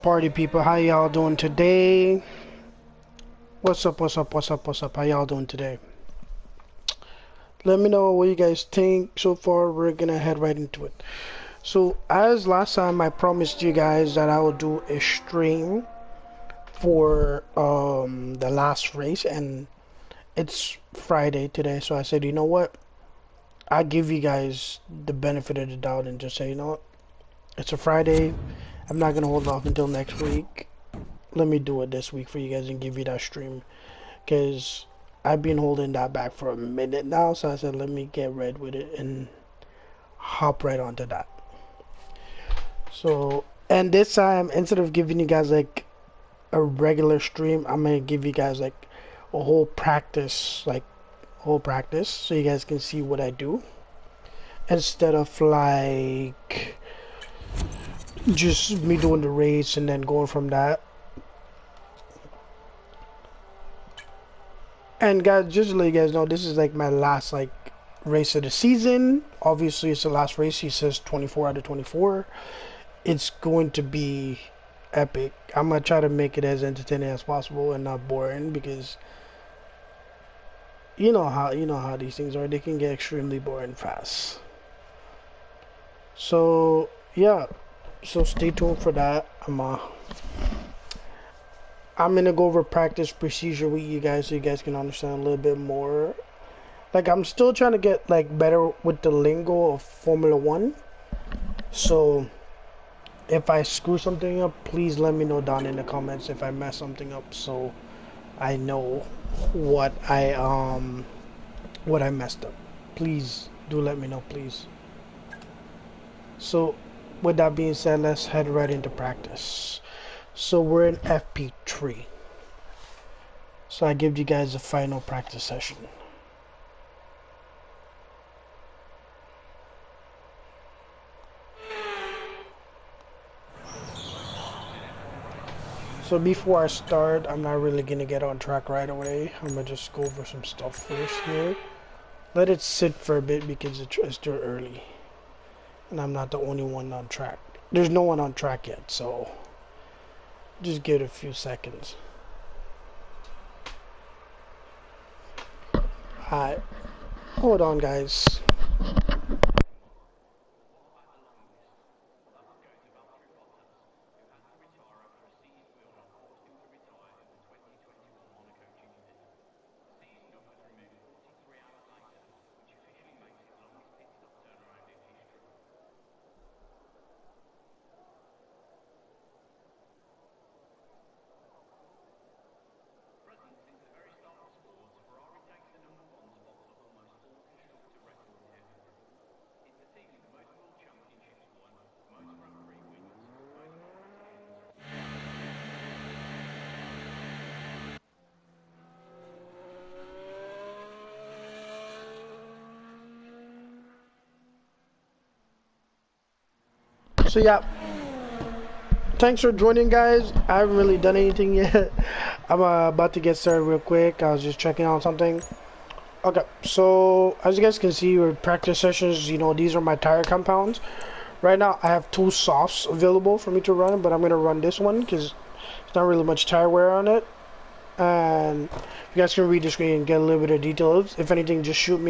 Party people, how y'all doing today? What's up, what's up, what's up, what's up? How y'all doing today? Let me know what you guys think. So far, we're gonna head right into it. So, as last time, I promised you guys that I will do a stream for the last race, and it's Friday today. So I said, you know what? I give you guys the benefit of the doubt and just say, you know what? It's a Friday. I'm not gonna hold off until next week. Let me do it this week for you guys and give you that stream, because I've been holding that back for a minute now. So I said, let me get red with it and hop right onto that. So, and this time, instead of giving you guys like a regular stream, I'm gonna give you guys like a whole practice, so you guys can see what I do, instead of like just me doing the race and then going from that. And guys, just to let you guys know, this is like my last like race of the season. Obviously, it's the last race. He says 24 out of 24. It's going to be epic. I'm gonna try to make it as entertaining as possible and not boring, because you know how these things are. They can get extremely boring fast. So yeah, so stay tuned for that. I'm gonna go over practice procedure with you guys so you guys can understand a little bit more. Like, I'm still trying to get like better with the lingo of Formula One. So if I screw something up, please let me know down in the comments if I mess something up, so I know what I messed up. Please do let me know, please. So with that being said, let's head right into practice. So we're in pt.3. So I give you guys a final practice session. So before I start, I'm not really gonna get on track right away. I'm gonna just go over some stuff first here. Let it sit for a bit because it's too early. And I'm not the only one on track. There's no one on track yet, so just give it a few seconds. Alright, hold on guys. So yeah, thanks for joining guys. I haven't really done anything yet. I'm about to get started real quick. I was just checking on something. Okay, so as you guys can see, with practice sessions, these are my tire compounds. Right now I have two softs available for me to run, but I'm gonna run this one because there's not really much tire wear on it. And you guys can read the screen and get a little bit of details. If anything, just shoot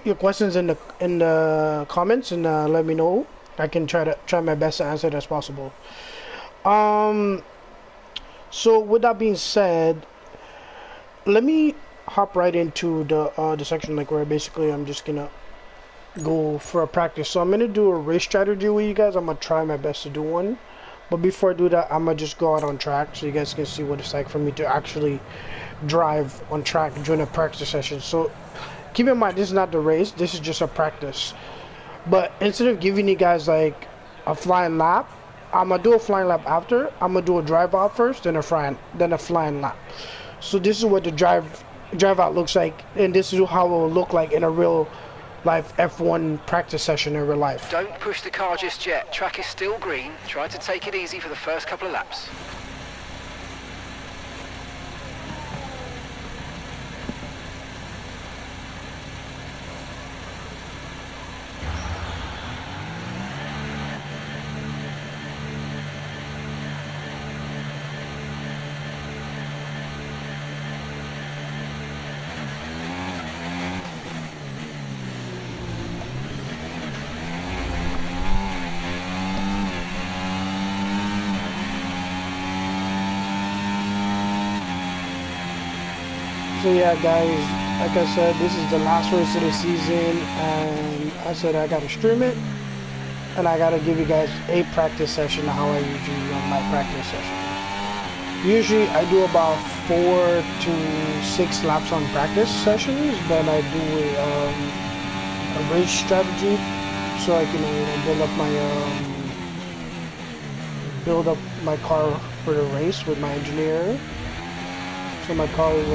your questions in the comments and let me know. I can try my best to answer it as possible. So with that being said, let me hop right into the section like where basically I'm just gonna go for a practice. So I'm gonna do a race strategy with you guys. I'm gonna try my best to do one, but before I do that, I'm gonna just go out on track so you guys can see what it's like for me to actually drive on track during a practice session. So keep in mind, this is not the race, this is just a practice. But instead of giving you guys like a flying lap, I'm gonna do a flying lap after. I'm gonna do a drive out first, then a flying lap. So this is what the drive out looks like, and this is how it will look like in a real life F1 practice session in real life. Don't push the car just yet. Track is still green. Try to take it easy for the first couple of laps. So yeah, guys, like I said, this is the last race of the season, and I said I gotta stream it, and I gotta give you guys a practice session of how I usually run my practice sessions. Usually I do about 4 to 6 laps on practice sessions, then I do a race strategy, so I can build up my car for the race with my engineer. So my car is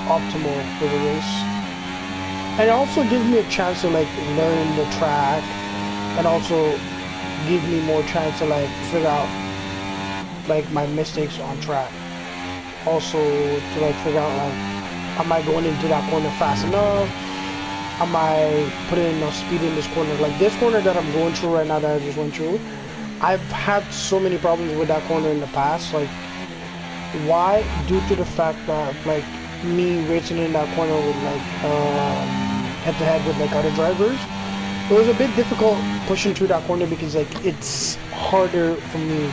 optimal for the race. And it also gives me a chance to learn the track, and also give me more chance to figure out my mistakes on track. Also to figure out am I going into that corner fast enough? Am I putting enough speed in this corner? Like this corner that I'm going through right now that I just went through, I've had so many problems with that corner in the past. Why? Due to the fact that me racing in that corner with head to head with other drivers, it was a bit difficult pushing through that corner because it's harder for me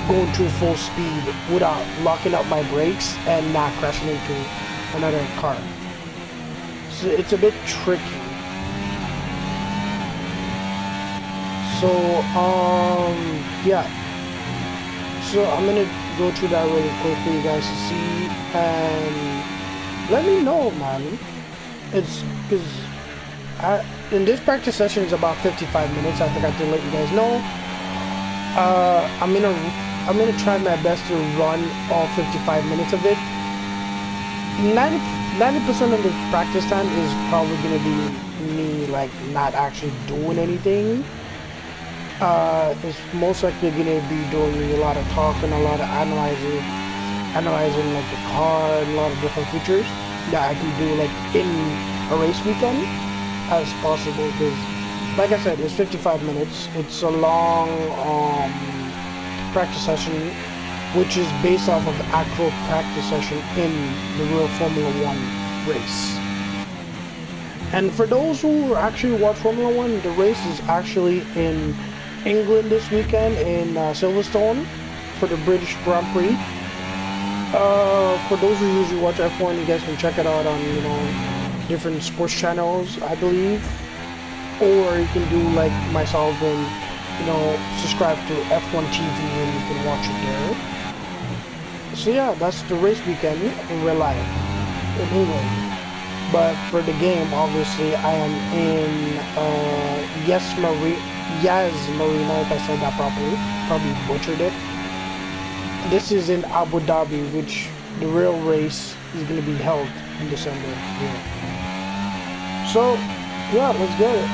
going through full speed without locking up my brakes and not crashing into another car. So it's a bit tricky. So yeah. So I'm gonna go through that really quick for you guys to see, and let me know, man. It's because in this practice session is about 55 minutes. I forgot to let you guys know. I'm gonna try my best to run all 55 minutes of it. 90% of the practice time is probably gonna be me not actually doing anything. It's most likely gonna be doing a lot of talking, a lot of analyzing the car and a lot of different features that I can do in a race weekend as possible. Because, like I said, it's 55 minutes. It's a long practice session, which is based off of the actual practice session in the real Formula 1 race. And for those who actually watch Formula 1, the race is actually in England this weekend in Silverstone for the British Grand Prix. For those who usually watch F1, you guys can check it out on different sports channels, I believe, or you can do like myself and subscribe to F1 TV and you can watch it there. So yeah, that's the race weekend in real life in England. But for the game, obviously, I am in Yas Marina, if I said that properly. Probably butchered it. This is in Abu Dhabi, which the real race is going to be held in December here. So, yeah, let's get it.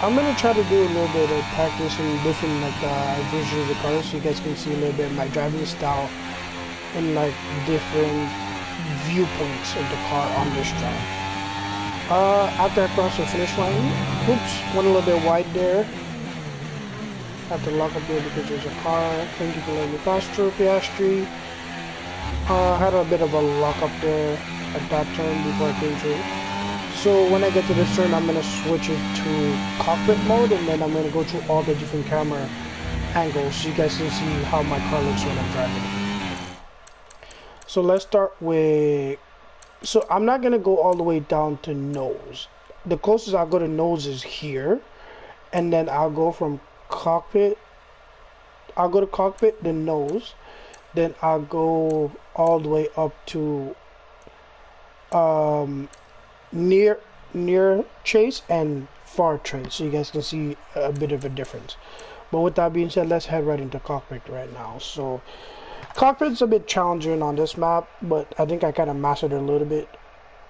I'm gonna try to do a little bit of practice in different versions of the car, so you guys can see a little bit of my driving style and different viewpoints of the car on this track. After I cross the finish line, oops, went a little bit wide there. Have to lock up there because there's a car. Thank you for letting me pass through, Piastri. Had a bit of a lock up there at that turn before I came through. So when I get to this turn, I'm going to switch it to cockpit mode, and then I'm going to go through all the different camera angles so you guys can see how my car looks when I'm driving. So let's start with, so I'm not going to go all the way down to nose. The closest I'll go to nose is here, and then I'll go from cockpit, I'll go to cockpit, then nose, then I'll go all the way up to near chase and far chase, so you guys can see a bit of a difference. But with that being said, let's head right into cockpit right now. So cockpit's a bit challenging on this map, but I think I kind of mastered it a little bit,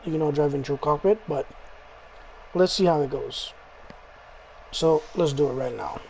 driving through cockpit. But let's see how it goes. So let's do it right now.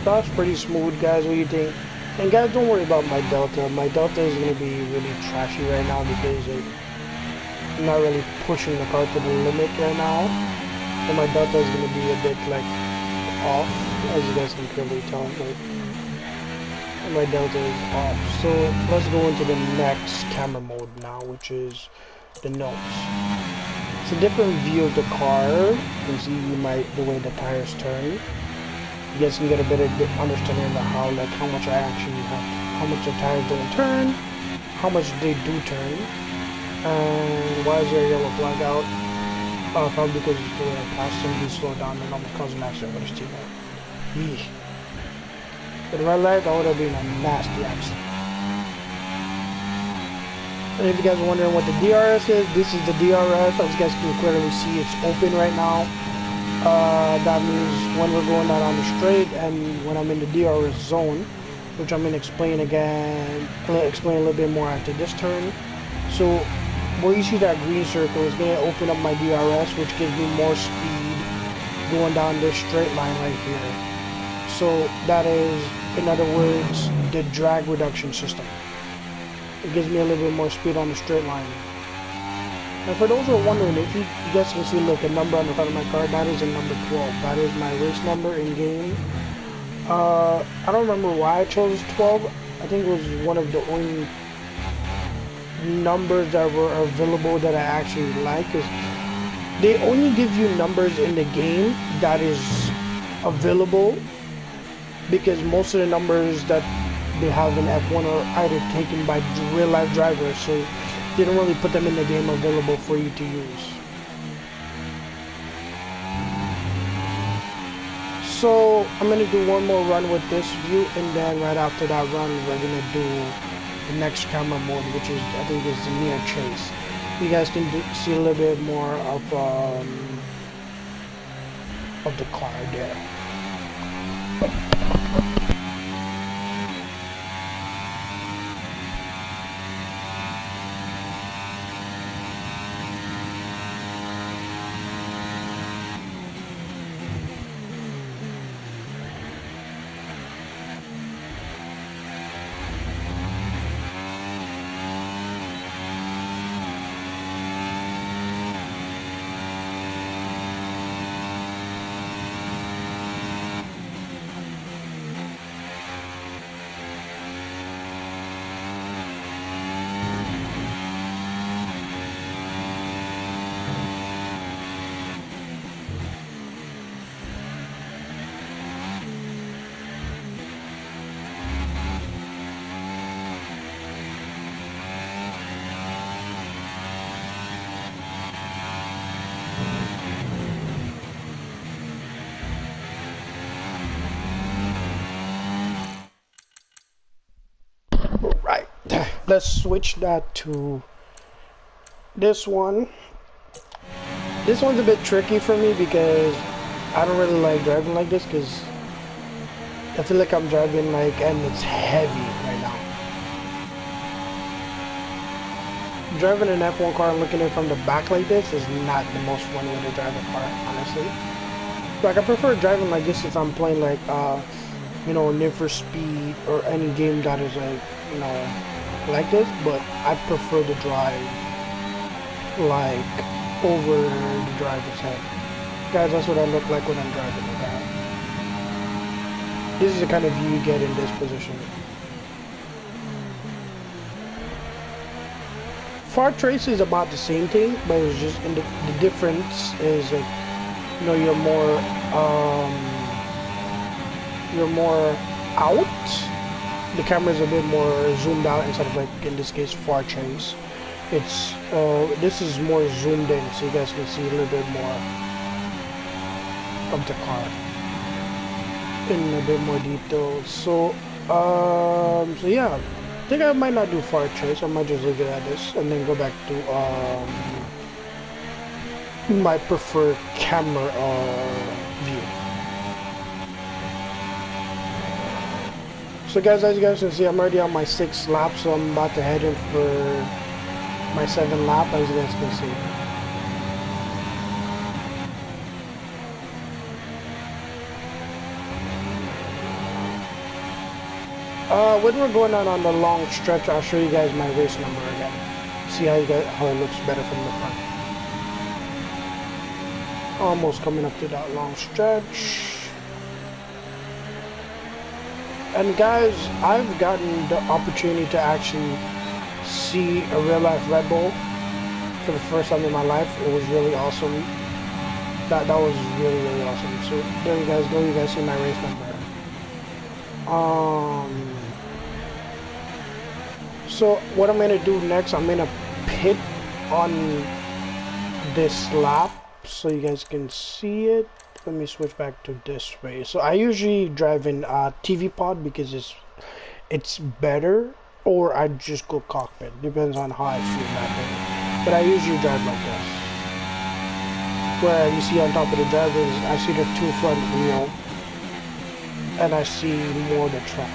That's pretty smooth, guys. What do you think? And guys, don't worry about my Delta. My Delta is gonna be really trashy right now because I'm not really pushing the car to the limit right now. So my Delta is gonna be a bit like off, as you guys can clearly tell. Like, my Delta is off. So let's go into the next camera mode now, which is the nose. It's a different view of the car. You can see the way the tires turn. You guys can get a better understanding of how much I actually have, how much the tires don't turn, how much they do turn, and why is there a yellow flag out? Probably because the past somebody slowed down and almost caused an accident with his teammate. Yee. With the red light, that would have been a nasty accident. And if you guys are wondering what the DRS is, this is the DRS. As you guys can clearly see, it's open right now. That means when we're going out on the straight and when I'm in the DRS zone, which I'm going to explain again, explain a little bit more after this turn. So where you see that green circle is going to open up my DRS, which gives me more speed going down this straight line right here. So that is, in other words, the drag reduction system. It gives me a little bit more speed on the straight line. And for those who are wondering, if you guys can see like a number on the front of my car, that is a number 12. That is my race number in game. I don't remember why I chose 12. I think it was one of the only numbers that were available that I actually like. Is they only give you numbers in the game that is available, because most of the numbers that they have in F1 are either taken by real life drivers, so they don't really put them in the game available for you to use. So I'm gonna do one more run with this view, and then right after that run we're gonna do the next camera mode, which is, I think, is the near chase. You guys can see a little bit more of the car there. Right, let's switch that to this one. This one's a bit tricky for me because I don't really like driving like this, because I feel like I'm driving like, and it's heavy right now. Driving an F1 car and looking at it from the back like this is not the most fun way to drive a car, honestly. Like, I prefer driving like this if I'm playing like you know, Need for Speed or any game that is like, you know, like this, but I prefer to drive like over the driver's head. Guys, that's what I look like when I'm driving like that. This is the kind of view you get in this position. Far trace is about the same thing, but it's just in the difference is like, you know, you're more out. The camera is a bit more zoomed out instead of, like, in this case, far trace. It's this is more zoomed in, so you guys can see a little bit more of the car in a bit more detail. So so yeah, I think I might not do far trace. I might just leave it at this and then go back to my preferred camera view. So guys, as you guys can see, I'm already on my 6th lap, so I'm about to head in for my 7th lap, as you guys can see. When we're going out on the long stretch, I'll show you guys my race number again. See how it looks better from the front. Almost coming up to that long stretch. And guys, I've gotten the opportunity to actually see a real life Red Bull for the first time in my life. It was really awesome. That was really awesome. So there you guys go. You guys see my race number. So what I'm gonna do next, I'm gonna pit on this lap so you guys can see it. Let me switch back to this way. So I usually drive in TV pod because it's better, or I just go cockpit. Depends on how I feel that day. But I usually drive like this, where you see on top of the drivers, I see the two front wheel, and I see more of the track.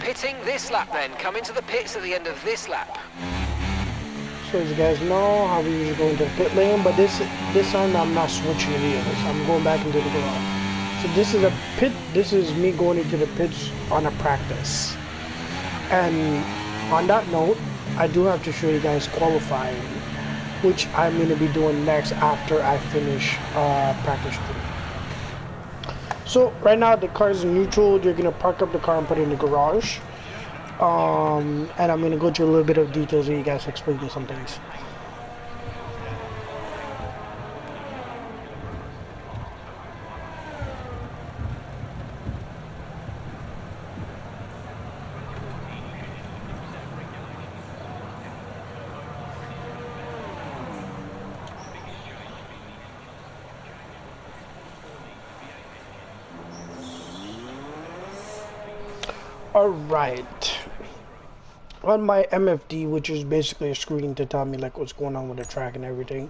Pitting this lap then. Come into the pits at the end of this lap. So as you guys know how we usually go into the pit lane, but this time I'm not switching wheels. I'm going back into the garage. So this is a pit. This is me going into the pits on a practice. And on that note, I do have to show you guys qualifying, which I'm going to be doing next after I finish practice 3. So right now the car is in neutral. You're going to park up the car and put it in the garage. And I'm going to go through a little bit of details so you guys explain to some things. Alright, on my MFD, which is basically a screen to tell me like what's going on with the track and everything,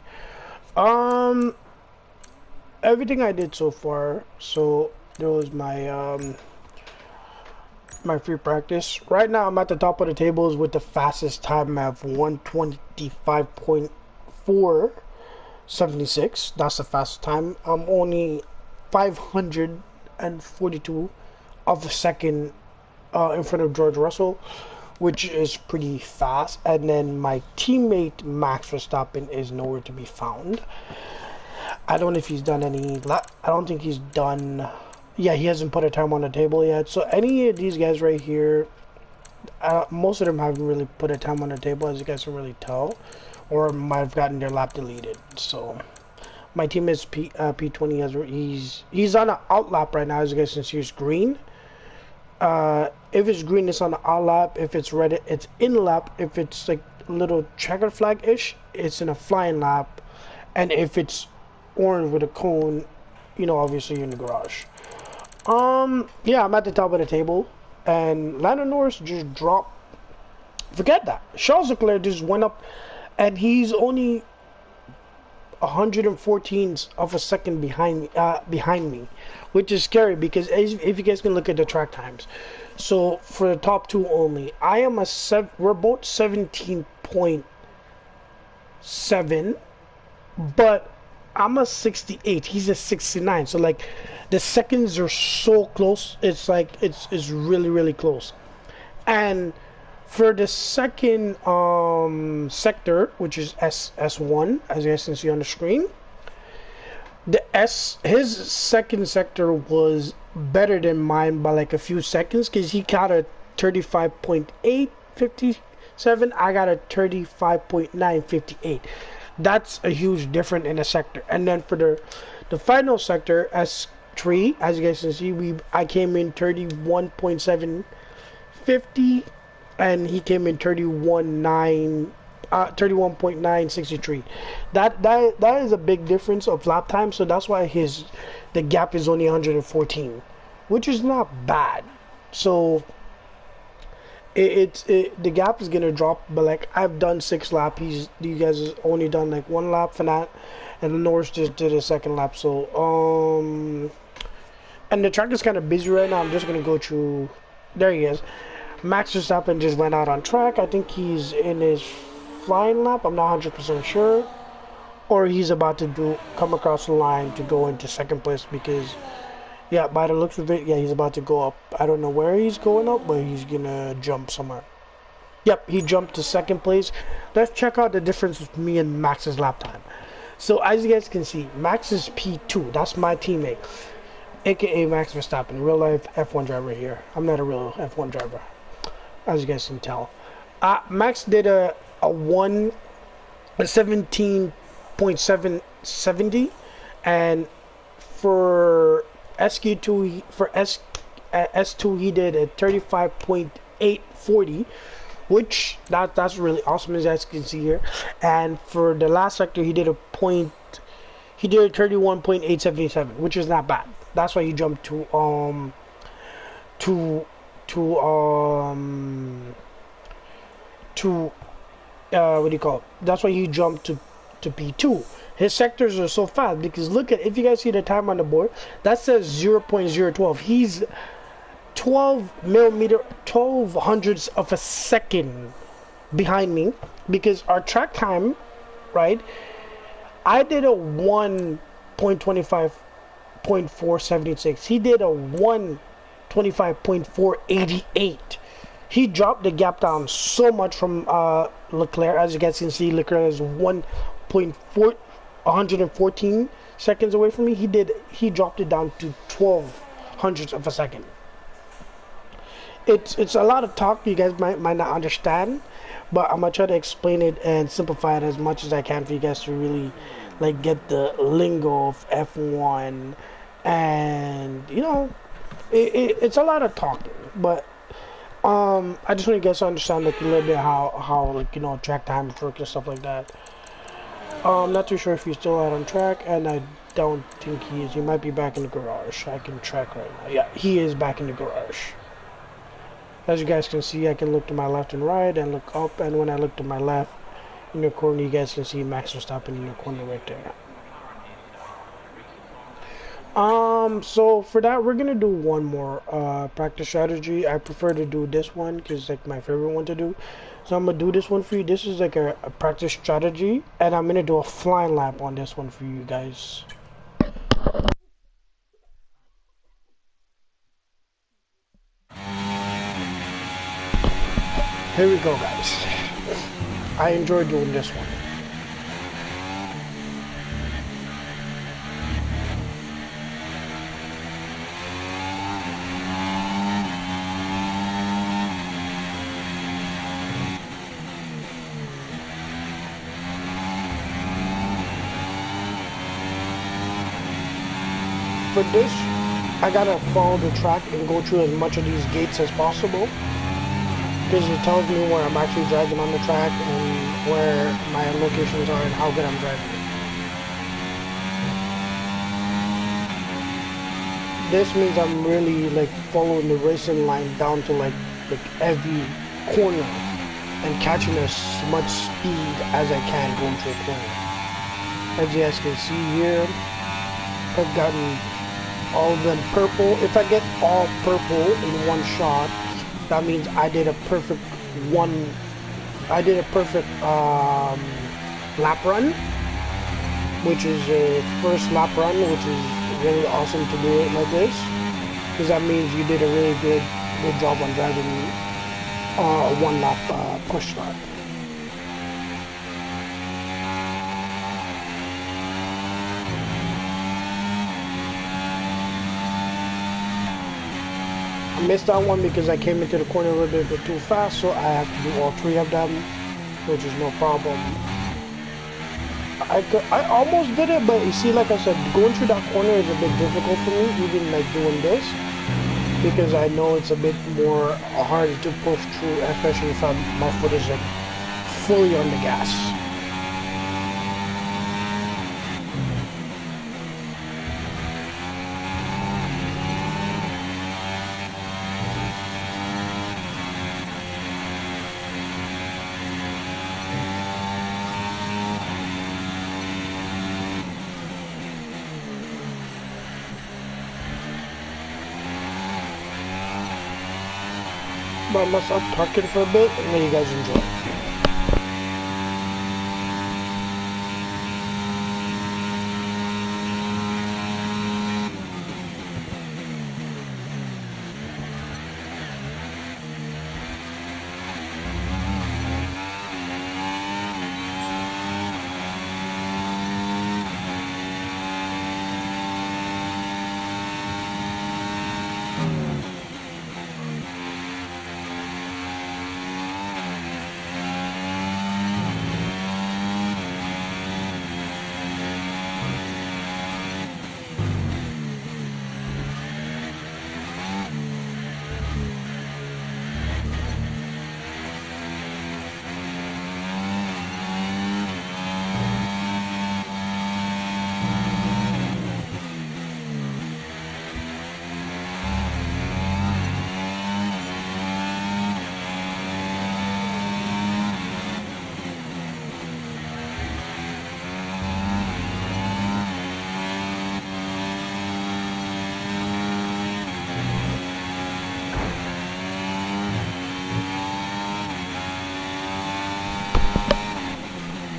everything I did so far. So there was my my free practice. Right now I'm at the top of the tables with the fastest time of 125.476. That's the fastest time. I'm only 542 of a second in front of George Russell, which is pretty fast. And then my teammate Max Verstappen is nowhere to be found. I don't know if he's done any. I don't think he's done. Yeah, he hasn't put a time on the table yet. So any of these guys right here, most of them haven't really put a time on the table, as you guys can really tell, or might have gotten their lap deleted. So my team is P20. He's on an out lap right now, as you guys can see. It's green. If it's green, it's on the out lap. If it's red, it's in lap. If it's like a little checkered flag-ish, it's in a flying lap. And if it's orange with a cone, you know, obviously you're in the garage. Yeah, I'm at the top of the table, and Lando Norris just dropped. Forget that. Charles Leclerc just went up, and he's only 114 of a second behind me, which is scary because if you guys can look at the track times. So for the top two only, I am we're both 17.7, but I'm a 68. He's a 69. So like the seconds are so close. It's like it's really close. And for the second sector, which is S1, as you guys can see on the screen, his second sector was better than mine by like a few seconds, because he got a 35.857. I got a 35.958. That's a huge difference in a sector. And then for the final sector, S3, as you guys can see, I came in 31.750, and he came in 31.963. That is a big difference of lap time. So that's why the gap is only 114, which is not bad. So the gap is gonna drop, but like I've done 6 laps. You guys has only done like 1 lap for that, and Norris just did a second lap. So and the track is kind of busy right now. I'm just gonna go through. There he is. Max Verstappen just went out on track. I think he's in his flying lap. I'm not 100% sure. Or he's about to come across the line to go into second place because, yeah, by the looks of it, yeah, he's about to go up. I don't know where he's going up, but he's gonna jump somewhere. Yep, he jumped to second place. Let's check out the difference with me and Max's lap time. So as you guys can see, Max is P2. That's my teammate, aka Max Verstappen, real life F1 driver here. I'm not a real F1 driver, as you guys can tell. Max did a 17.770, and for SQ2 S2 he did a 35.840, which that's really awesome, as you guys can see here. And for the last sector he did a 31.877, which is not bad. That's why he jumped to what do you call it? That's why he jumped to P2. His sectors are so fast because look at, if you guys see the time on the board, that says 0.012. He's 12 hundredths of a second behind me, because our track time, right? I did a 1.25.476. He did a 1.25.488. He dropped the gap down so much from Leclerc. As you guys can see, Leclerc is 114 seconds away from me. He dropped it down to 12 hundredths of a second. It's a lot of talk you guys might not understand, but I'm gonna try to explain it and simplify it as much as I can for you guys to really like get the lingo of F1. And you know, it's a lot of talking, but I just want you guys to understand like a little bit how like, you know, track times work and stuff like that. I'm not too sure if he's still out on track, and I don't think he is. He might be back in the garage. I can track right now. Yeah, he is back in the garage. As you guys can see, I can look to my left and right and look up, and when I look to my left in the corner, you guys can see Max Verstappen in the corner right there. So for that, we're gonna do one more practice strategy. I prefer to do this one because it's like my favorite one to do. So I'm gonna do this one for you. This is like a practice strategy, and I'm gonna do a flying lap on this one for you guys. Here we go, guys. I enjoy doing this one. For this, I gotta follow the track and go through as much of these gates as possible, because it tells me where I'm actually driving on the track and where my locations are and how good I'm driving. This means I'm really like following the racing line down to like every corner and catching as much speed as I can going through a corner. As you guys can see here, I've gotten all of them purple. If I get all purple in one shot, that means I did a perfect lap run, which is a first lap run, which is really awesome to do it like this, because that means you did a really good job on driving a one lap push start. I missed that one because I came into the corner a little bit too fast, so I have to do all three of them, which is no problem. I almost did it, but you see, like I said, going through that corner is a bit difficult for me, even like doing this, because I know it's a bit more harder to push through, especially if my foot is like fully on the gas. By myself talking for a bit and let you guys enjoy.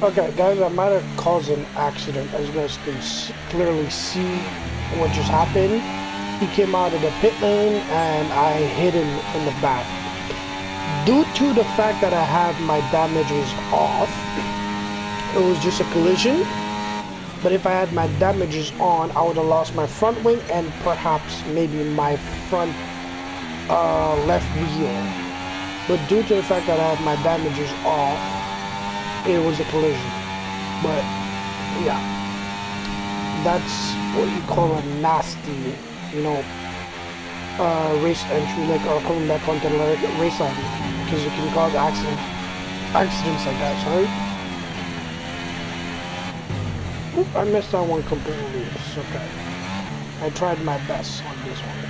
Okay, guys, I might have caused an accident. As you guys can clearly see what just happened. He came out of the pit lane and I hit him in the back. Due to the fact that I have my damages off, it was just a collision. But if I had my damages on, I would have lost my front wing and perhaps maybe my front left wheel. But due to the fact that I have my damages off, it was a collision. But yeah, that's what you call a nasty, you know, race entry, like, or coming back onto the race line, because it can cause accidents like that. Sorry. Oop, I missed that one completely. It's okay. I tried my best on this one.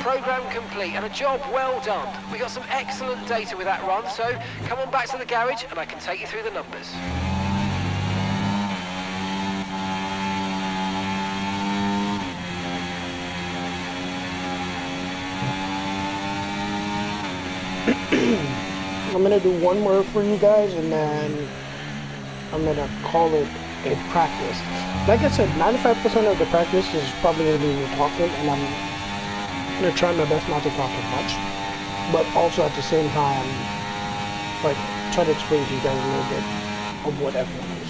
Program complete and a job well done. We got some excellent data with that run, so come on back to the garage and I can take you through the numbers. I'm gonna do one more for you guys and then I'm gonna call it a practice. Like I said, 95% of the practice is probably gonna be me talking, and I'm gonna try my best not to talk as much, but also at the same time, like, try to explain to you guys a little bit of what everyone is.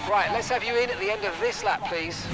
Right, let's have you in at the end of this lap, please.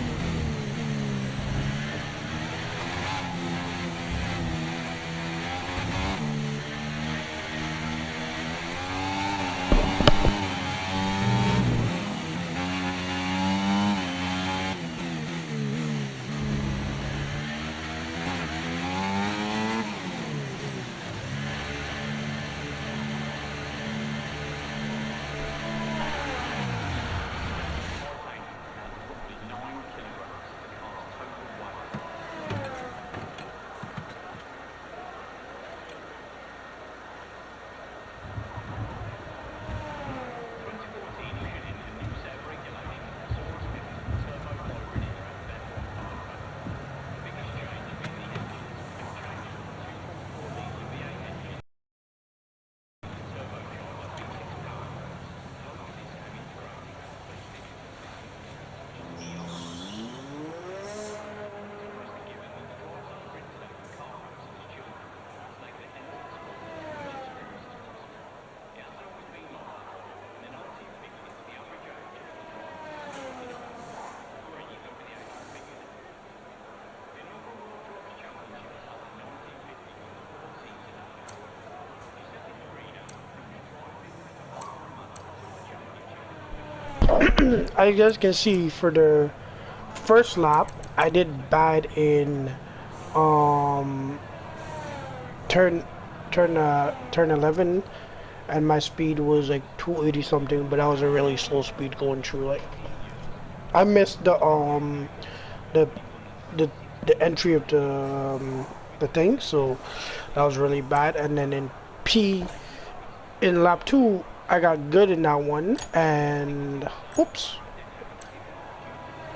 As you guys can see, for the first lap, I did bad in um, turn turn 11, and my speed was like 280 something, but that was a really slow speed going through. Like, I missed the the the entry of the thing, so that was really bad. And then in lap 2, I got good in that one, and oops,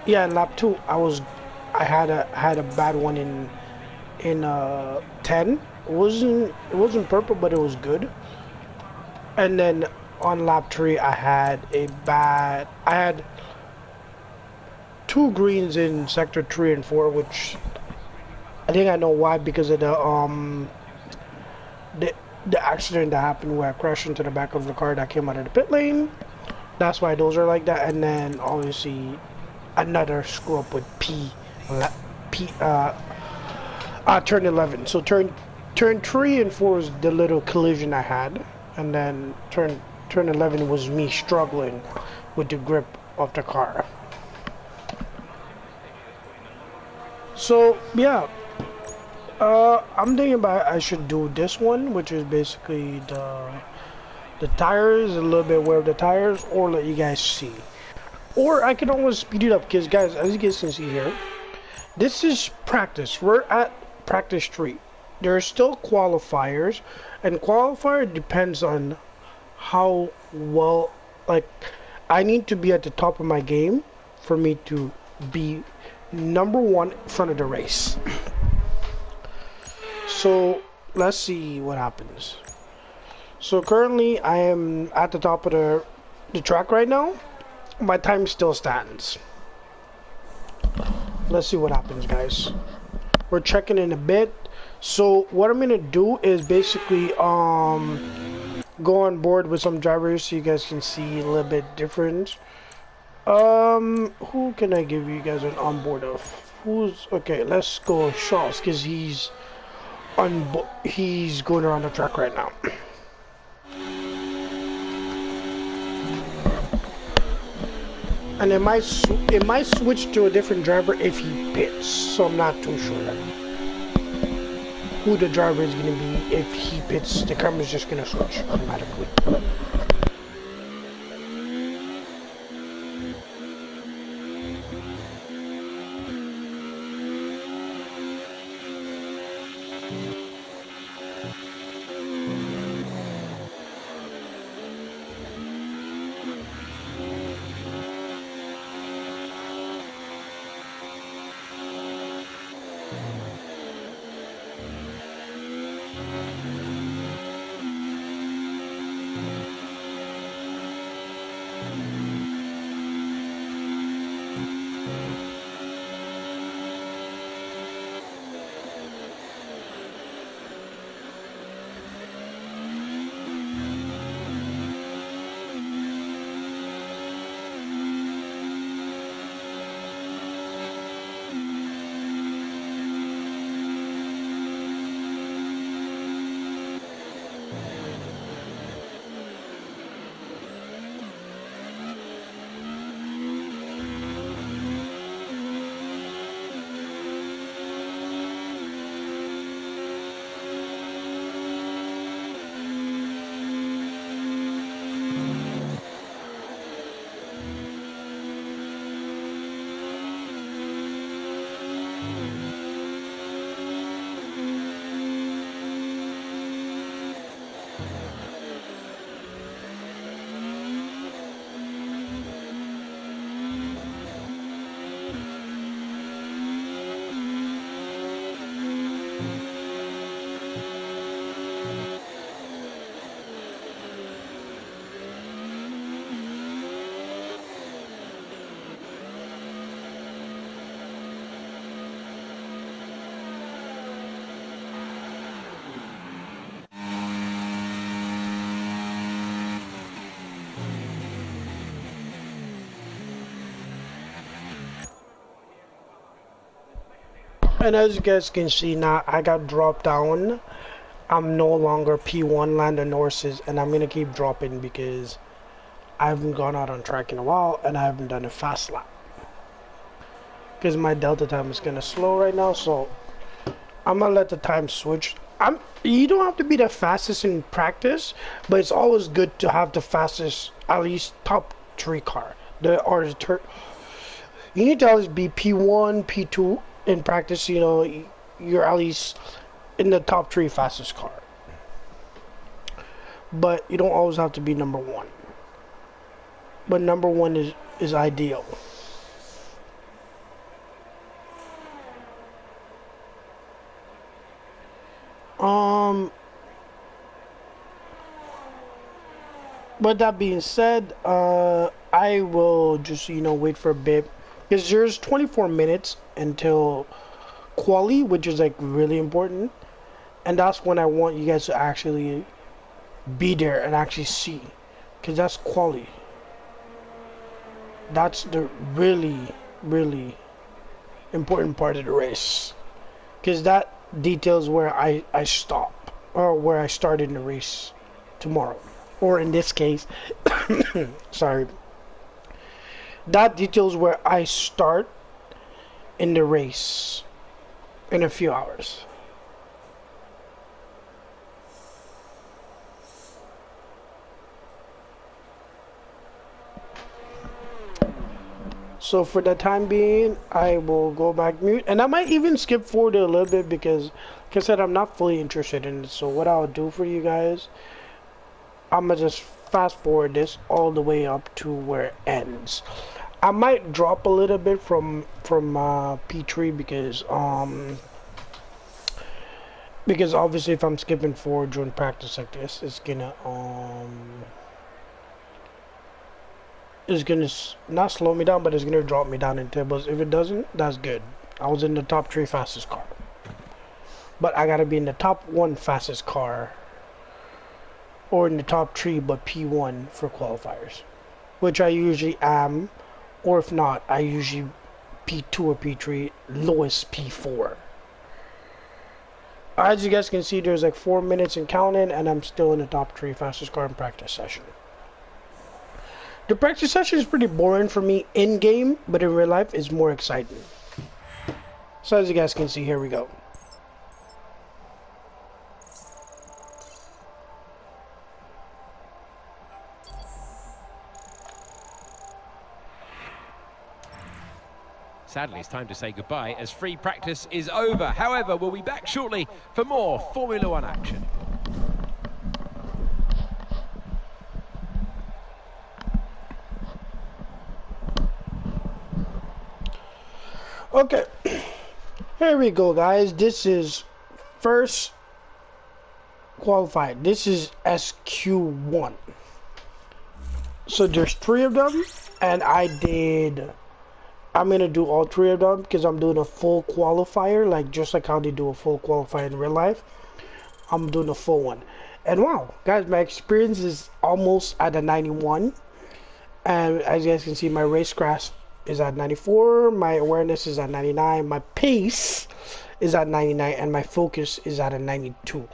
yeah, in lap 2 I had a bad one in 10. It wasn't purple, but it was good. And then on lap 3 I had 2 greens in sector 3 and 4, which I think I know why, because of the the accident that happened where I crashed into the back of the car that came out of the pit lane. That's why those are like that. And then obviously another screw up with turn 11. So turn 3 and 4 is the little collision I had, and then turn 11 was me struggling with the grip of the car. So yeah, I'm thinking about I should do this one, which is basically the tires, a little bit aware of the tires, or let you guys see. Or I can always speed it up, because guys, as you guys can see here, this is practice. We're at practice 3. There are still qualifiers, and qualifier depends on how well, like, I need to be at the top of my game for me to be #1 in front of the race. So let's see what happens. So currently I am at the top of the track right now. My time still stands. Let's see what happens, guys. We're checking in a bit. So what I'm gonna do is basically go on board with some drivers so you guys can see a little bit different. Who can I give you guys an onboard of? Who's okay? Let's go Charles, because he's going around the track right now. And it might switch to a different driver if he pits, so I'm not too sure who the driver is going to be. If he pits, the camera's just going to switch automatically. And as you guys can see now, I got dropped down. I'm no longer P1 Lando Norris's, and I'm gonna keep dropping because I haven't gone out on track in a while and I haven't done a fast lap. Because my delta time is kinda slow right now, so I'm gonna let the time switch. You don't have to be the fastest in practice, but it's always good to have the fastest, at least top 3 car. You need to always be P1, P2 in practice. You know, you're at least in the top 3 fastest car. But you don't always have to be #1. But #1 is ideal. But that being said, I will just, wait for a bit, because there's 24 minutes until quali, which is like really important, and that's when I want you guys to actually be there and actually see, because that's quali. That's the really important part of the race, because that details where I stop, or where I started in the race tomorrow, or in this case sorry, that details where I start in the race in a few hours. So for the time being, I will go back mute, and I might even skip forward a little bit because, like I said, I'm not fully interested in it. So what I'll do for you guys, I'm gonna just fast forward this all the way up to where it ends. I might drop a little bit from P3 because obviously if I'm skipping forward during practice like this, it's gonna not slow me down, but it's gonna drop me down in tables. If it doesn't, that's good. I was in the top 3 fastest car, but I gotta be in the top 1 fastest car, or in the top 3 but P1 for qualifiers, which I usually am, or if not, I usually P2 or P3, lowest P4. As you guys can see, there's like 4 minutes and counting, and I'm still in the top 3 fastest car in practice session. The practice session is pretty boring for me in game, but in real life it's more exciting. So as you guys can see, here we go. Sadly, it's time to say goodbye as free practice is over. However, we'll be back shortly for more Formula One action. Okay, here we go, guys. This is first qualified. This is SQ1. So there's 3 of them, and I'm gonna do all 3 of them because I'm doing a full qualifier, like just like how they do a full qualifier in real life. I'm doing a full one, and wow, guys, my experience is almost at a 91, and as you guys can see, my race grasp is at 94, my awareness is at 99, my pace is at 99, and my focus is at a 92.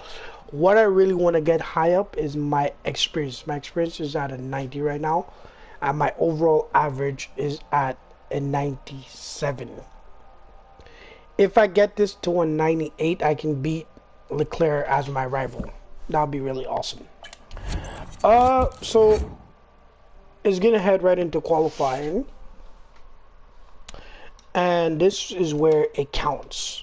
What I really want to get high up is my experience. My experience is at a 90 right now, and my overall average is at a 97. If I get this to a 98, I can beat Leclerc as my rival. That would be really awesome. So it's gonna head right into qualifying. And this is where it counts.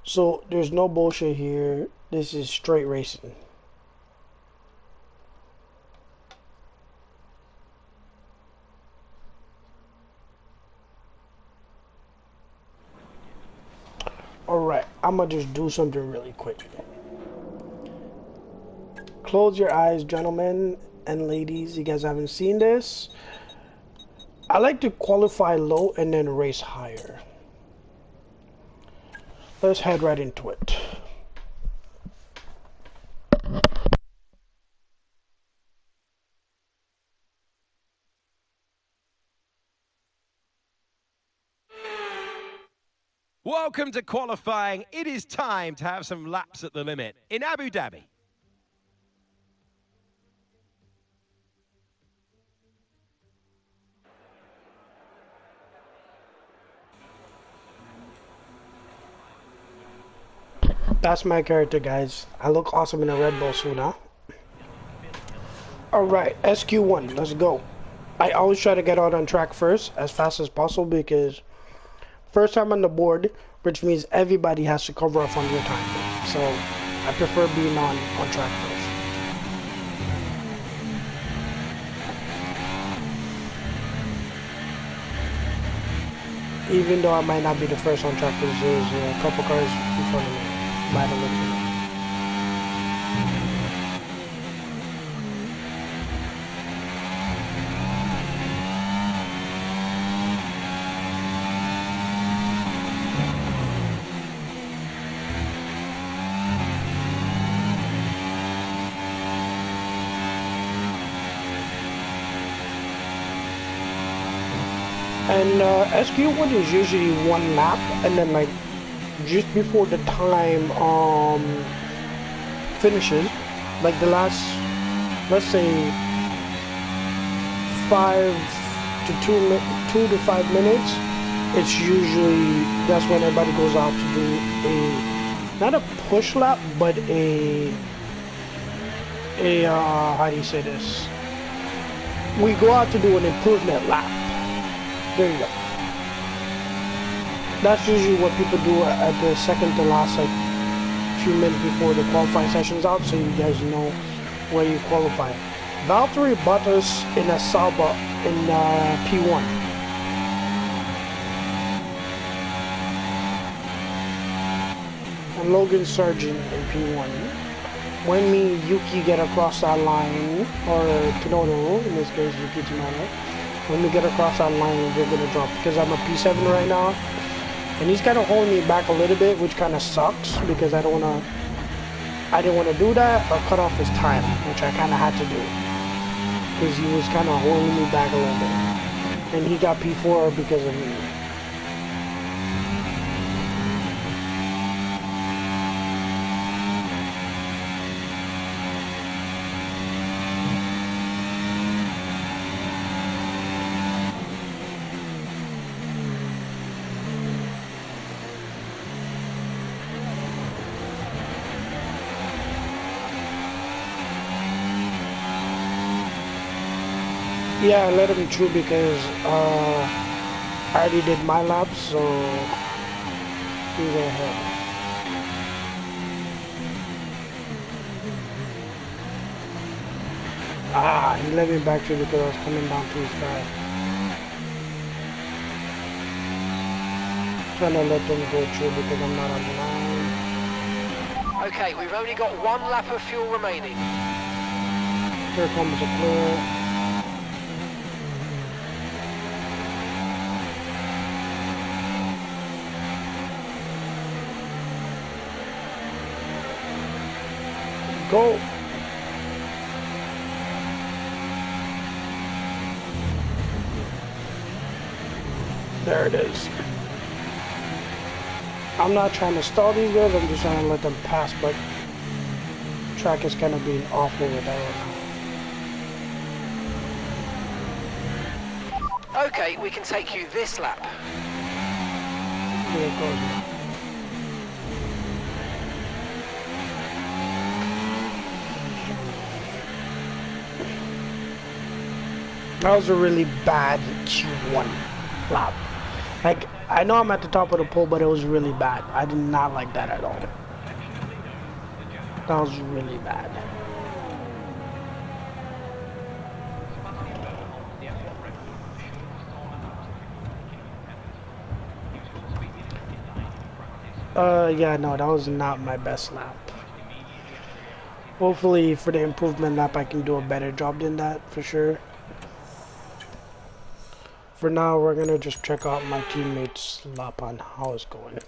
So there's no bullshit here. This is straight racing. Alright, I'm gonna just do something really quick. Close your eyes, gentlemen and ladies. You guys haven't seen this. I like to qualify low and then race higher. Let's head right into it. Welcome to qualifying. It is time to have some laps at the limit in Abu Dhabi. That's my character, guys. I look awesome in a Red Bull soon, huh? Alright, SQ1, let's go. I always try to get out on track first, as fast as possible, because first time on the board, which means everybody has to cover up on your time. So I prefer being on track first. Even though I might not be the first on track, because there's a couple cars in front of me by the looks of it. And SQ1 is usually 1 lap, and then like just before the time finishes, like the last, let's say 2 to 5 minutes, it's usually, that's when everybody goes out to do not a push lap, but how do you say this? We go out to do an improvement lap. There you go. That's usually what people do at the second to last, like, few minutes before the qualifying session's out, so you guys know where you qualify. Valtteri Bottas in a Sauber in P1. And Logan Sargent in P1. When me and Yuki get across that line, or Tsunoda, in this case Yuki Tsunoda, when we get across that line, we're gonna drop, because I'm a P7 right now, and he's kind of holding me back a little bit, which kind of sucks, because I didn't want to do that or cut off his time, which I kind of had to do, because he was kind of holding me back a little bit, and he got P4 because of me. Yeah, I let him through because I already did my laps, so he's ahead. He let me back through because I was coming down too fast. Trying to let them go through because I'm not on the line. Okay, we've only got 1 lap of fuel remaining. Here comes a clear. Go. There it is. I'm not trying to stall these guys, I'm just trying to let them pass, but track is kind of being awful with that right now. Okay, we can take you this lap. There it goes. That was a really bad Q1 lap. Like, I know I'm at the top of the pole, but it was really bad. I did not like that at all. That was really bad. Yeah, no, that was not my best lap. Hopefully, for the improvement lap, I can do a better job than that, for sure. For now, we're gonna just check out my teammates' lap on how it's going.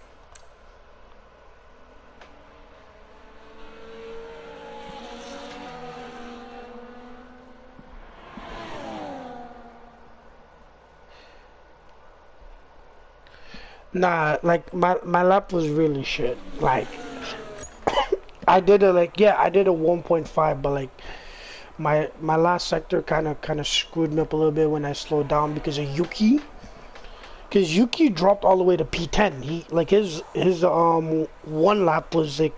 Nah, like my lap was really shit. Like I did a 1.5, but like my last sector kind of screwed me up a little bit when I slowed down because of Yuki. Because Yuki dropped all the way to P10. He like his one lap was like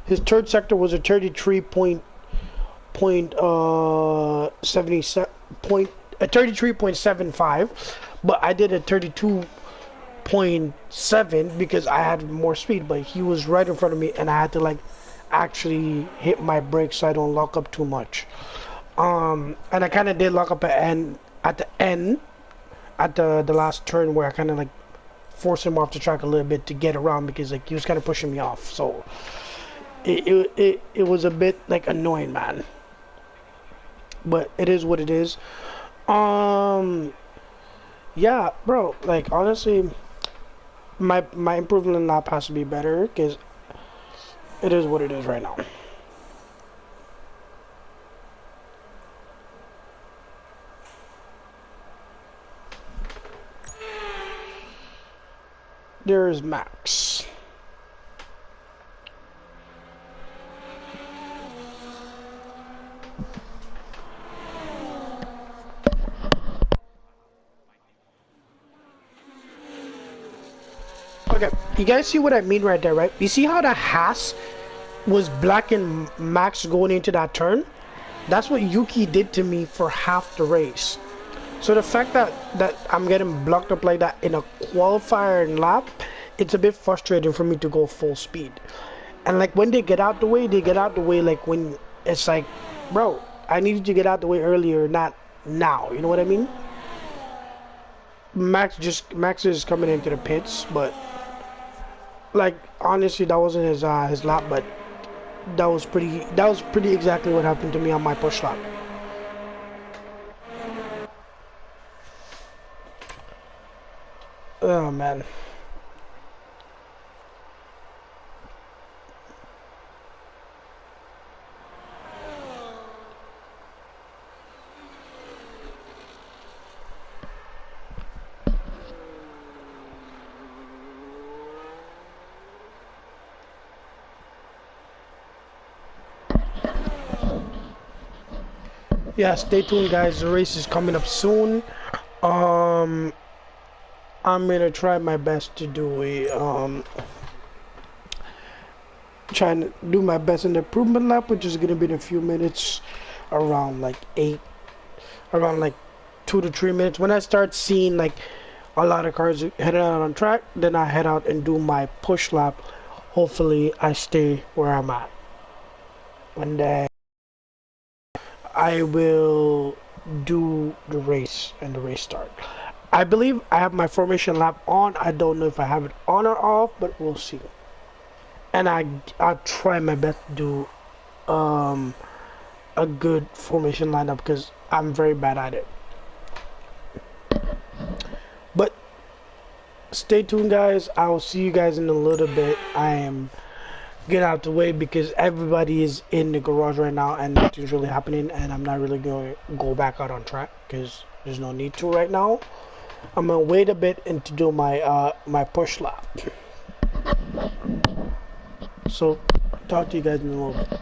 his third sector was a 33.75, but I did a 32.7 because I had more speed, but he was right in front of me and I had to like actually hit my brakes so I don't lock up too much. And I kind of did lock up at the end at the last turn where I kind of like forced him off the track a little bit to get around because like he was kind of pushing me off. So it was a bit like annoying, man. But it is what it is. Yeah, bro. Like honestly, my improvement lap has to be better because it is what it is right now. There is Max. Okay, you guys see what I mean right there, right? You see how the Haas was blocking Max going into that turn? That's what Yuki did to me for half the race. So the fact that I'm getting blocked up like that in a qualifier and lap, it's a bit frustrating for me to go full speed. And like when they get out the way, they get out the way like when it's like, bro, I needed to get out the way earlier, not now. You know what I mean? Max is coming into the pits, but like honestly, that wasn't his lap, but that was pretty exactly what happened to me on my push lap. Oh man. Yeah, stay tuned guys, the race is coming up soon. um I'm gonna try my best to do a trying to do my best in the improvement lap, which is gonna be in a few minutes, around like around like 2 to 3 minutes. When I start seeing like a lot of cars heading out on track, then I head out and do my push lap. Hopefully I stay where I'm at, and then I will do the race and the race start. I believe I have my formation lap on. I don't know if I have it on or off, but we'll see. And I'll try my best to do a good formation lineup because I'm very bad at it. But stay tuned guys, I will see you guys in a little bit. I am getting out the way because everybody is in the garage right now and nothing's really happening, and I'm not really going to go back out on track because there's no need to right now. I'm gonna wait a bit and to do my my push lap. So talk to you guys in a little bit.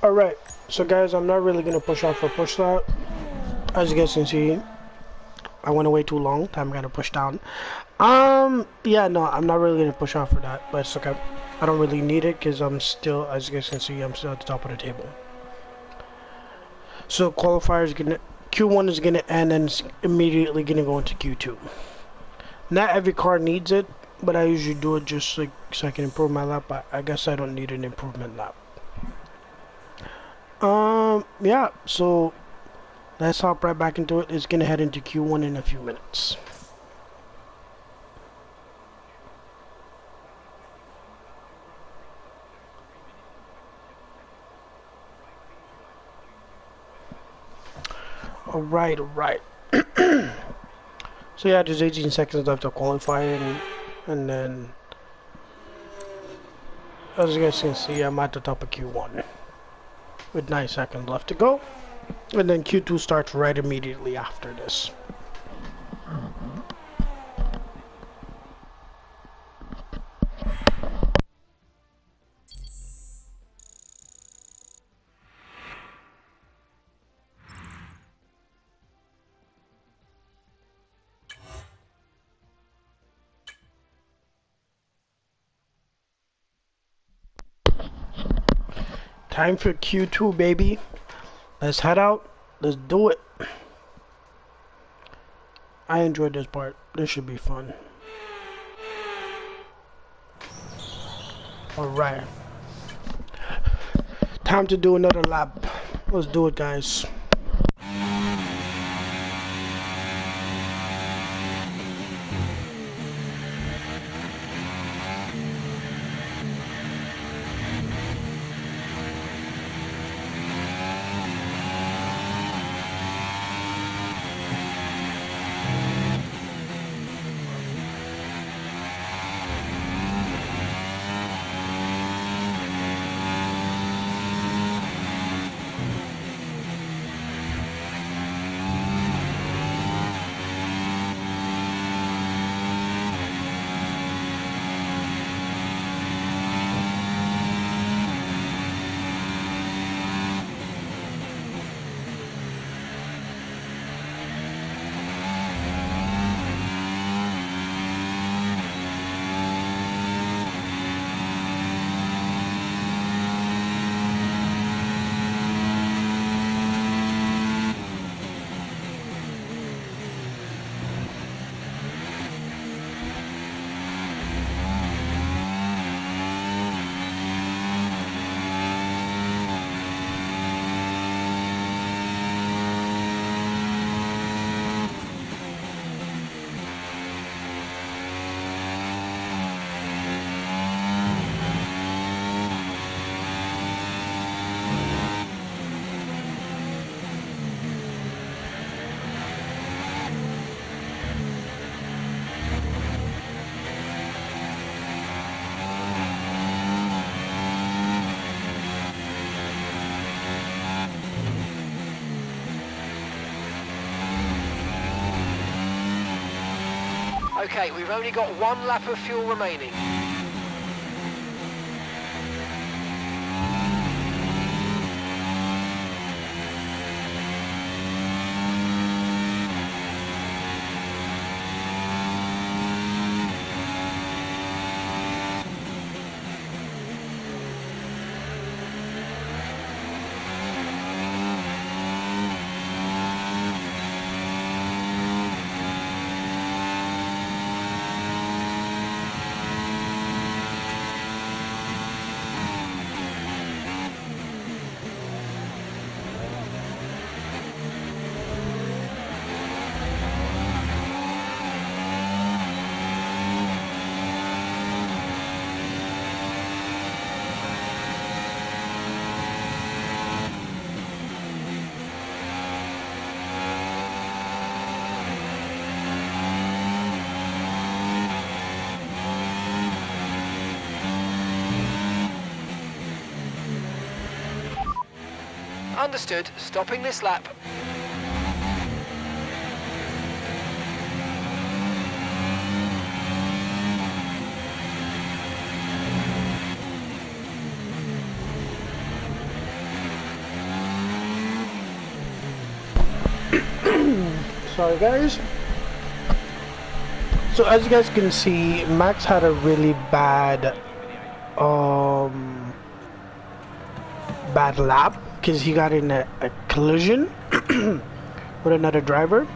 Alright, so guys, I'm not really gonna push off for push start. As you guys can see, I went away too long. I'm gonna push down. Yeah, no, I'm not really gonna push off for that, but it's okay. I don't really need it because I'm still, as you guys can see, I'm still at the top of the table. So qualifier is gonna, Q1 is gonna end and it's immediately gonna go into Q2. Not every car needs it, but I usually do it just like so I can improve my lap. But I guess I don't need an improvement lap. Yeah, so let's hop right back into it. It's gonna head into Q1 in a few minutes. Alright, alright. So yeah, there's 18 seconds left to qualify, and then as you guys can see, I'm at the top of Q1 with 9 seconds left to go, and then Q2 starts right immediately after this. Time for Q2, baby. Let's head out. Let's do it. I enjoyed this part. This should be fun. Alright. Time to do another lap. Let's do it, guys. Okay, we've only got 1 lap of fuel remaining. Understood. Stopping this lap. Sorry guys. So as you guys can see, Max had a really bad bad lap because he got in a collision with another driver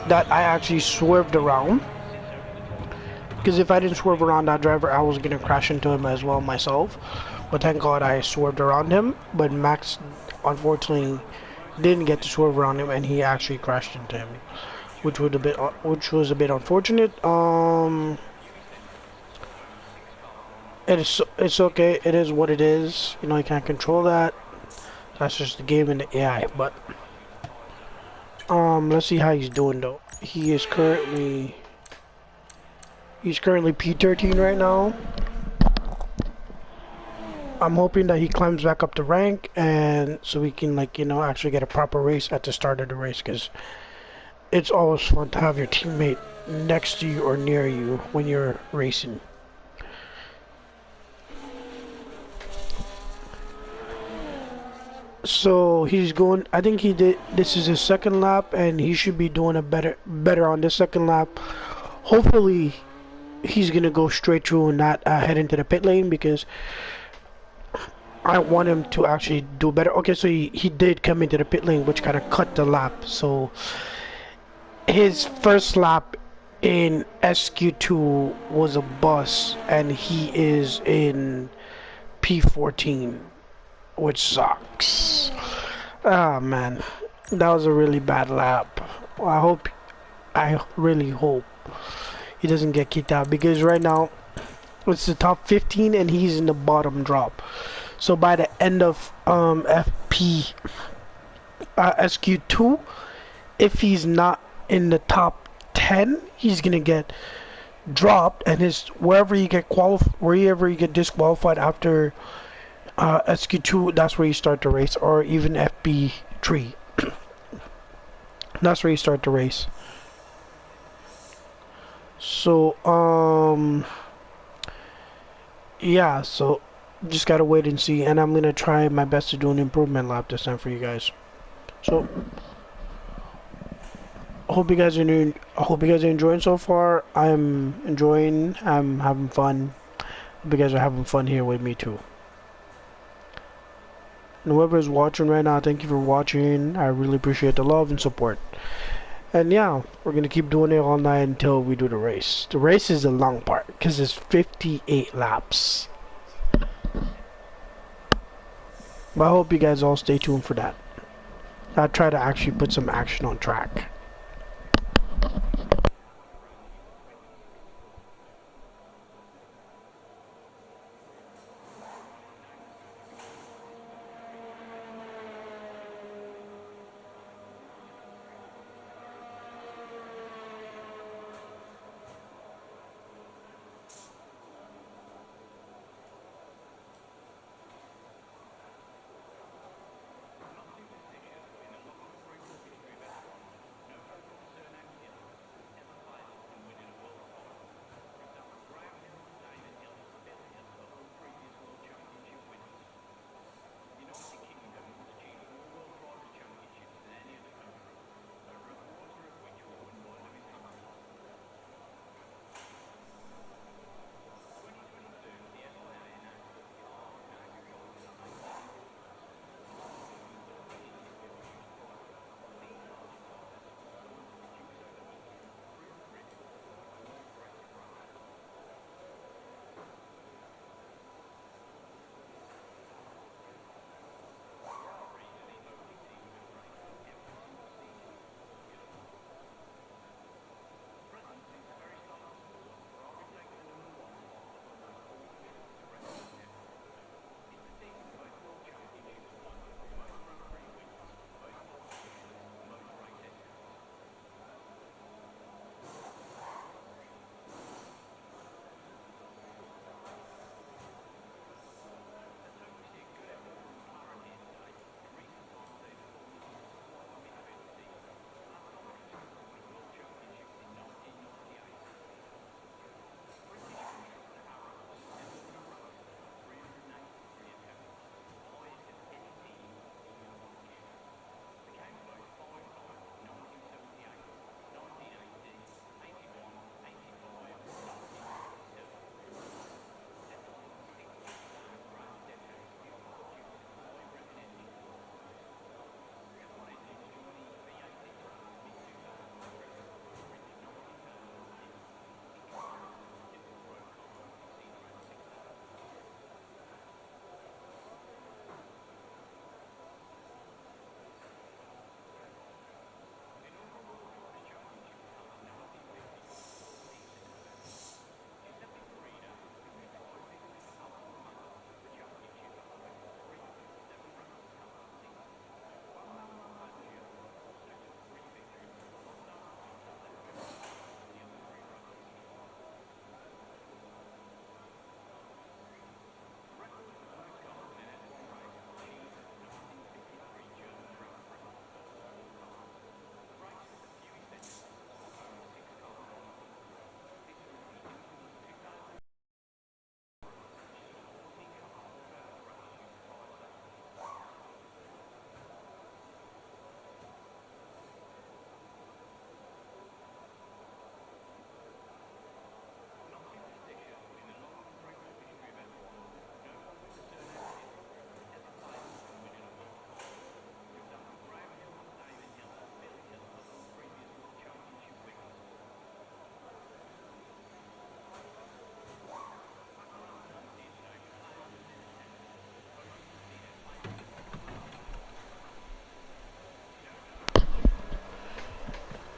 that I actually swerved around, because if I didn't swerve around that driver I was gonna crash into him as well myself, but thank God I swerved around him. But Max unfortunately didn't get to swerve around him and he actually crashed into him, which was a bit unfortunate. It's okay. It is what it is. You know, you can't control that. That's just the game and the AI. But let's see how he's doing though. He's currently P13 right now. I'm hoping that he climbs back up the rank, and so we can, like, you know, actually get a proper race at the start of the race, because it's always fun to have your teammate next to you or near you when you're racing. So he's going, I think this is his second lap, and he should be doing a better on this second lap. Hopefully he's gonna go straight through and not head into the pit lane, because I want him to actually do better. Okay, so he did come into the pit lane, which kind of cut the lap. So his first lap in SQ2 was a bus, and he is in P14, which sucks. Ah, man, that was a really bad lap. I really hope he doesn't get kicked out, because right now it's the top 15 and he's in the bottom drop. So by the end of FP SQ2, if he's not in the top 10, he's gonna get dropped, and wherever you get disqualified after SQ2, that's where you start the race, or even FP3. That's where you start the race. So yeah, so just gotta wait and see, and I'm gonna try my best to do an improvement lap this time for you guys. So I hope you guys are enjoying so far. I'm enjoying. I'm having fun. Hope you guys are having fun here with me too. And whoever is watching right now, thank you for watching. I really appreciate the love and support. And yeah, we're gonna keep doing it all night until we do the race. The race is the long part, because it's 58 laps. But I hope you guys all stay tuned for that. I'll try to actually put some action on track.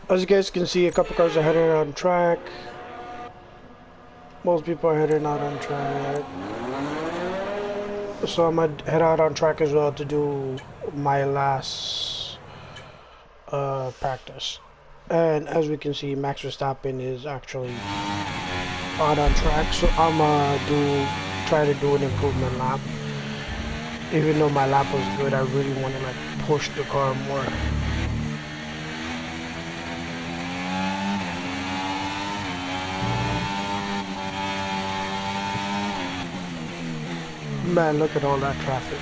As you guys can see, a couple cars are headed on track. Most people are heading out on track. So I'm gonna head out on track as well to do my last practice. And as we can see, Max Verstappen is actually out on track. So I'm gonna try to do an improvement lap. Even though my lap was good, I really want to like push the car more. Man, look at all that traffic.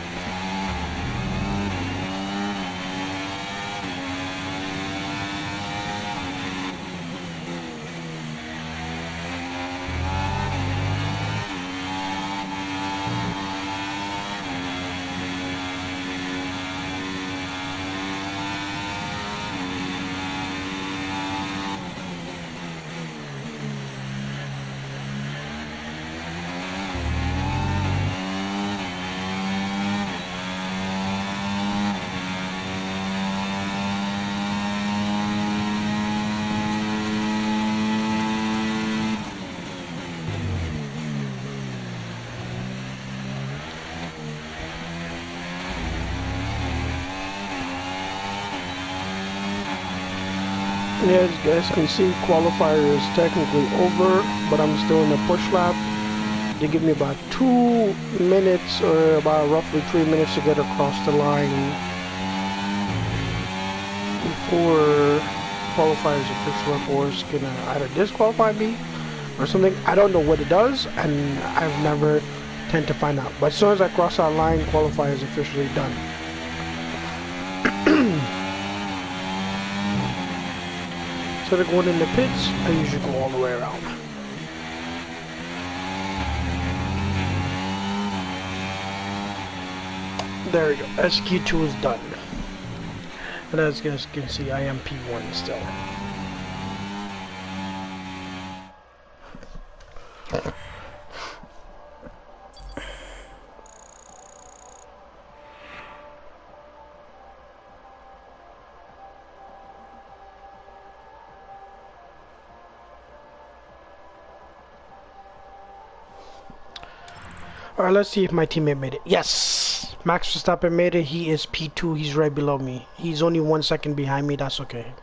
Yeah, as you guys can see, qualifier is technically over, but I'm still in the push lap. They give me about 2 minutes, or about roughly 3 minutes to get across the line before qualifier's official report is gonna either disqualify me or something. I don't know what it does, and I've never tend to find out. But as soon as I cross that line, qualifier is officially done. Instead of going in the pits, I usually go all the way around. There we go. SQ2 is done. And as you guys can see, I am P1 still. Alright, let's see if my teammate made it. Yes! Max Verstappen made it. He is P2. He's right below me. He's only 1 second behind me. That's okay.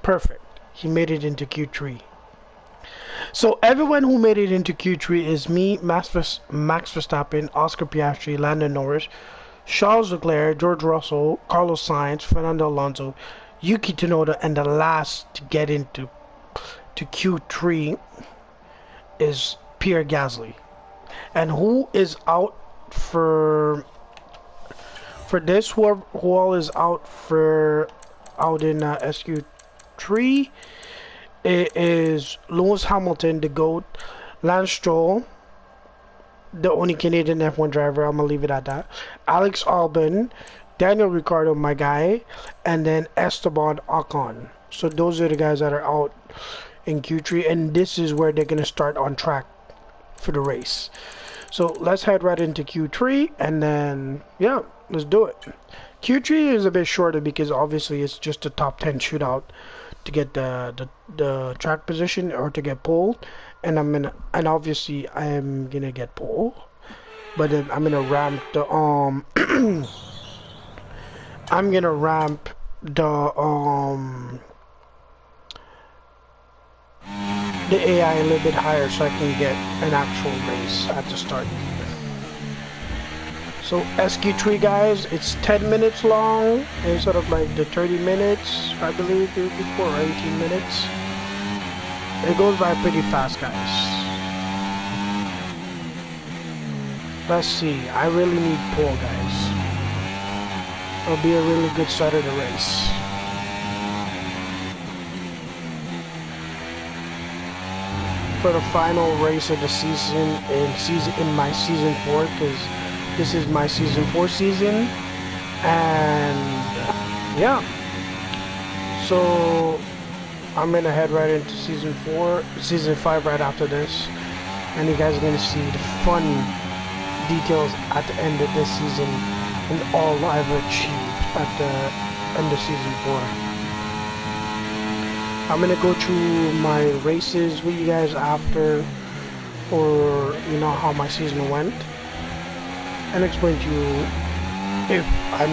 Perfect. He made it into Q3. So everyone who made it into Q3 is me, Max Verstappen, Oscar Piastri, Lando Norris, Charles Leclerc, George Russell, Carlos Sainz, Fernando Alonso, Yuki Tsunoda, and the last to get into Q3 is Pierre Gasly. And who is out for this? Who all is out in SQ3? It is Lewis Hamilton, the GOAT, Lance Stroll, the only Canadian F1 driver. I'm gonna leave it at that. Alex Albon, Daniel Ricciardo, my guy, and then Esteban Ocon. So those are the guys that are out in Q3, and this is where they're gonna start on track for the race. So let's head right into Q3, and then yeah, let's do it. Q3 is a bit shorter because obviously it's just a top 10 shootout to get the track position or to get pole, and obviously I am gonna get pole, but then I'm gonna ramp the I'm gonna ramp the AI a little bit higher so I can get an actual race at the start. So SQ3 guys, it's 10 minutes long instead of like the 30 minutes I believe it was before, or 18 minutes. It goes by pretty fast, guys. Let's see, I really need pole, guys. It'll be a really good start of the race. For the final race of the season in my season 4, because this is my season 4 season, and yeah, so I'm gonna head right into season 5 right after this, and you guys are gonna see the fun details at the end of this season and all I've achieved at the end of season 4. I'm gonna go through my races with you guys after, or you know how my season went, and explain to you if I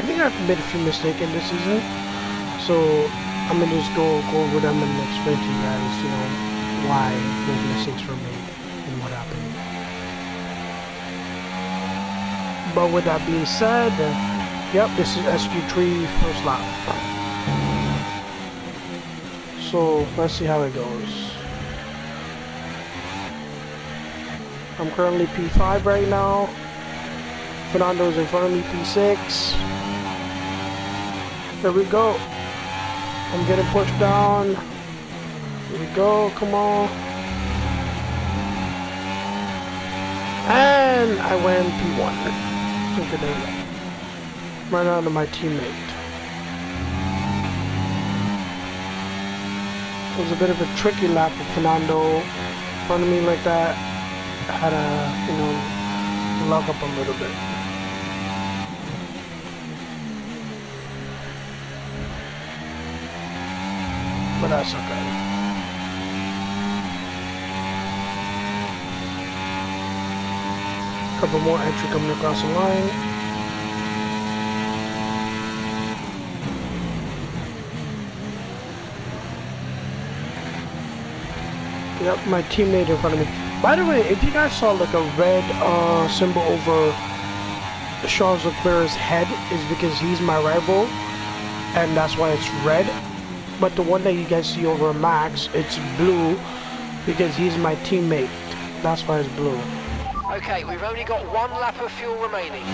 think I've made a few mistakes in this season, so I'm gonna just go over them and explain to you guys, you know, why those mistakes were made and what happened. But with that being said, yep, this is SQ3 first lap. So let's see how it goes. I'm currently P5 right now. Fernando's in front of me, P6. There we go. I'm getting pushed down. Here we go, come on. And I went P1. Look at that. Right onto my teammate. It was a bit of a tricky lap with Fernando in front of me like that. I had to, you know, lock up a little bit. But that's okay. Couple more entry coming across the line. Yep, my teammate in front of me. By the way, if you guys saw like a red symbol over Charles Leclerc's head, is because he's my rival, and that's why it's red. But the one that you guys see over Max, it's blue because he's my teammate. That's why it's blue. Okay, we've only got 1 lap of fuel remaining.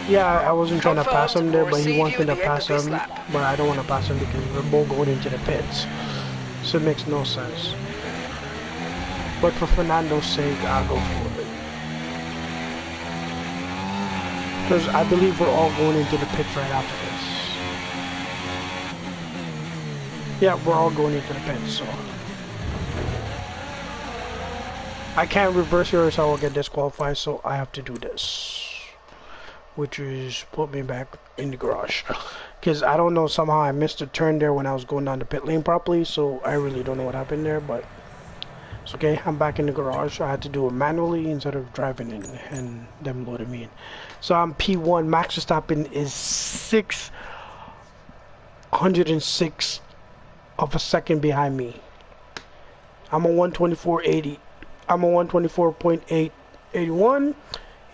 Yeah, I wasn't trying to pass him there, We'll but he receive wants you me at to the end pass of this him. lap. But I don't want to pass him because we're both going into the pits. So it makes no sense. But for Fernando's sake, I'll go for it. Because I believe we're all going into the pits right after this. Yeah, we're all going into the pits, so. I can't reverse here or else I will get disqualified, so I have to do this. Which is put me back in the garage. Because I don't know, somehow I missed a turn there when I was going down the pit lane properly, so I really don't know what happened there, but it's okay. I'm back in the garage. I had to do it manually instead of driving in and them loading me in. So I'm P1. Max Verstappen is 606 of a second behind me. I'm a 124.80. I'm a 124.881.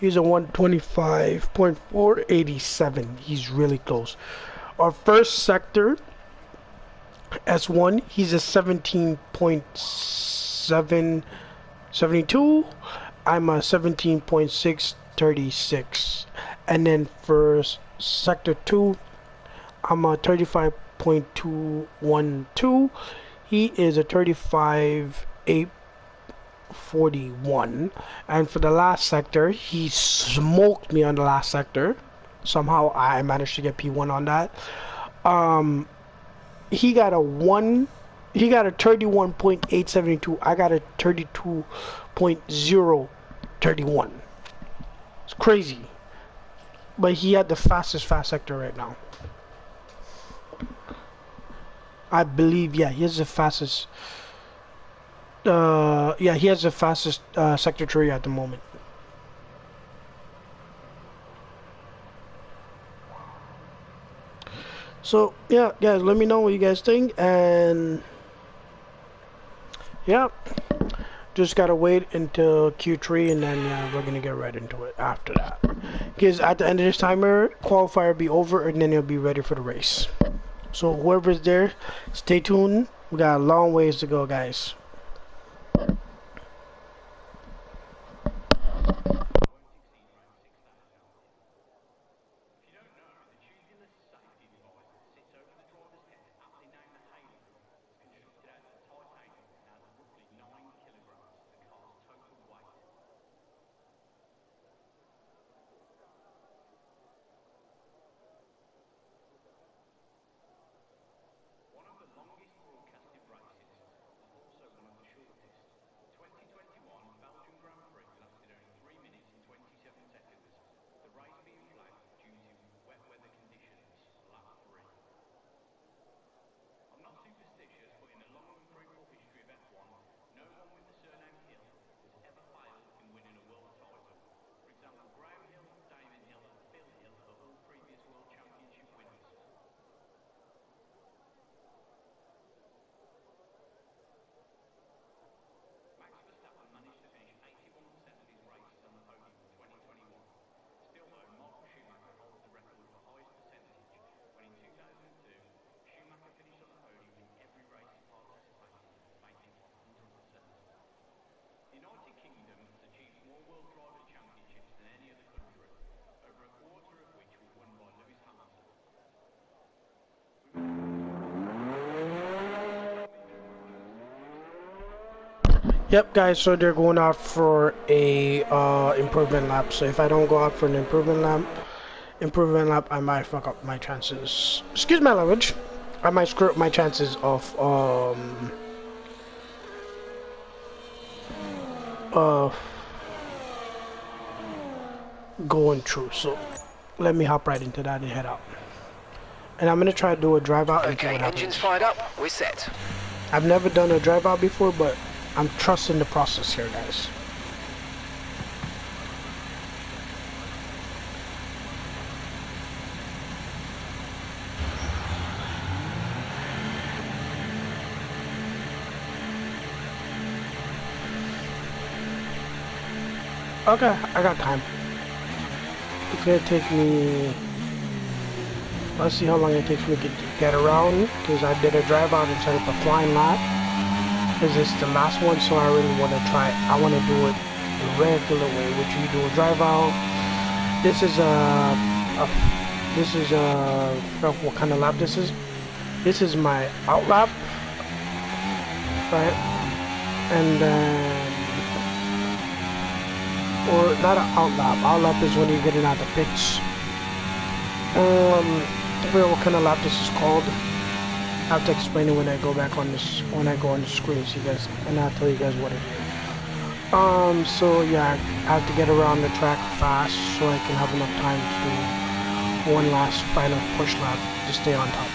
He's a 125.487. He's really close. Our first sector, S1, he's a 17.772. I'm a 17.636. And then for sector 2, I'm a 35.212. He is a 35.841. And for the last sector, he smoked me on the last sector. Somehow I managed to get P1 on that. He got a 31.872. I got a 32.031. It's crazy. But he had the fastest fast sector right now. I believe, yeah, he has the fastest. Yeah, he has the fastest sector 3 at the moment. So yeah, guys, let me know what you guys think, and yeah, just gotta wait until Q3, and then we're gonna get right into it after that. Because at the end of this timer, qualifier will be over, and then it'll be ready for the race. So whoever's there, stay tuned. We got a long ways to go, guys. Yep, guys, so they're going out for a improvement lap. So if I don't go out for an improvement lap, I might fuck up my chances. Excuse my language. I might screw up my chances of uh going through. So let me hop right into that and head out. And I'm gonna try to do a drive out and see Okay, what happens. engines fired up, we're set. I've never done a drive out before, but I'm trusting the process here, guys. Okay, I got time. It's gonna take me. Let's see how long it takes me to get around, because I did a drive out and set up a flying lap. This is the last one, so I really want to try. I want to do it the regular way, which you do a drive out. This is I forgot what kind of lap this is. This is my out lap, right? And then, or not an out lap. Out lap is when you're getting out the pits. I forget what kind of lap this is called. I have to explain it when I go back on this, when I go on the screen, so you guys, and I'll tell you guys what it is. So yeah, I have to get around the track fast so I can have enough time to do one last final push lap to stay on top.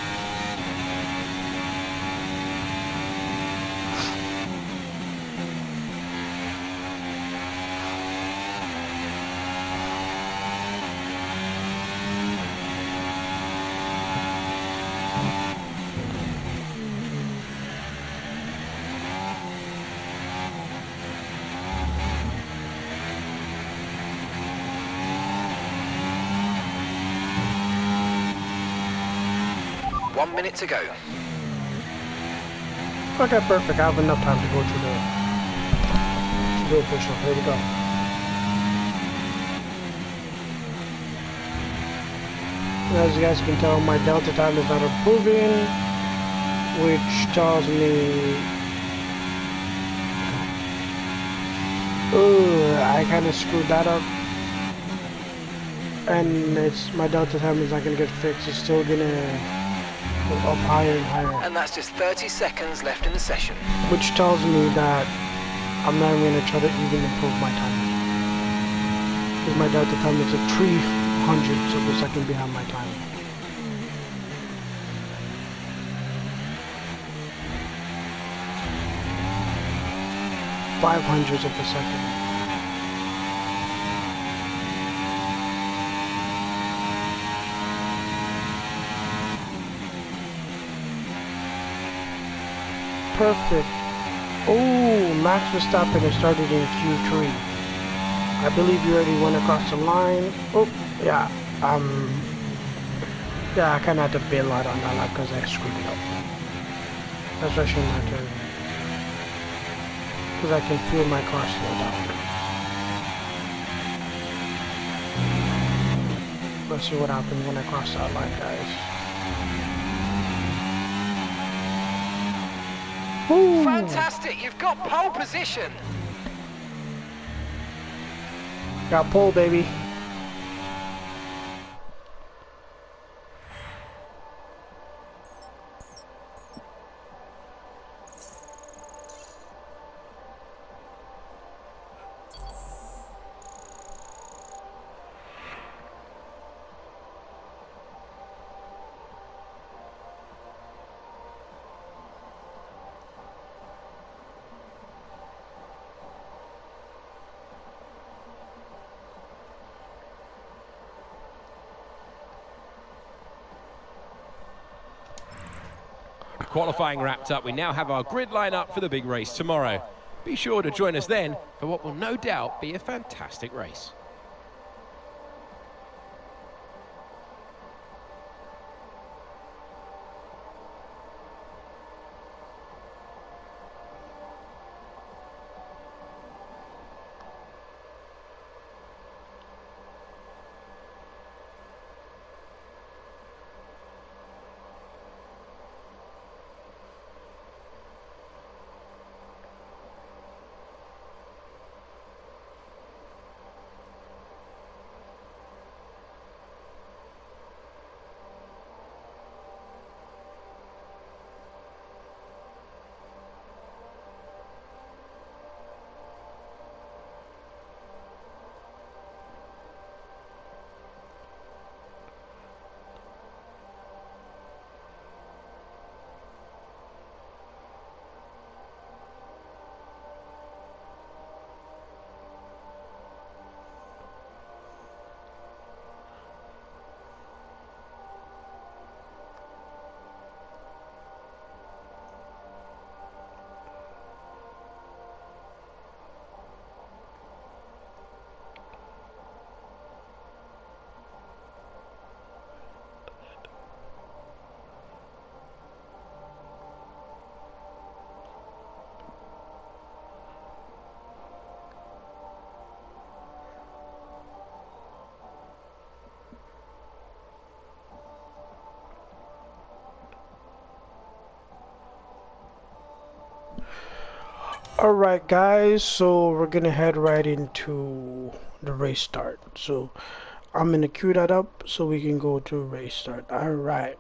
One minute to go. Okay, perfect. I have enough time to go to do a push-up. Here we go. As you guys can tell, my delta time is not improving, which tells me, I kind of screwed that up. And my delta time is not gonna get fixed. It's still gonna up higher and higher. And that's just 30 seconds left in the session. Which tells me that I'm not even gonna try to even improve my time. Because my delta time is at 300ths of a second behind my time. Five hundredths of a second. Perfect. Oh, Max Verstappen has started in Q3. I believe you already went across the line. Oh, yeah. Yeah, I kind of had to bail out on that lap because I screwed it up. That's why I shouldn't have to. Because I can feel my car slow down. Let's see what happens when I cross that line, guys. Ooh. Fantastic, you've got pole position. Got pole, baby. Qualifying wrapped up, we now have our grid line up for the big race tomorrow. Be sure to join us then for what will no doubt be a fantastic race. Alright guys, so we're gonna head right into the race start. So I'm gonna queue that up so we can go to race start. Alright.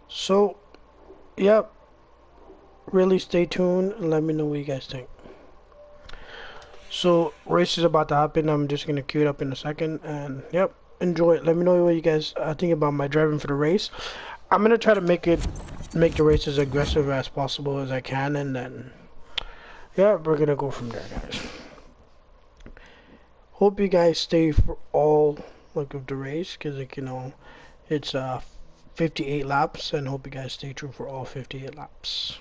So, yep. Really stay tuned and let me know what you guys think. So, race is about to happen. I'm just gonna queue it up in a second and yep, enjoy it. Let me know what you guys think about my driving for the race. I'm gonna try to make the race as aggressive as possible as I can, and then yeah, we're gonna go from there, guys. Hope you guys stay for all like of the race, because like, you know, it's 58 laps, and hope you guys stay true for all 58 laps.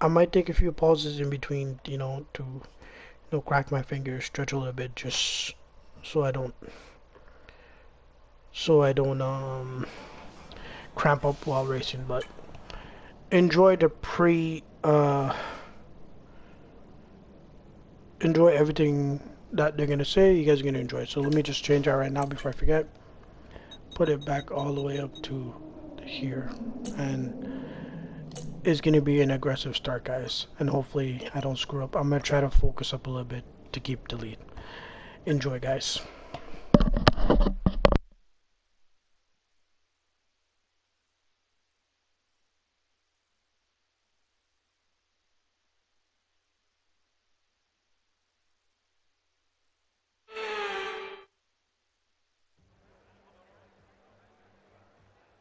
I might take a few pauses in between, you know, to crack my fingers, stretch a little bit, just so I don't cramp up while racing. But enjoy the enjoy everything that they're gonna say. You guys are gonna enjoy it. So let me just change that right now before I forget. Put it back all the way up to here, and it's gonna be an aggressive start, guys, and hopefully I don't screw up. I'm gonna try to focus up a little bit to keep the lead. Enjoy, guys.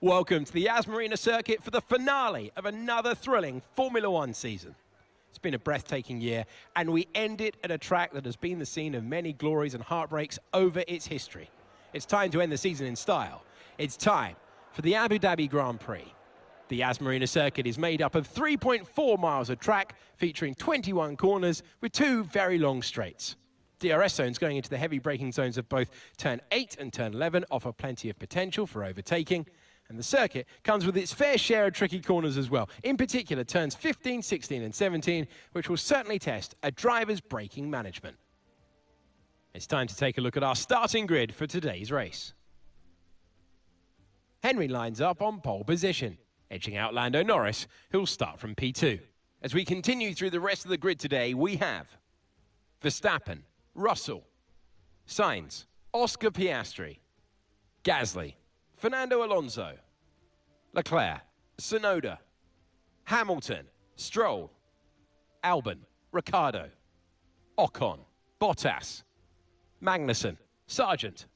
Welcome to the Yas Marina circuit for the finale of another thrilling Formula One season. It's been a breathtaking year, and we end it at a track that has been the scene of many glories and heartbreaks over its history. It's time to end the season in style. It's time for the Abu Dhabi Grand Prix. The Yas Marina circuit is made up of 3.4 miles of track, featuring 21 corners with 2 very long straights. DRS zones going into the heavy braking zones of both turn 8 and turn 11 offer plenty of potential for overtaking. And the circuit comes with its fair share of tricky corners as well, in particular turns 15, 16 and 17, which will certainly test a driver's braking management. It's time to take a look at our starting grid for today's race. Henry lines up on pole position, edging out Lando Norris, who'll start from P2. As we continue through the rest of the grid today, we have Verstappen, Russell, Sainz, Oscar Piastri, Gasly, Fernando Alonso, Leclerc, Tsunoda, Hamilton, Stroll, Albon, Ricciardo, Ocon, Bottas, Magnussen, Sargent,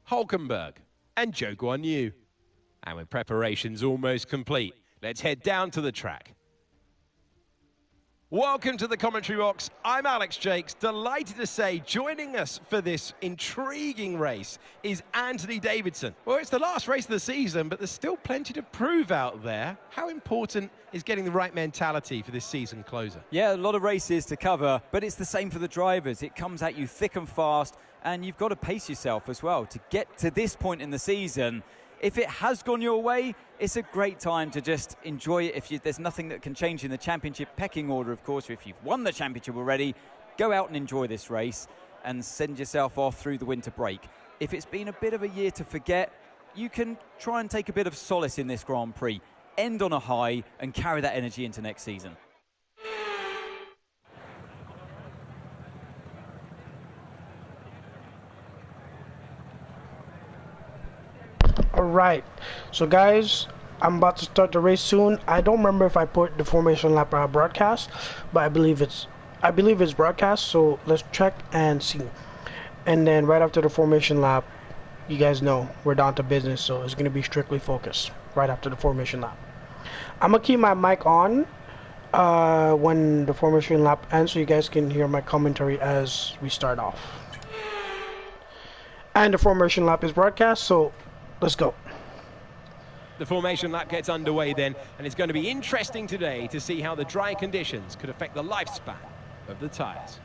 Hulkenberg, and Zhou Guanyu. And with preparations almost complete, let's head down to the track. Welcome to the commentary box. I'm Alex Jakes, delighted to say joining us for this intriguing race is Anthony Davidson. Well, it's the last race of the season, but there's still plenty to prove out there. How important is getting the right mentality for this season closer? Yeah, a lot of races to cover, but it's the same for the drivers. It comes at you thick and fast, and you've got to pace yourself as well to get to this point in the season. If it has gone your way, it's a great time to just enjoy it. There's nothing that can change in the championship pecking order, of course. If you've won the championship already, go out and enjoy this race and send yourself off through the winter break. If it's been a bit of a year to forget, you can try and take a bit of solace in this Grand Prix. End on a high and carry that energy into next season. Alright, so guys, I'm about to start the race soon. I don't remember if I put the formation lap broadcast, but I believe it's broadcast, so let's check and see. And then right after the formation lap, you guys know we're down to business, so it's gonna be strictly focused right after the formation lap. I'm gonna keep my mic on when the formation lap ends, so you guys can hear my commentary as we start off. And the formation lap is broadcast, so let's go. The formation lap gets underway then, and it's going to be interesting today to see how the dry conditions could affect the lifespan of the tyres.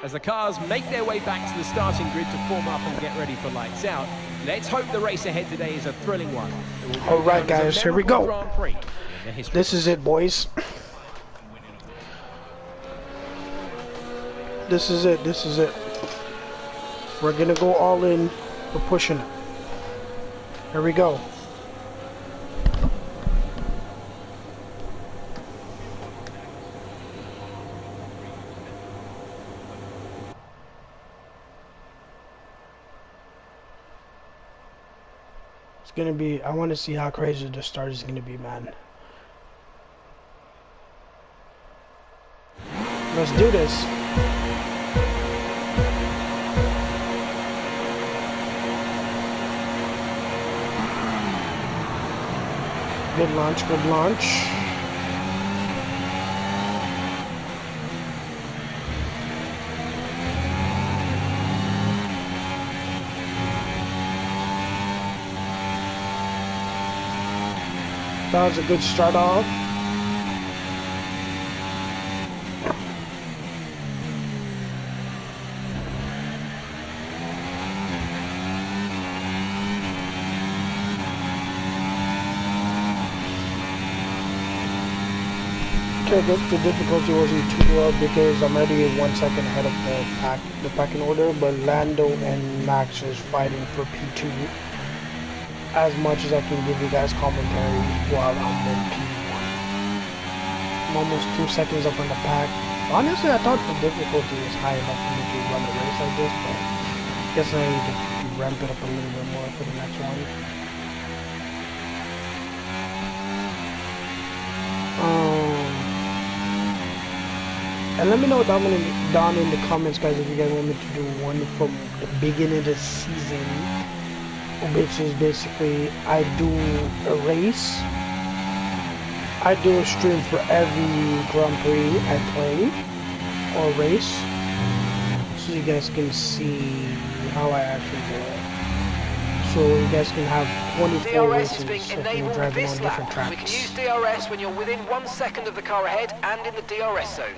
As the cars make their way back to the starting grid to form up and get ready for lights out, let's hope the race ahead today is a thrilling one. All right, guys, here we go. This is it, boys. This is it. This is it. We're gonna go all in. We're pushing it. Here we go. It's gonna be, I want to see how crazy the start is gonna be, man. Let's do this. Good launch, good launch. That was a good start off. Okay, the difficulty wasn't too low because I'm already 1 second ahead of the packing order, but Lando and Max is fighting for P2. As much as I can give you guys commentary while I'm in P1. I'm almost 2 seconds up on the pack. Honestly, I thought the difficulty was high enough for me to run a race like this, but I guess I need to ramp it up a little bit more for the next one. And let me know down in the comments, guys, if you guys want me to do one from the beginning of the season, which is basically I do a race. I do a stream for every Grand Prix I play or race, so you guys can see how I actually do it. So you guys can have 24 races if you're driving on different tracks. We can use DRS when you're within 1 second of the car ahead and in the DRS zone.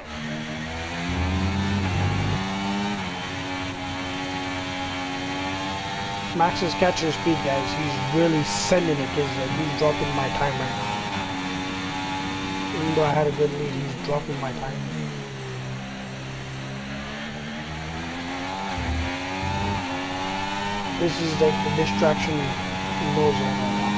Max is catching speed, guys. He's really sending it because he's dropping my time right now. Even though I had a good lead, he's dropping my time. This is like the distraction no zone right now.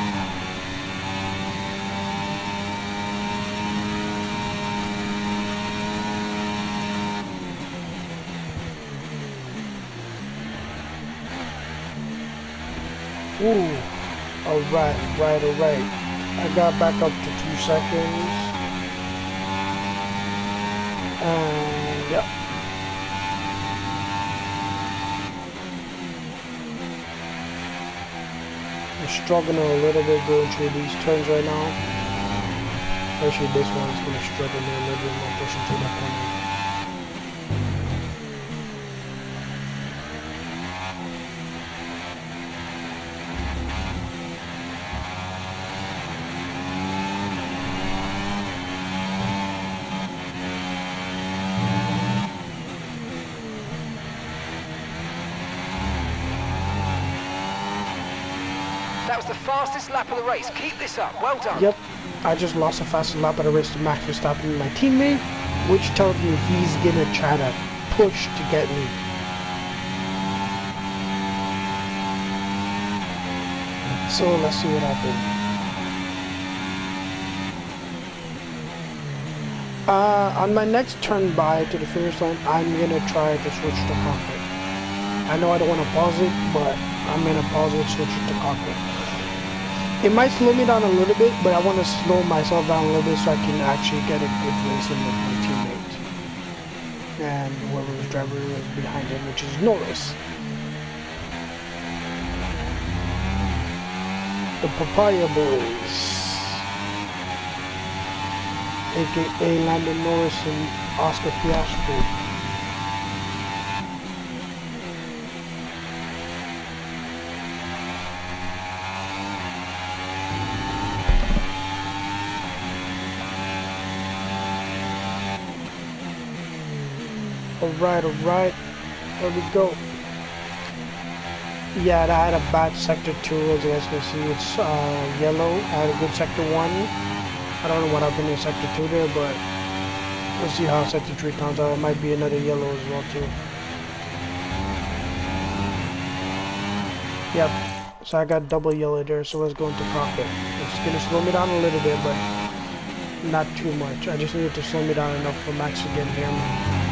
Ooh, alright. I got back up to 2 seconds. And yep. I'm struggling a little bit going through these turns right now. Especially this one is going to struggle me a little bit more pushing through that corner. That was the fastest lap of the race. Keep this up. Well done. Yep, I just lost the fastest lap of the race to Max Verstappen, my teammate, which tells me he's gonna try to push to get me. So let's see what happens. On my next turn by to the finish line, I'm gonna try to switch to cockpit. I know I don't want to pause it, but I'm gonna pause it, switch it to cockpit. It might slow me down a little bit, but I want to slow myself down a little bit so I can actually get a good racing with my teammate and whoever's driver is behind him, which is Norris. The Papaya Boys, aka Lando Norris and Oscar Piastri. Alright, there we go. Yeah, I had a bad sector 2, as you guys can see, it's yellow. I had a good sector 1. I don't know what happened in sector 2 there, but Let's see how sector 3 comes out. It might be another yellow as well too. Yep. So I got double yellow there, so let's go into pocket. It's gonna slow me down a little bit, but not too much. I just needed to slow me down enough for Max to get near me.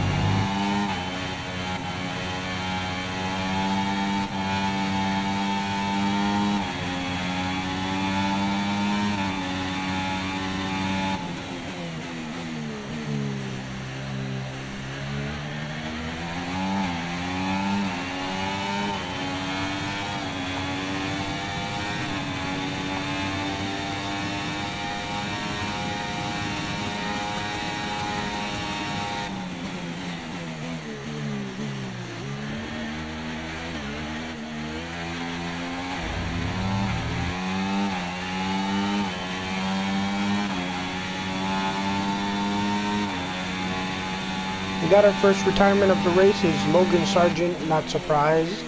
We got our first retirement of the race. Is Logan Sargent. Not surprised.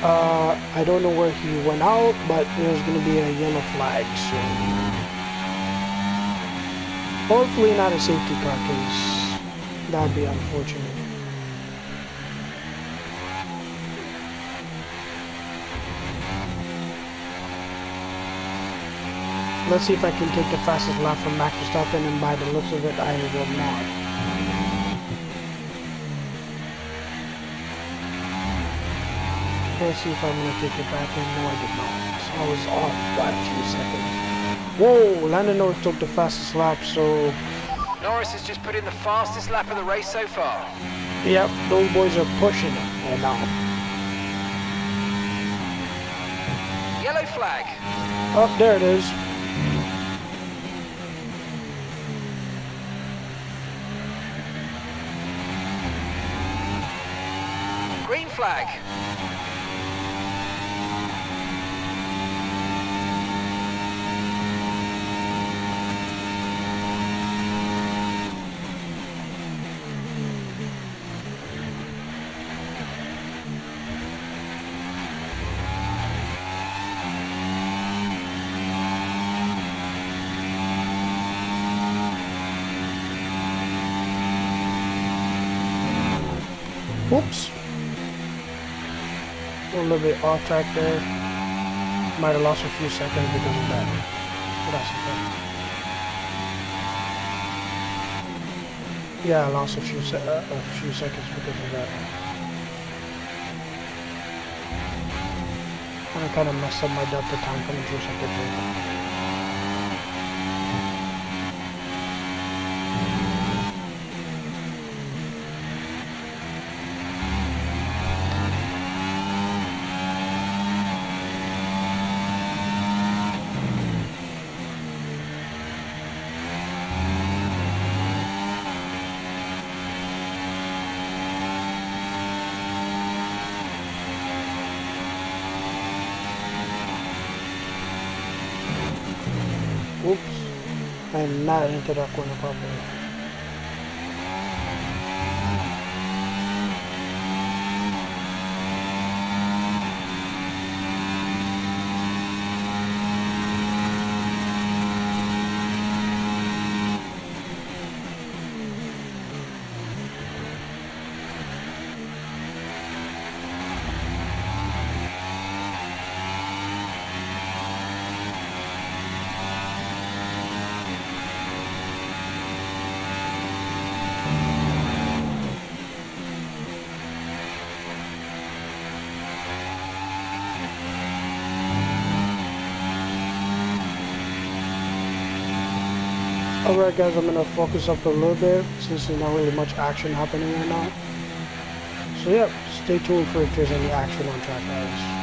I don't know where he went out, but there's going to be a yellow flag soon. Hopefully not a safety car, because that'd be unfortunate. Let's see if I can take the fastest lap from Max Verstappen, and by the looks of it, I will not. Let's see if I'm going to take it back in. No, I did not. I was off by a few seconds. Whoa, Lando Norris took the fastest lap, so... Norris has just put in the fastest lap of the race so far. Yep, those boys are pushing it right now. Yellow flag. Oh, there it is. Green flag. Whoops. A little bit off track there. Might have lost a few seconds because of that. But that's okay. Yeah, I lost a few seconds because of that. I kind of messed up my delta time coming through sector 3. Oops, I'm not into that corner properly. Alright guys, I'm gonna focus up a little bit since there's not really much action happening right now. So yeah, stay tuned for if there's any action on track, guys.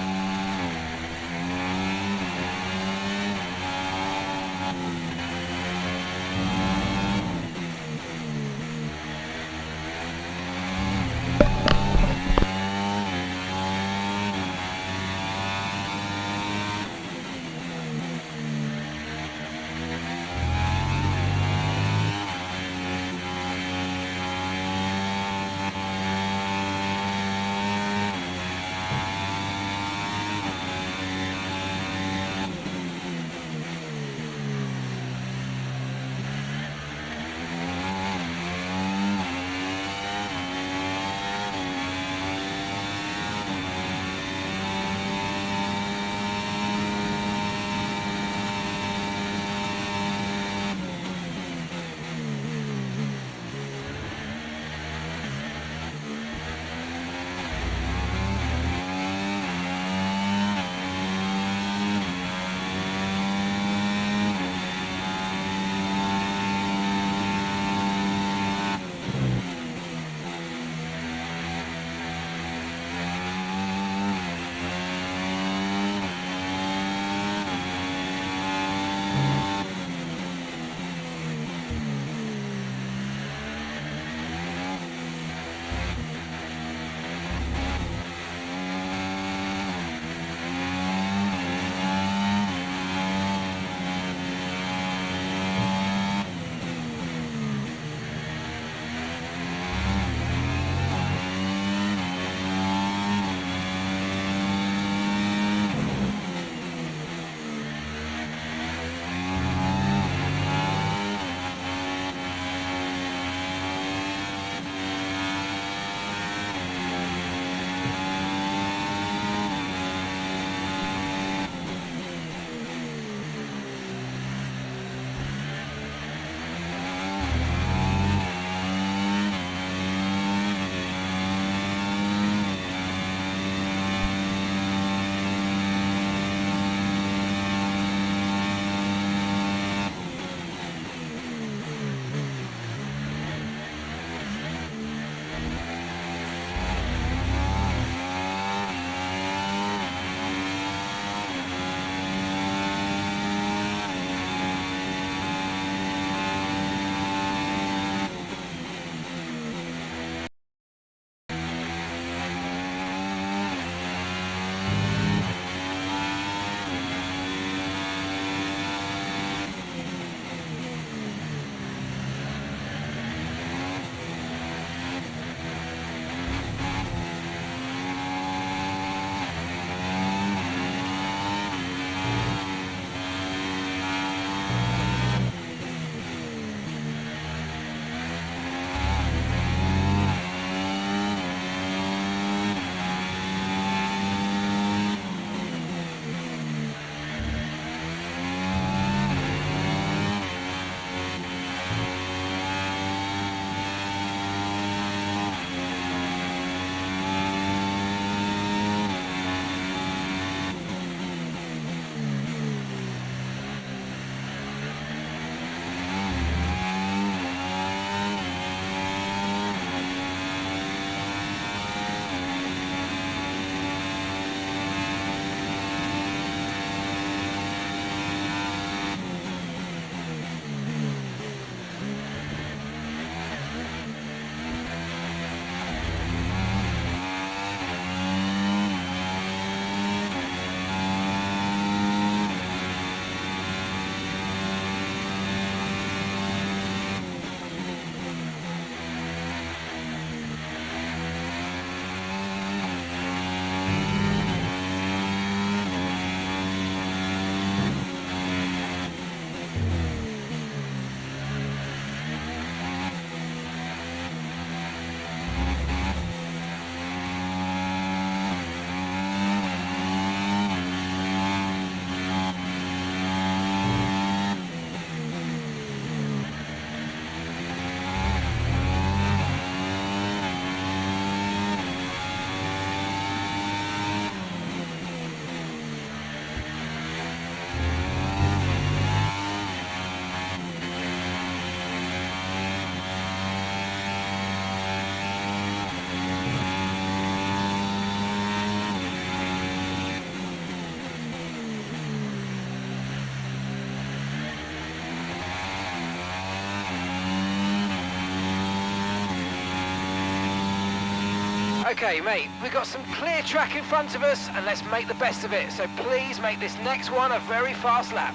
Okay, mate, we've got some clear track in front of us, and let's make the best of it. So please make this next one a very fast lap.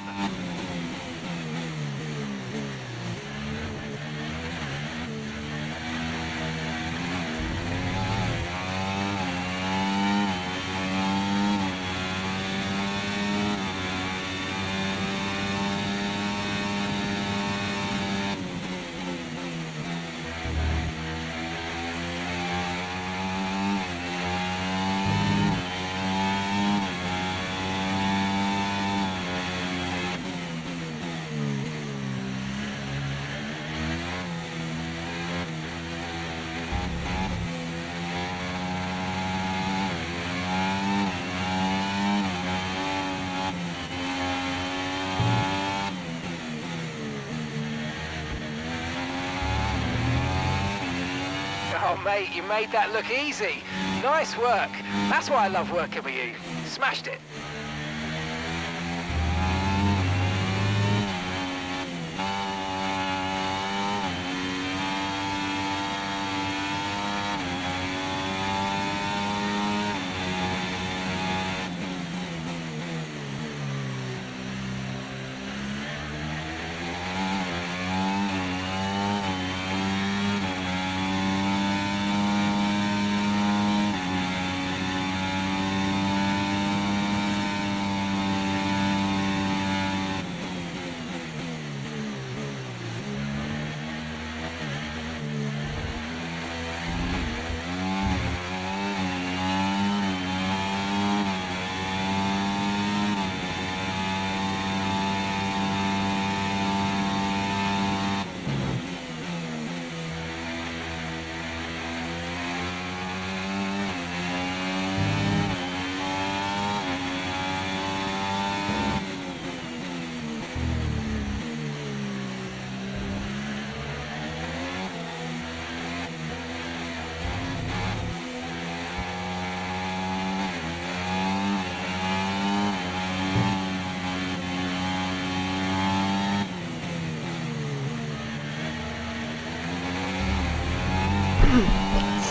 Oh, mate, you made that look easy. Nice work. That's why I love working with you. Smashed it.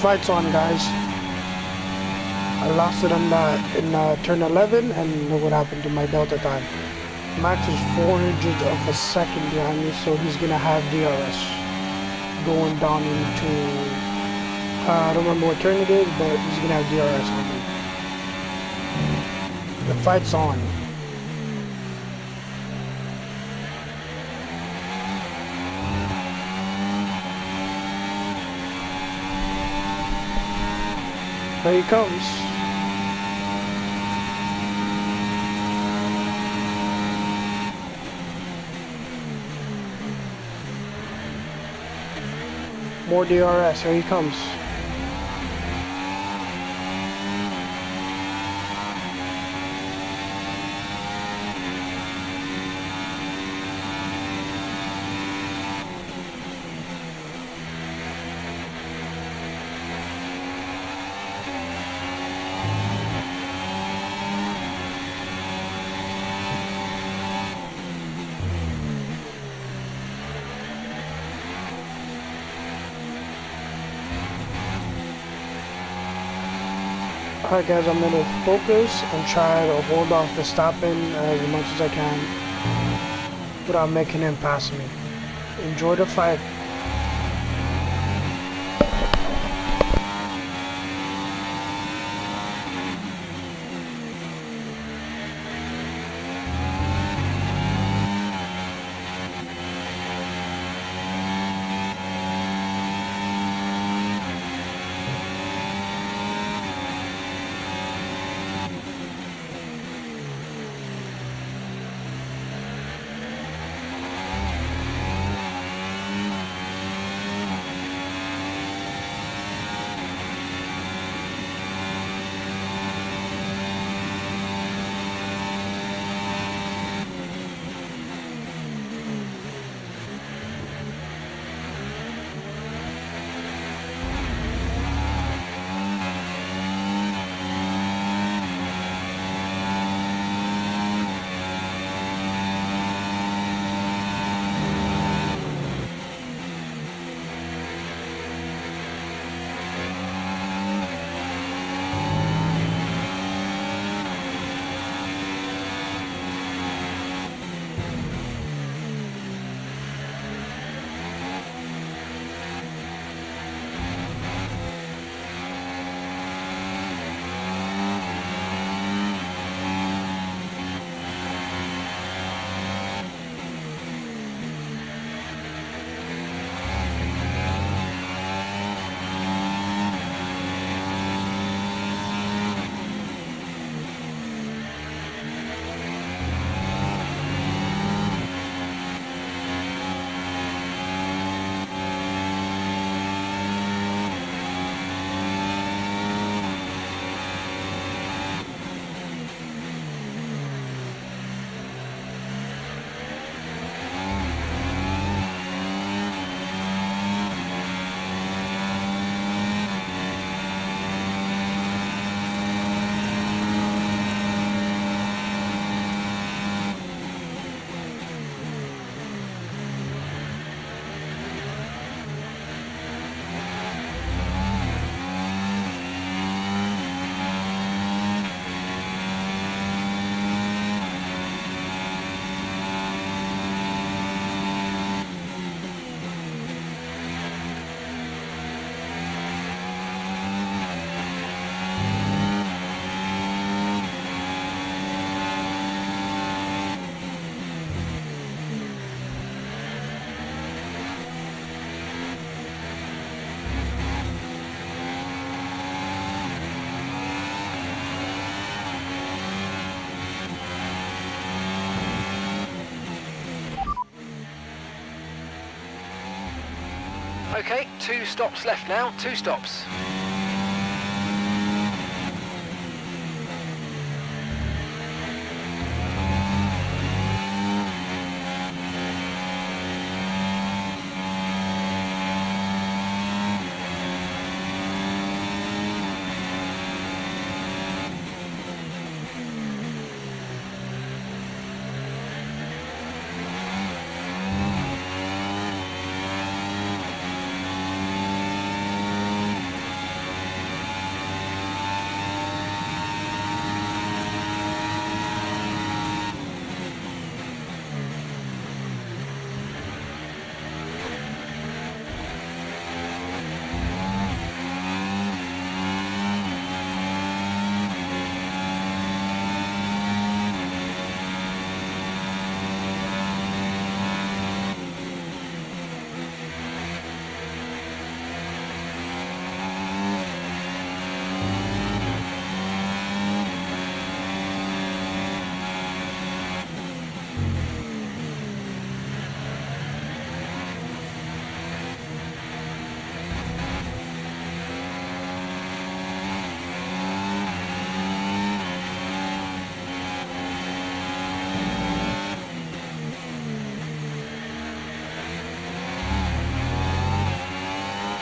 Fight's on, guys. I lost it in turn 11, and look what happened to my delta time. Max is 400 of a second behind me, so he's gonna have DRS going down into I don't remember what turn it is, but he's gonna have DRS on me. The fight's on. There he comes. More DRS, here he comes. Alright guys, I'm going to focus and try to hold off the stopping as much as I can without making him pass me. Enjoy the fight. Okay, 2 stops left now, 2 stops.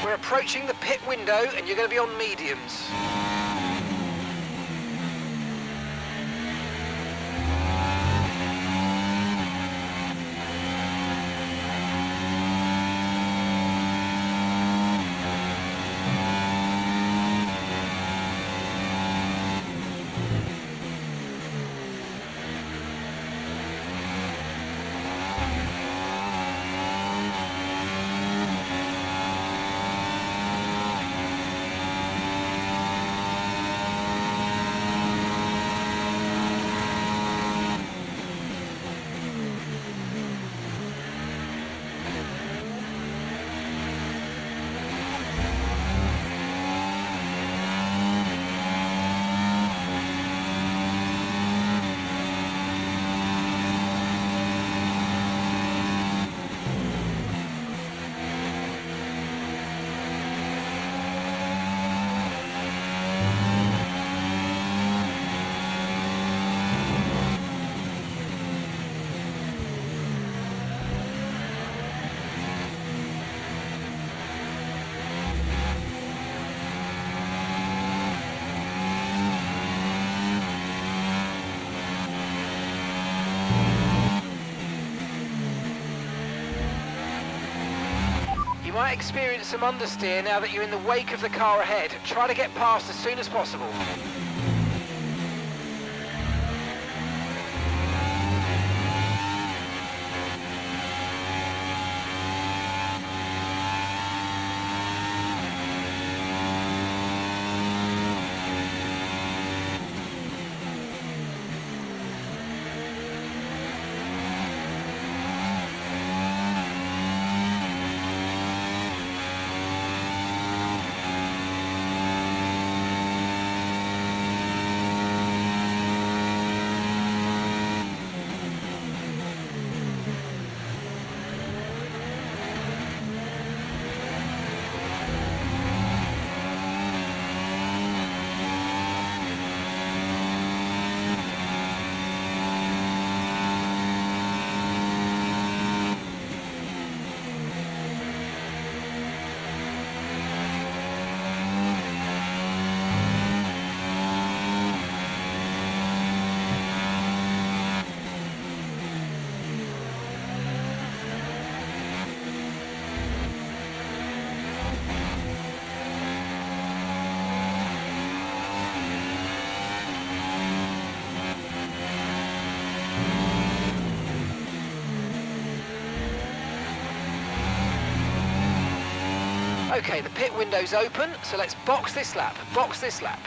We're approaching the pit window and you're going to be on mediums. You might experience some understeer now that you're in the wake of the car ahead. Try to get past as soon as possible. Okay, the pit window's open, so let's box this lap, box this lap.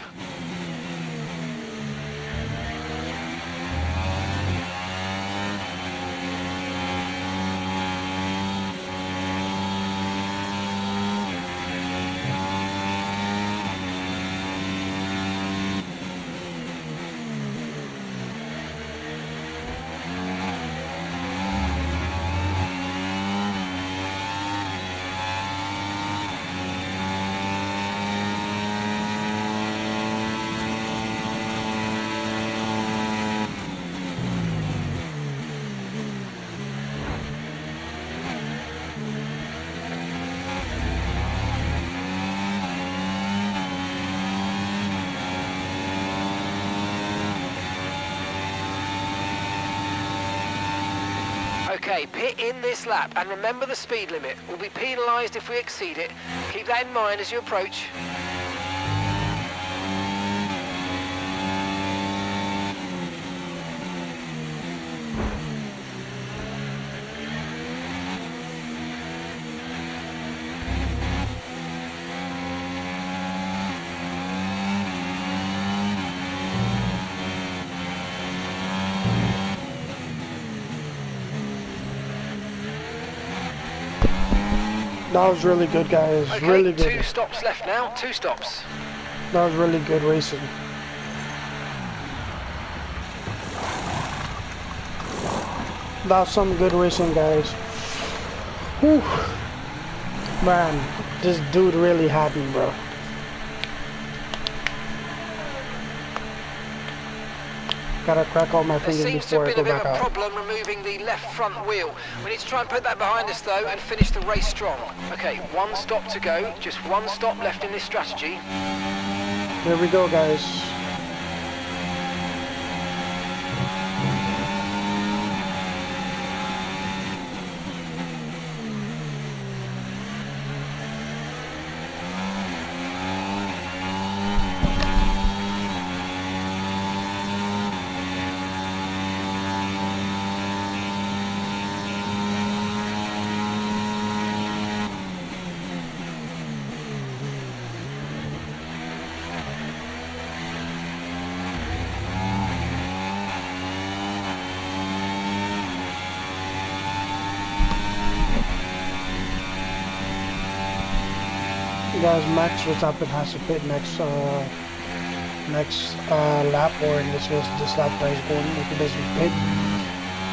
Okay, pit in this lap, and remember the speed limit. We'll be penalised if we exceed it. Keep that in mind as you approach. That was really good, guys. Okay, Really good. 2 stops left now, 2 stops. That was really good racing. That was some good racing, guys. Whew. Man, this dude really had me, bro. Gotta crack all my There fingers seems to before I have been go a bit back of a out. problem removing the left front wheel. We need to try and put that behind us though and finish the race strong. Okay, 1 stop to go, just 1 stop left in this strategy. Here we go, guys. Guys, Max Verstappen has to pit next lap, or in this case, this lap that he's going. If he doesn't pit,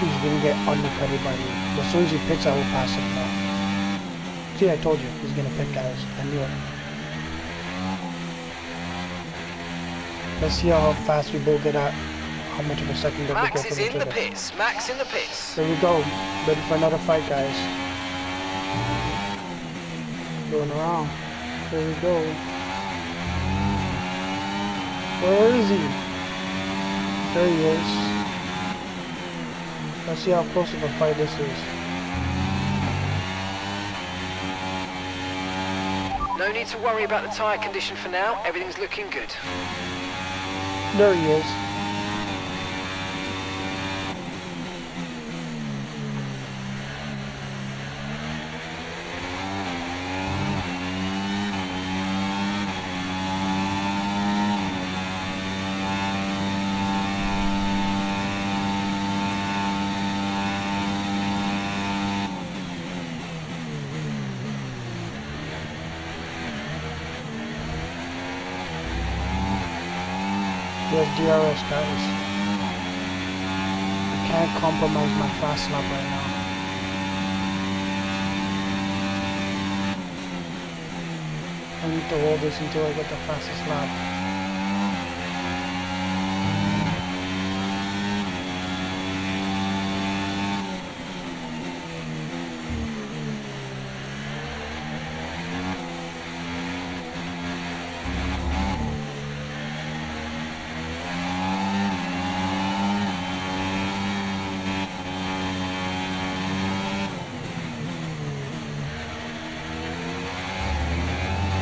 he's gonna get undercutted by me. But as soon as he pits, I will pass him now. See, I told you, he's gonna pit, guys. I knew it. Let's see how fast we both get at. How much of a second that we Max get is from in each the other. pits, Max in the pits. There we go. Ready for another fight, guys. Going around. There we go. Where is he? There he is. Let's see how close of a fight this is. No need to worry about the tyre condition for now, everything's looking good. There he is. Yes, DRS, guys. I can't compromise my fast lap right now. I need to hold this until I get the fastest lap.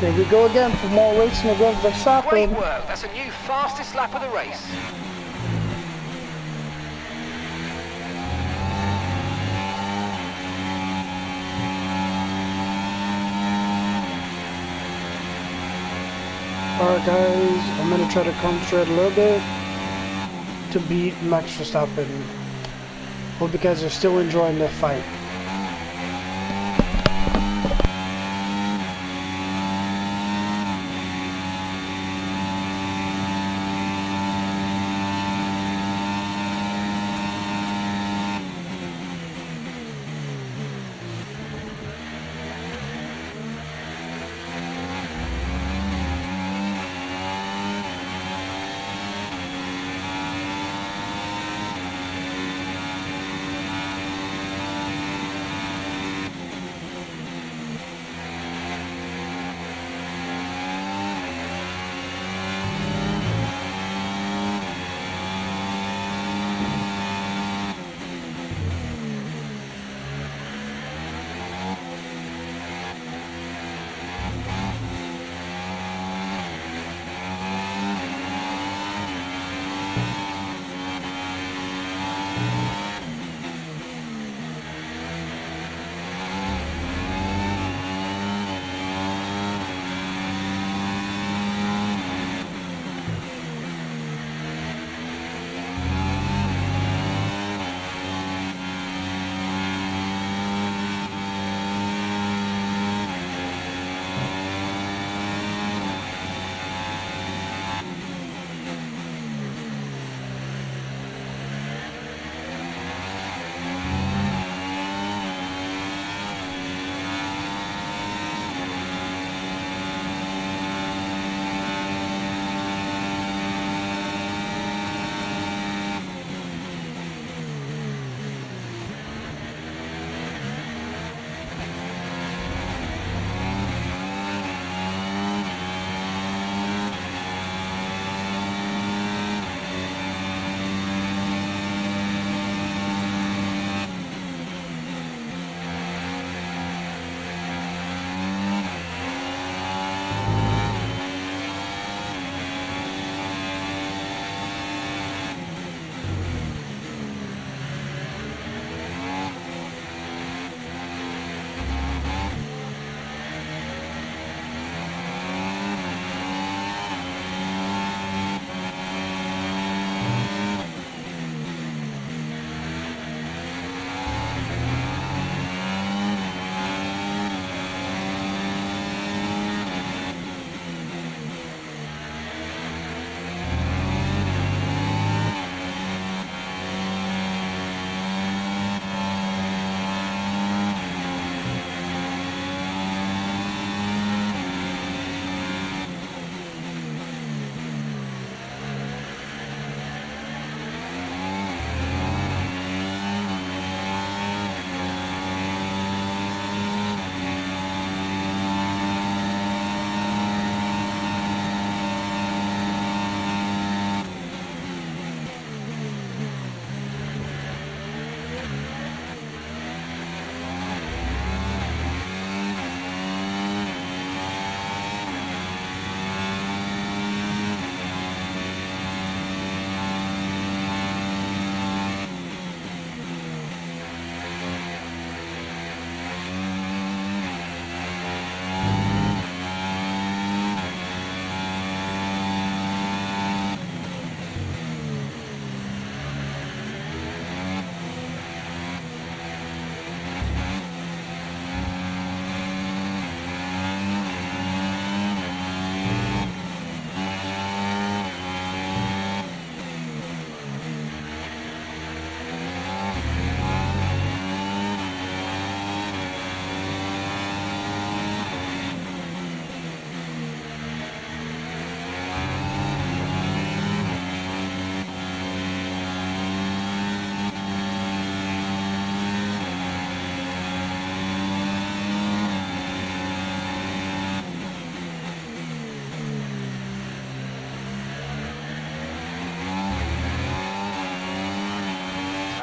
There we go again for more racing against Verstappen. Great work, that's a new fastest lap of the race. Alright guys, I'm gonna try to concentrate a little bit to beat Max Verstappen. Hope you guys are still enjoying the fight.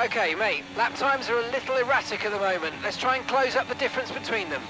Okay, mate, lap times are a little erratic at the moment. Let's try and close up the difference between them.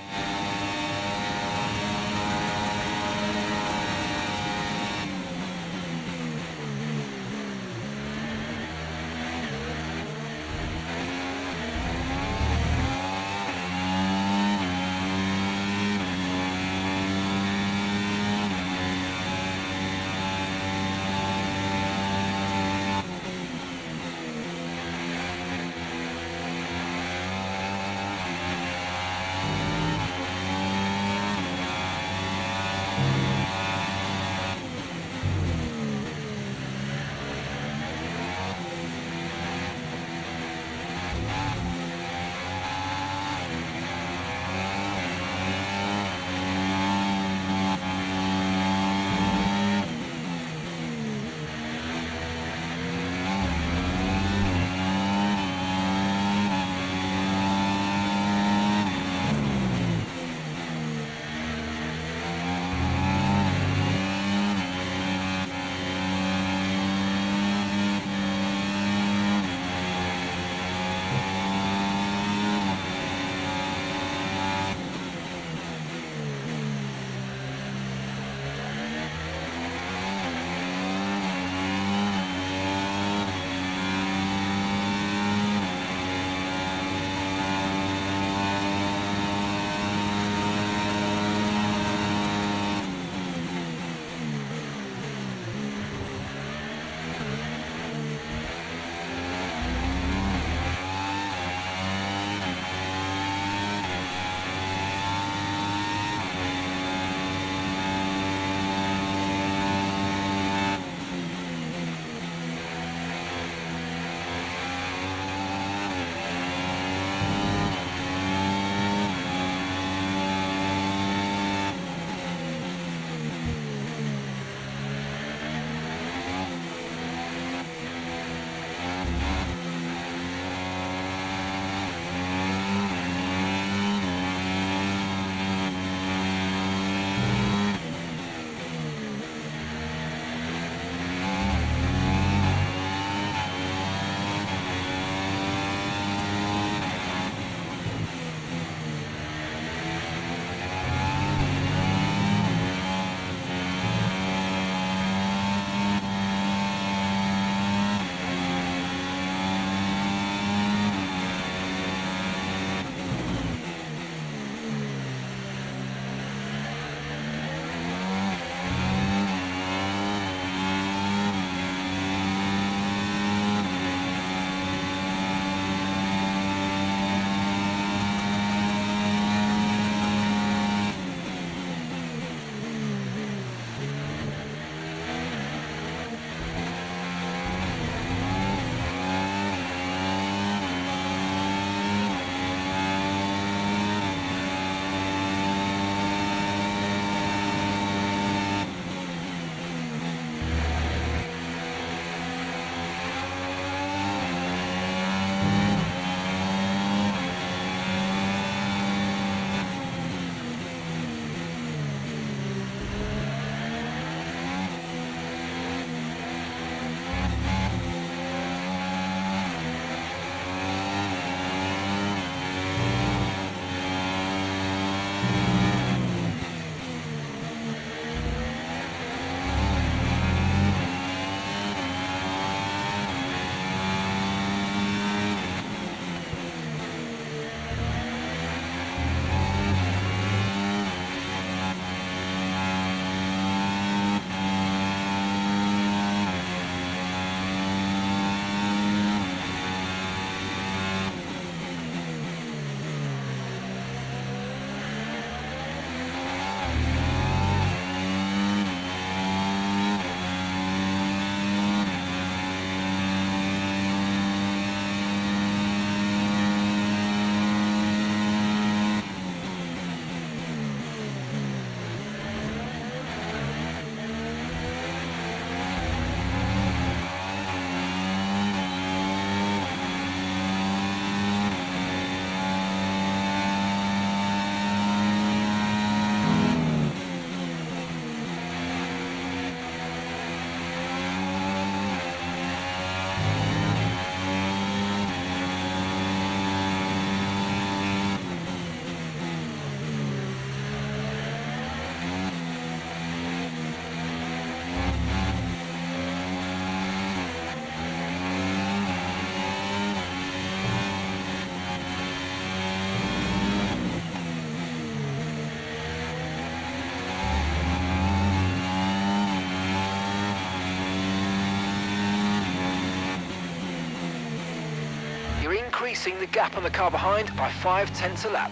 decreasing the gap on the car behind by 0.5 a lap.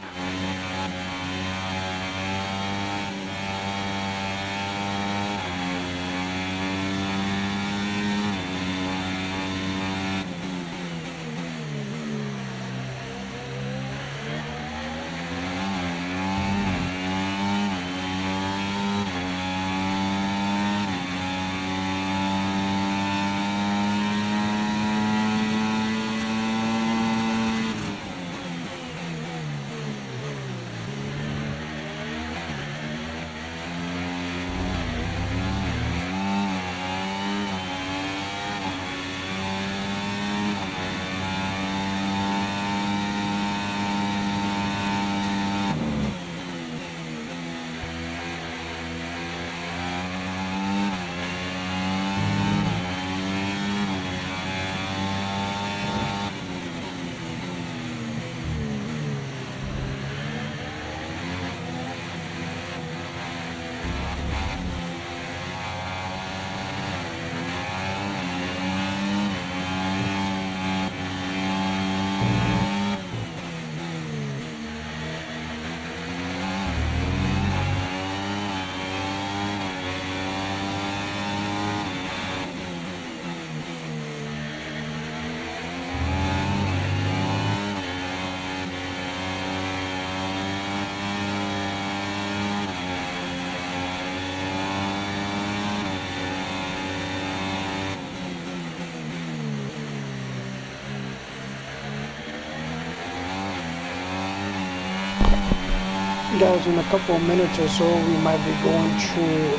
Guys, in a couple of minutes or so, we might be going through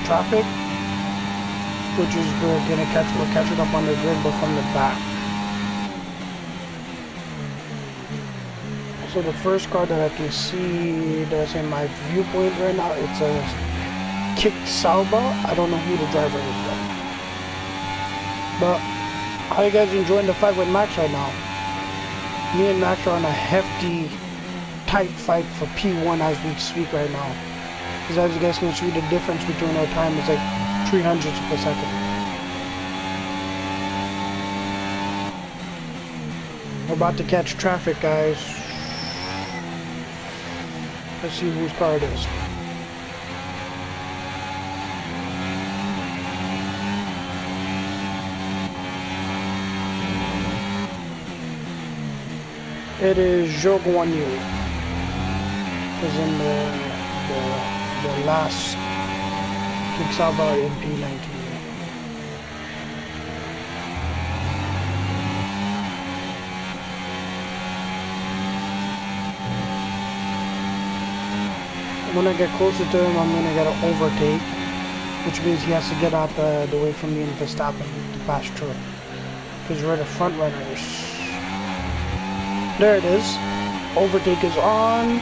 traffic, which is we're catching up on the grid, but from the back. So the first car that I can see that's in my viewpoint right now, it's a kicked Sauber. I don't know who the driver is though. But how you guys enjoying the fight with Max right now? Me and Max are on a hefty, tight fight for P1 as we speak right now. Because as you guys can see, the difference between our time is like 300 per second. We're about to catch traffic, guys. Let's see whose car it is. It is Zhou Guanyu. Is in the last Kicksaba in P19. When I get closer to him, I'm gonna get an overtake, which means he has to get out the way from me and Verstappen to pass through. Because we're the front runners. There it is. Overtake is on.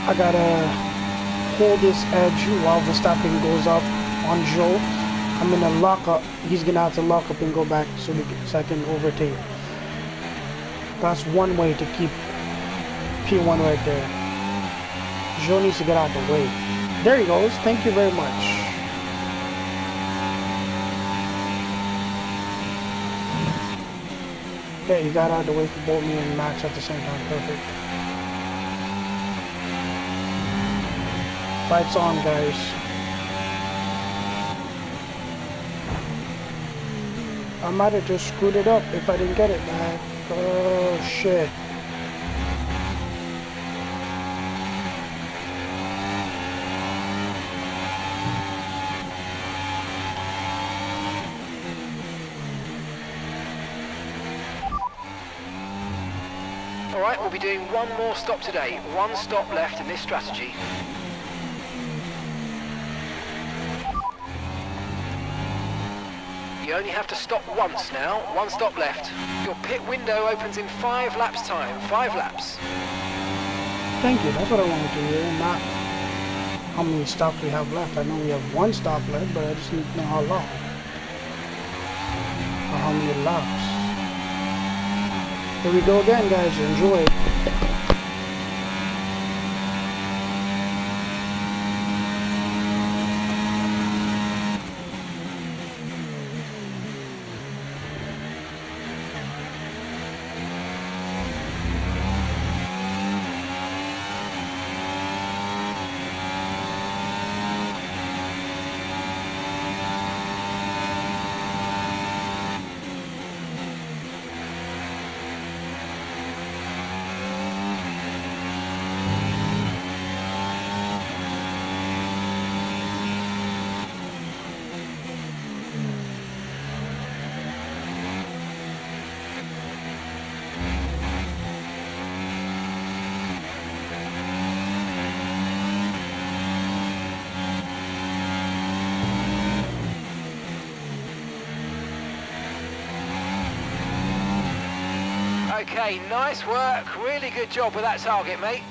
I gotta hold this edge while Verstappen goes up on Joe. I'm gonna lock up. He's gonna have to lock up and go back so I can overtake. That's one way to keep P1 right there. Joe needs to get out of the way. There he goes. Thank you very much. Yeah, he got out of the way for both me and Max at the same time. Perfect. Fight's on, guys. I might have just screwed it up if I didn't get it back. Oh, shit. Alright, we'll be doing one more stop today. One stop left in this strategy. You only have to stop once now. One stop left. Your pit window opens in 5 laps time. 5 laps. Thank you. That's what I wanted to hear. Not how many stops we have left. I know we have one stop left, but I just need to know how long. Or how many laps. Here we go again, guys. Enjoy. Okay, nice work. Really good job with that target, mate.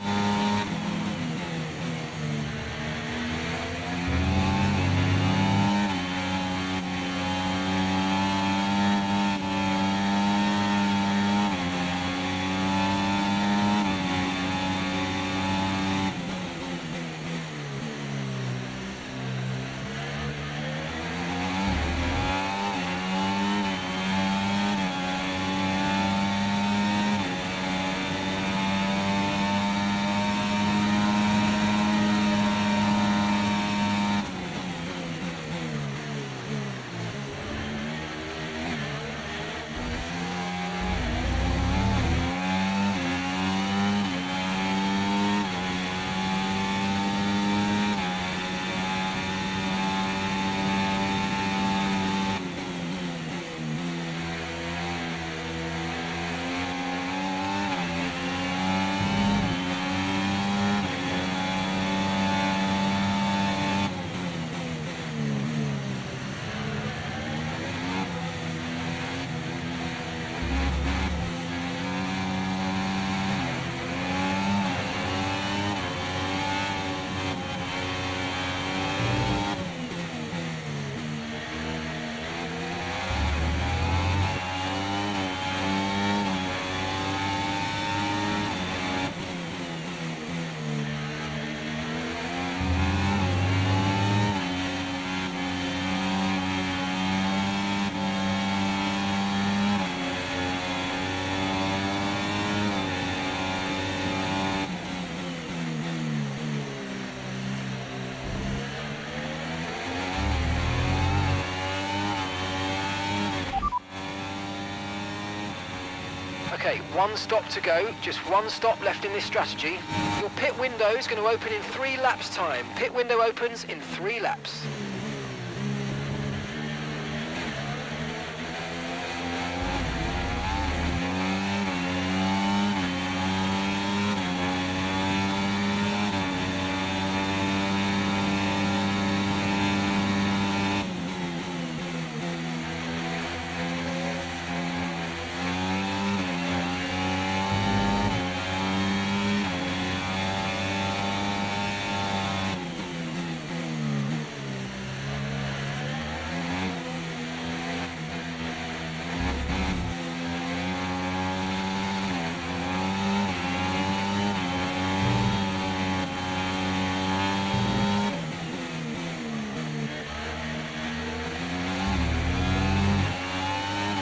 Okay, one stop to go, just one stop left in this strategy. Your pit window is going to open in 3 laps time. Pit window opens in 3 laps.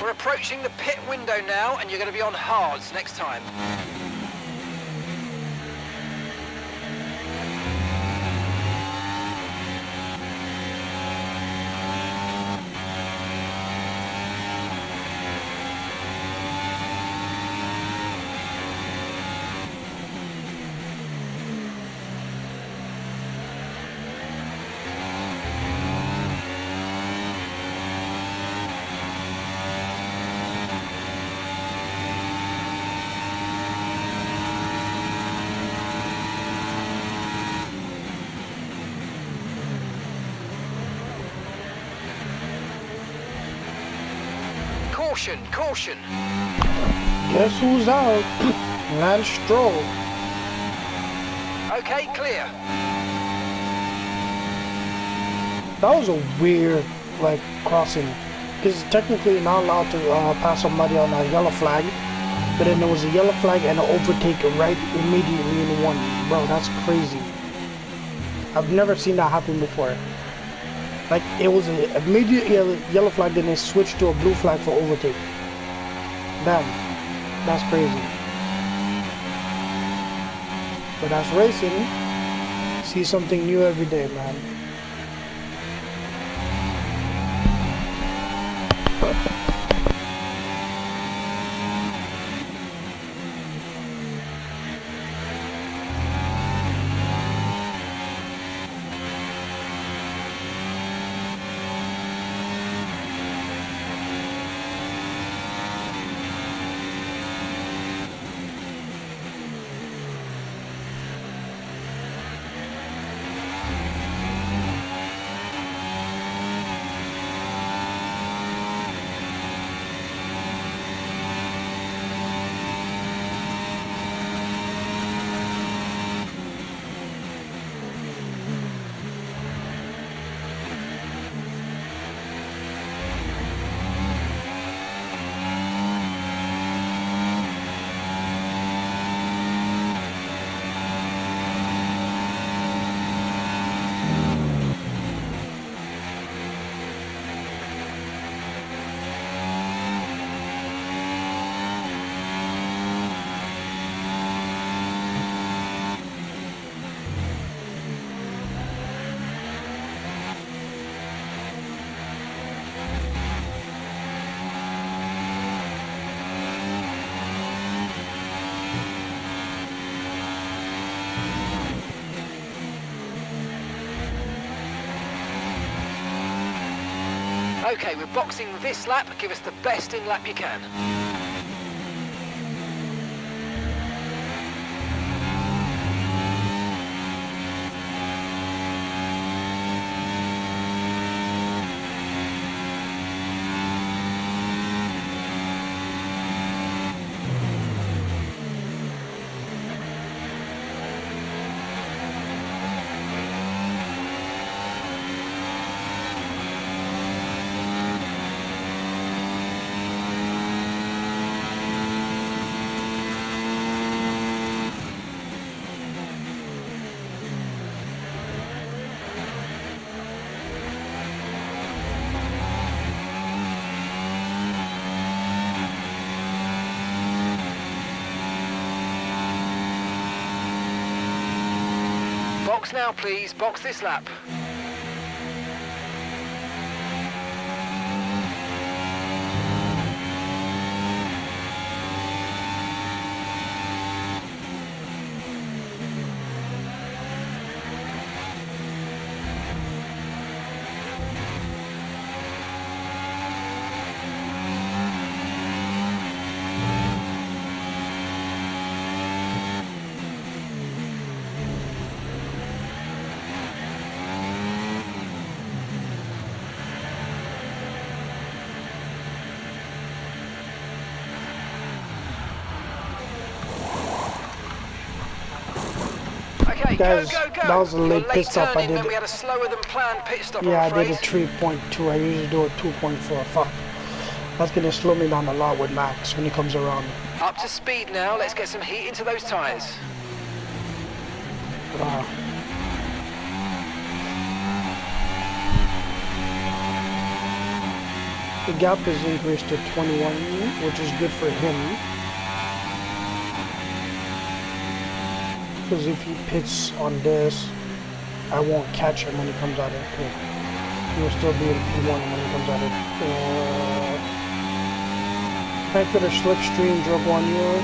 We're approaching the pit window now, and you're going to be on hards next time. Caution, caution. Guess who's out? Lance Stroll. Okay, clear. That was a weird, like, crossing. Because technically you're not allowed to pass somebody on a yellow flag. But then there was a yellow flag and an overtake right immediately in one. Bro, that's crazy. I've never seen that happen before. Like, it was an immediate yellow flag, then it switched to a blue flag for overtake. Damn, that's crazy. But that's racing. See something new every day, man. Okay, we're boxing this lap. Give us the best in lap you can. Box now, please. Box this lap. Okay, Guys, go, go, go. that was a Your late pit stop. I turning did. meant we had a slower than planned pit stop, Yeah, I'm I did a afraid. 3.2. I usually do a 2.4. Fuck. That's gonna slow me down a lot with Max when he comes around. Up to speed now. Let's get some heat into those tyres. Wow. The gap is increased to 21, which is good for him. Because if he pits on this, I won't catch him when he comes out of the pit. He'll still be in P1 when he comes out of thank for the slipstream, drug 1 year.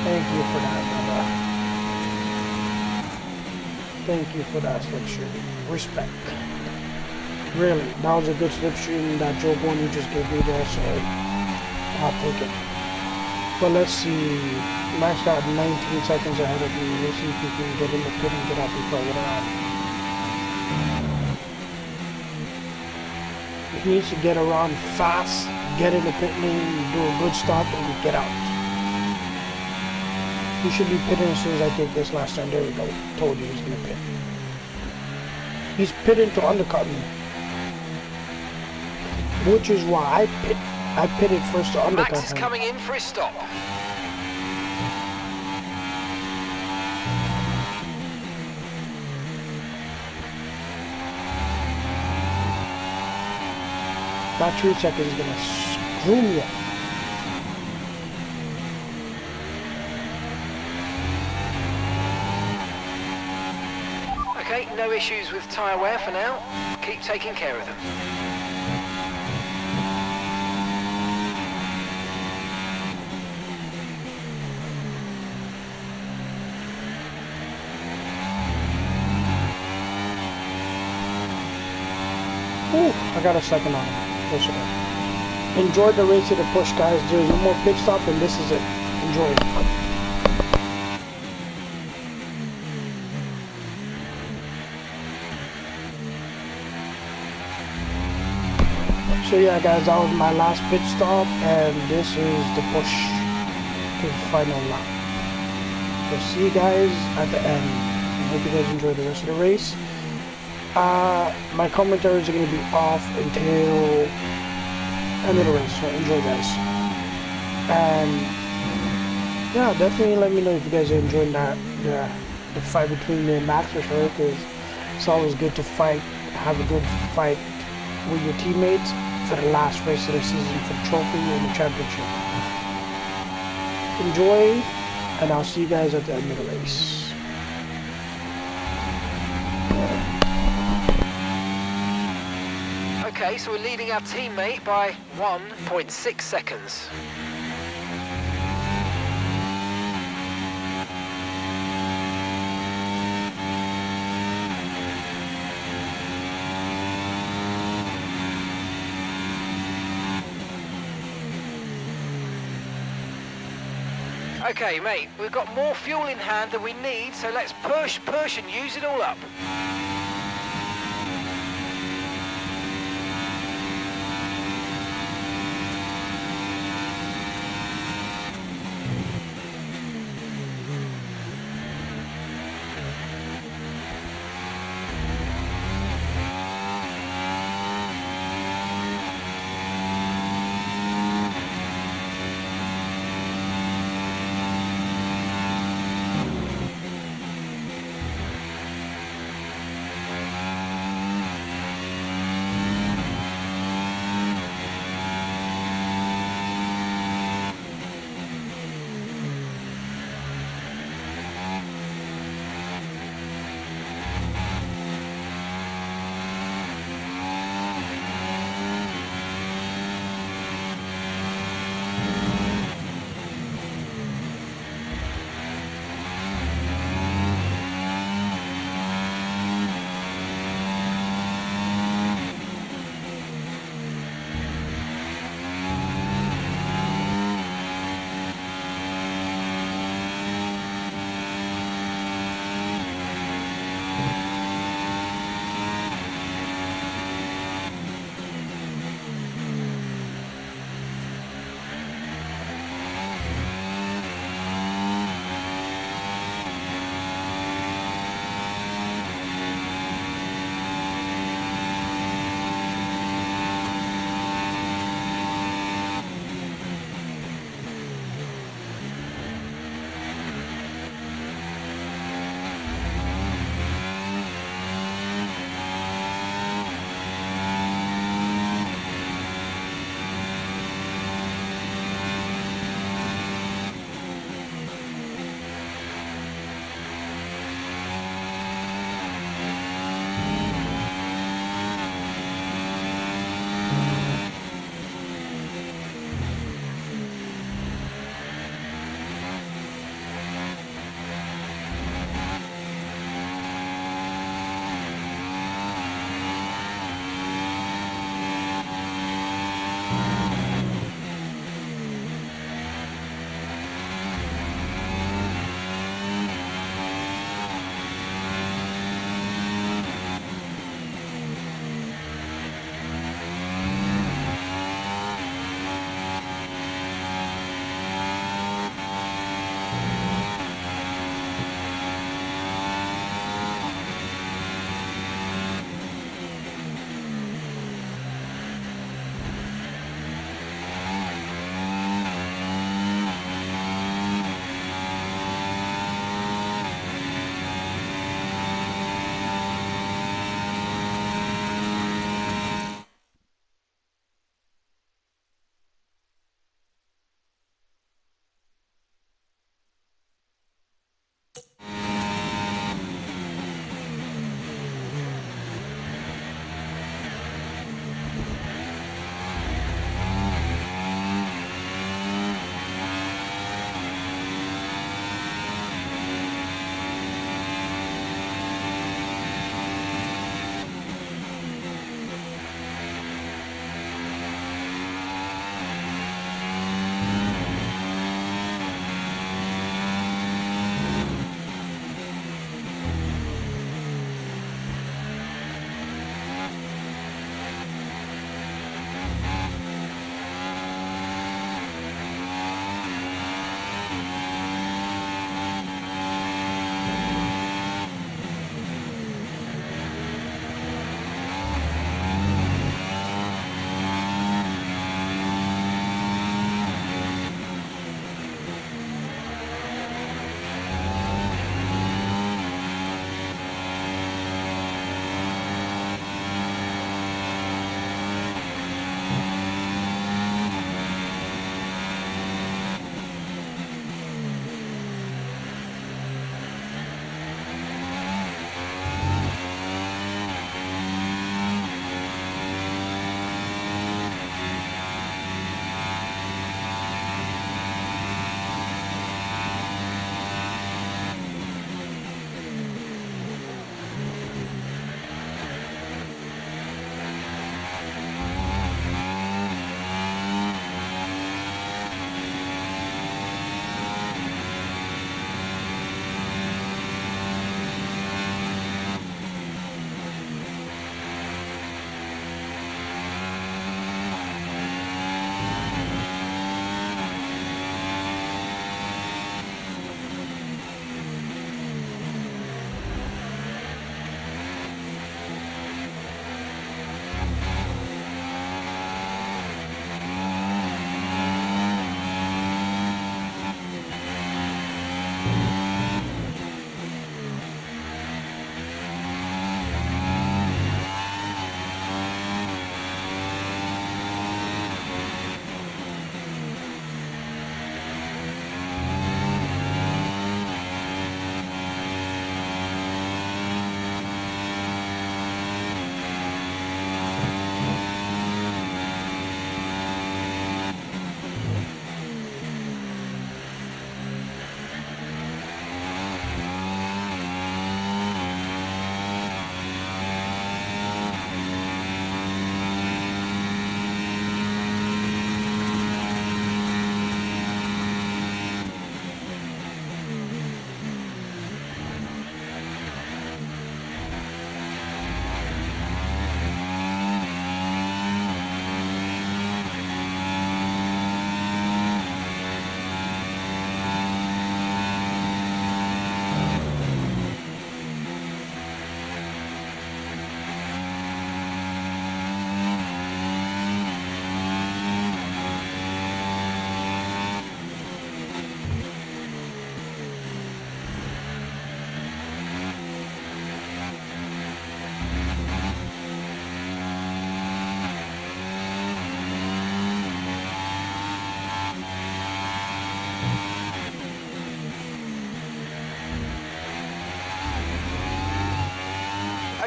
Thank you for that, brother. Thank you for that slipstream. Respect. Really, that was a good slipstream, that drug 1 you just gave me there, so I'll take it. But let's see. Max got 19 seconds ahead of me. We'll see if we can get in the pit and get out before I get out. He needs to get around fast, get in the pit lane, do a good stop, and get out. He should be pitting as soon as I take this last time. There we go. Told you he's gonna pit. He's pitting to undercut me. Which is why I pitted first to undercut Max is him. coming in for his stop. That 3 seconds is gonna screw me up. Okay, no issues with tyre wear for now. Keep taking care of them. Ooh, I got a second on him. That's okay. Enjoy the race to the push, guys. There's no more pit stop, and this is it. Enjoy it. So yeah, guys, that was my last pit stop, and this is the push to the final lap. So see you guys at the end. I hope you guys enjoy the rest of the race. My commentaries are going to be off until end of the race, so enjoy, guys. And yeah, definitely let me know if you guys are enjoying the fight between me and Max, for sure, because it's always good to fight, have a good fight with your teammates for the last race of the season for the trophy and the championship. Enjoy, and I'll see you guys at the end of the race. Okay, so we're leading our teammate by 1.6 seconds. Okay, mate, we've got more fuel in hand than we need, so let's push and use it all up.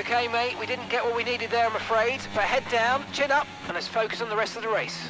Okay, mate, we didn't get what we needed there, I'm afraid. But head down, chin up, and let's focus on the rest of the race.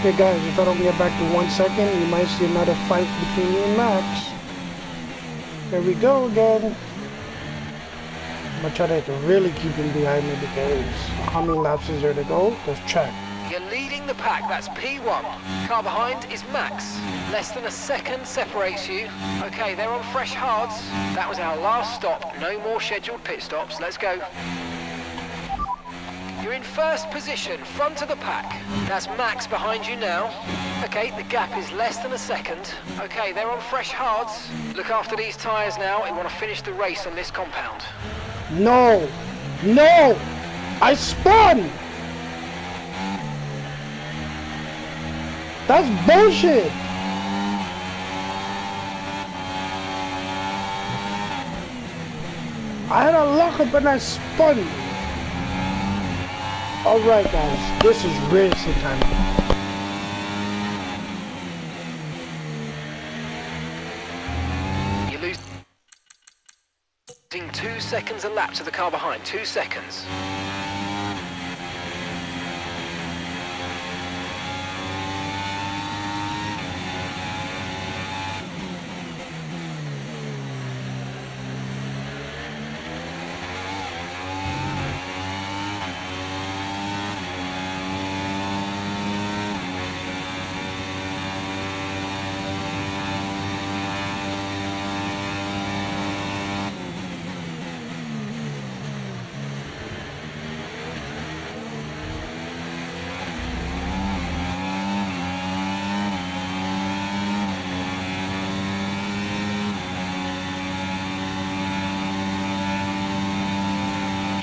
Okay guys, if I don't get back to 1 second, you might see another fight between me and Max. Here we go again. I'm gonna try to really keep him behind me because how many laps is there to go? Let's check. You're leading the pack, that's P1. Car behind is Max. Less than a second separates you. Okay, they're on fresh hards. That was our last stop. No more scheduled pit stops. Let's go. You're in first position, front of the pack. That's Max behind you now. Okay, the gap is less than a second. Okay, they're on fresh hards. Look after these tyres now. We want to finish the race on this compound. No! No! I spun! That's bullshit! I had a lockup and I spun. Alright guys, this is racing time. You're losing 2 seconds a lap to the car behind. 2 seconds.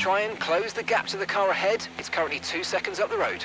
Try and close the gap to the car ahead. It's currently 2 seconds up the road.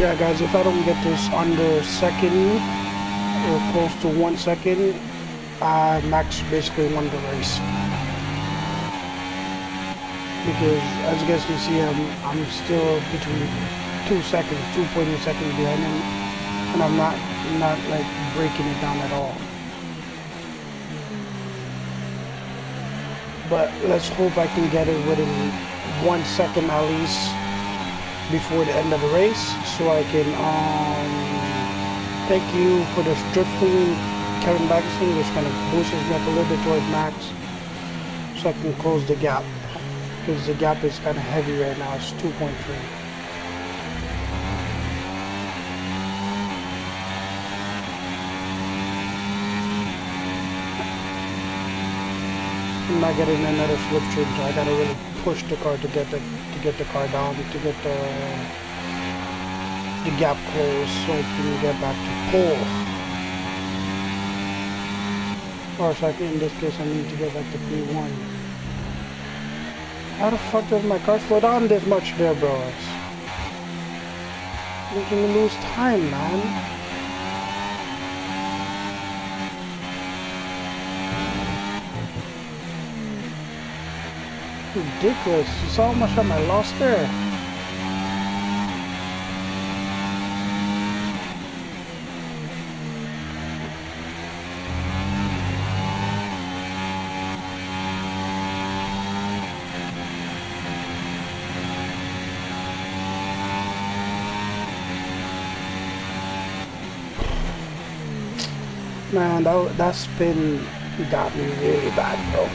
Yeah, guys, if I don't get this under second or close to 1 second, Max basically won the race. Because as you guys can see, I'm still between 2 seconds, 2.8 seconds behind him, and I'm not like breaking it down at all. But let's hope I can get it within 1 second at least before the end of the race, so I can thank you for the drifting, Kevin Baxton, which kind of boosts me up a little bit towards Max, so I can close the gap, because the gap is kind of heavy right now. It's 2.3. I'm not getting another slipstream, so I gotta really push the car to get the car down, to get the gap closed, so I can get back to pole. Or so in this case, I need to get back to P1. How the fuck does my car slow down this much there, bros? Making me lose time, man. Ridiculous. You saw how much time I lost there. Man, that spin got me really bad, bro.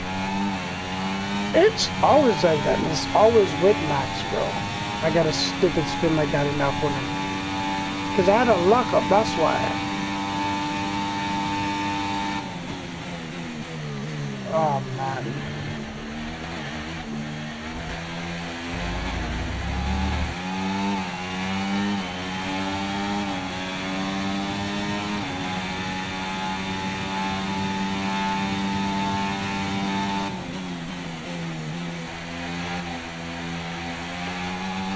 It's always like that. It's always with Max, bro. I got a stupid spin like that in that corner. Because I had a lock up, that's why. Oh, man.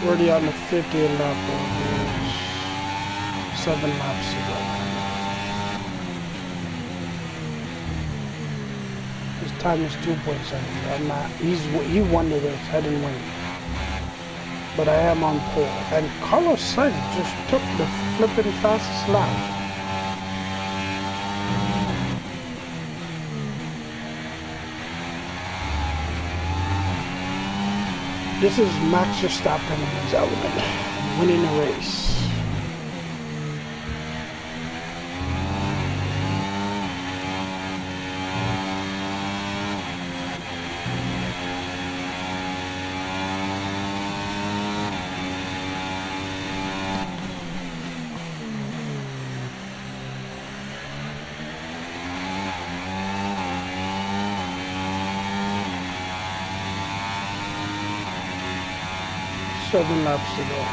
Already on the 50th lap, 7 laps to go. His time is 2.7. I'm not. He won the race. I didn't win. But I am on pole. And Carlos Sainz just took the flipping fastest lap. This is Max Verstappen in his element, winning a race. Seven laps to go.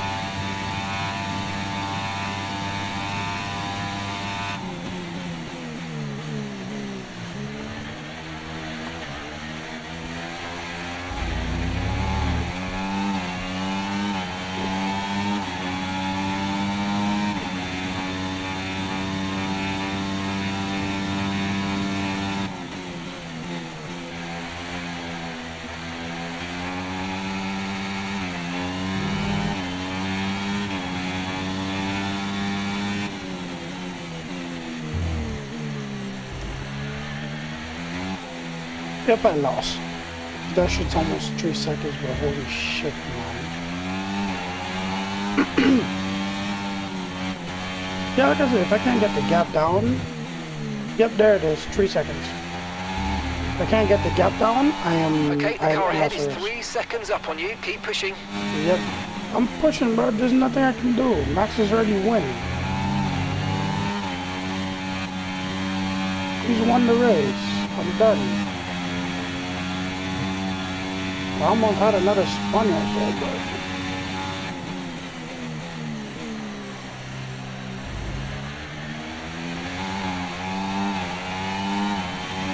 Yep, I lost. That shit's almost 3 seconds, but holy shit, man. Yeah, like I said, if I can't get the gap down, yep, there it is, 3 seconds. If I can't get the gap down, I am... Okay, the car ahead is 3 seconds up on you. Keep pushing. Yep, I'm pushing, bro. There's nothing I can do. Max is already winning. He's won the race. I'm done. I almost had another spun right there, but...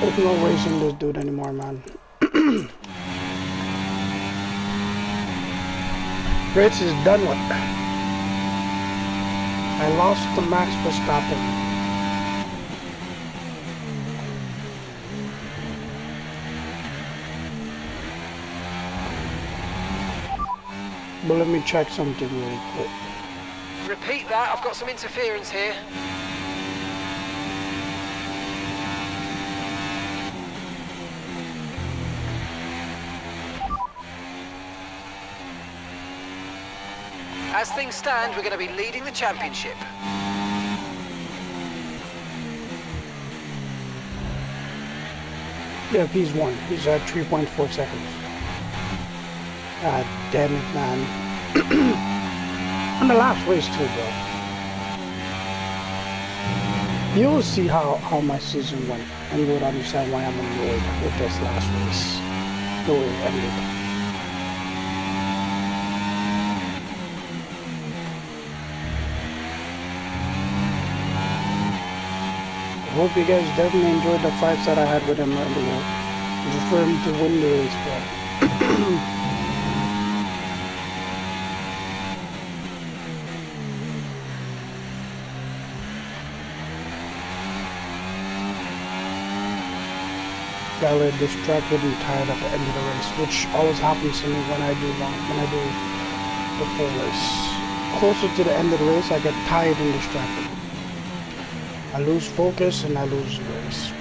There's no racing this dude anymore, man. Race is done with. I lost to Max Verstappen. But let me check something really quick. Repeat that, I've got some interference here. As things stand, we're going to be leading the championship. Yeah, he's won. He's at 3.4 seconds. God damn it, man. And the last race too, bro. You'll see how my season went, and you would understand why I'm annoyed with this last race. The way it ended. I hope you guys definitely enjoyed the fights that I had with him earlier. Just for him to win the race, bro. Got a little distracted and tired at the end of the race, which always happens to me when I do the full race. Closer to the end of the race, I get tired and distracted. I lose focus and I lose the race.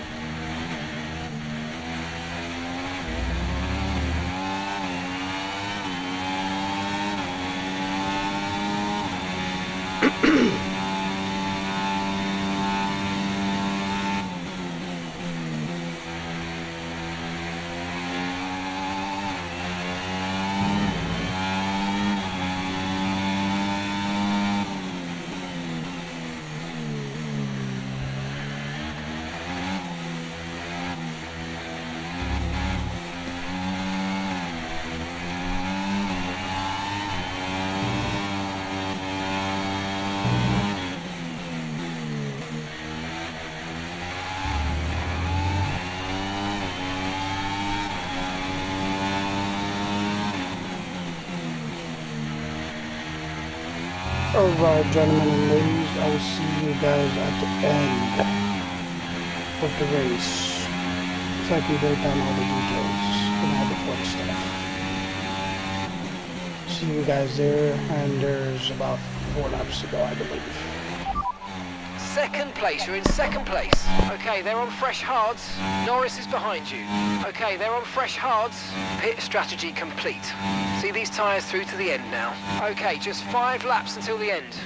Alright, gentlemen and ladies, I will see you guys at the end of the race, so I can break down all the details and all the fun stuff. See you guys there, and there's about 4 laps to go, I believe. Second place, you're in second place. Okay, they're on fresh hards. Norris is behind you. Okay, they're on fresh hards. Pit strategy complete. See these tyres through to the end now. Okay, just 5 laps until the end.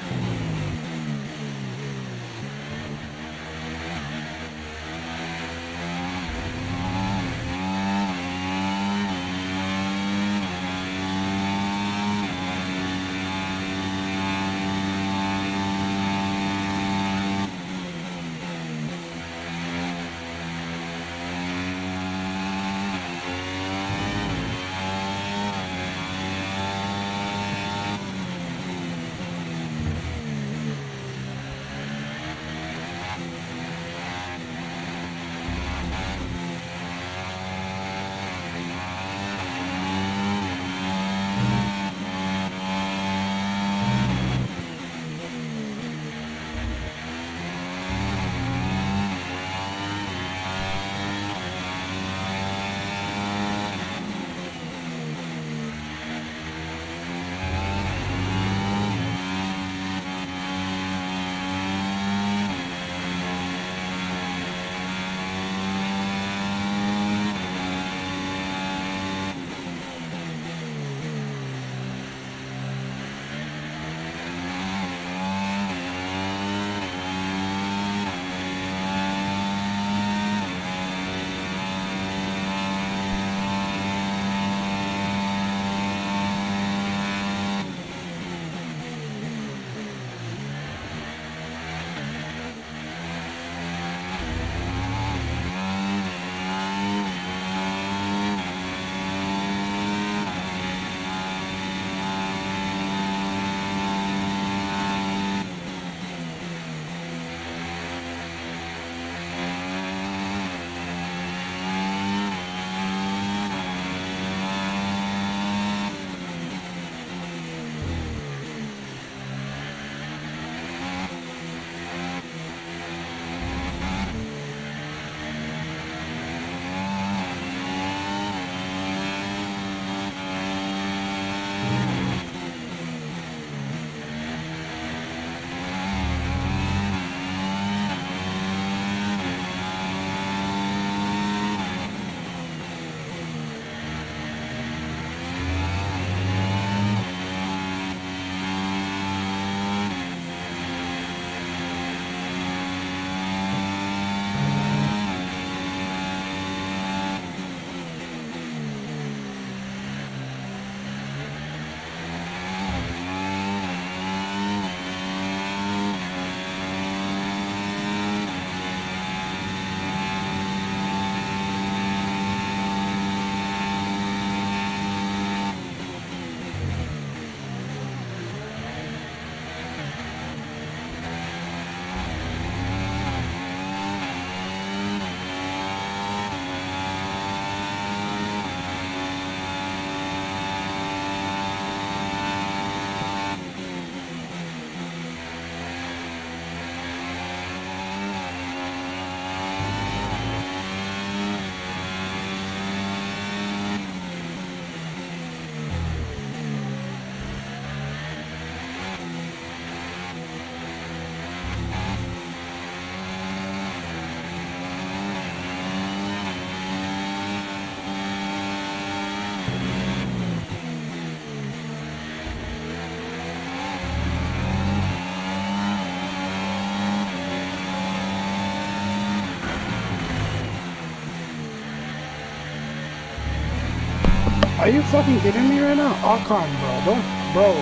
Are you fucking kidding me right now? Ocon, bro. Don't, bro.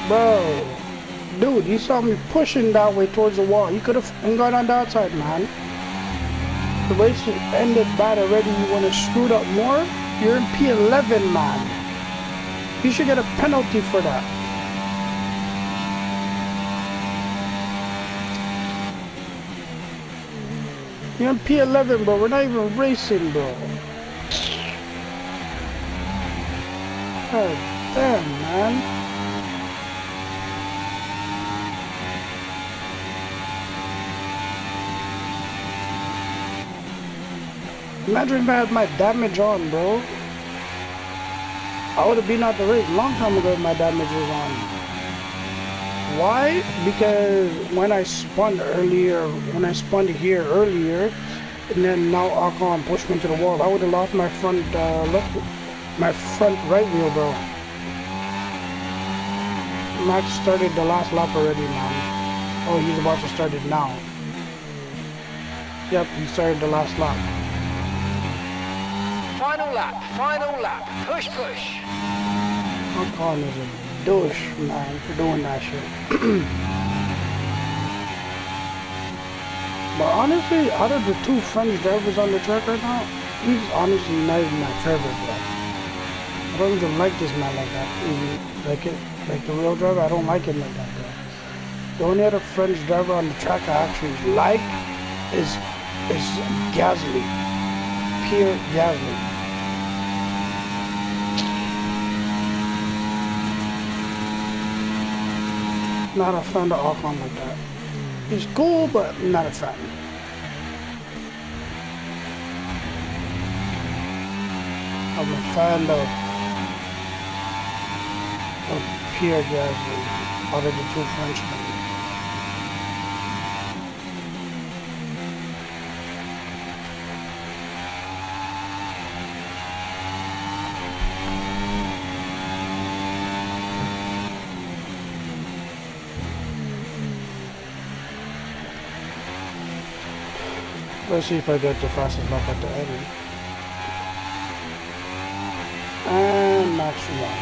Bro. Dude, you saw me pushing that way towards the wall. You could have gone on the outside, man. The race ended bad already. You want to screw it up more? You're in P11, man. You should get a penalty for that. You're in P11, bro. We're not even racing, bro. God damn, man. Imagine if I had my damage on, bro. I would have been out the race a long time ago if my damage was on. Why? Because when I spun earlier, when I spun here earlier, and then now Ocon pushed me to the wall, I would have lost my front my front right wheel, bro. Max started the last lap already, man. Oh, he's about to start it now. Yep, he started the last lap. Final lap, push, push. Ocon is a douche, man, for doing that shit. But honestly, out of the two French drivers on the track right now, he's honestly not even my favorite, bro. I don't even like this man like that. Even like the real driver, I don't like him like that, bro. The only other French driver on the track I actually like is Gasly. Pierre Gasly. Not a fan of Ocon like that. He's cool, but not a fan. I'm a fan of Pierre Gasly out of the two Frenchmen. Let's see if I get the fastest lap at the end. And Max won.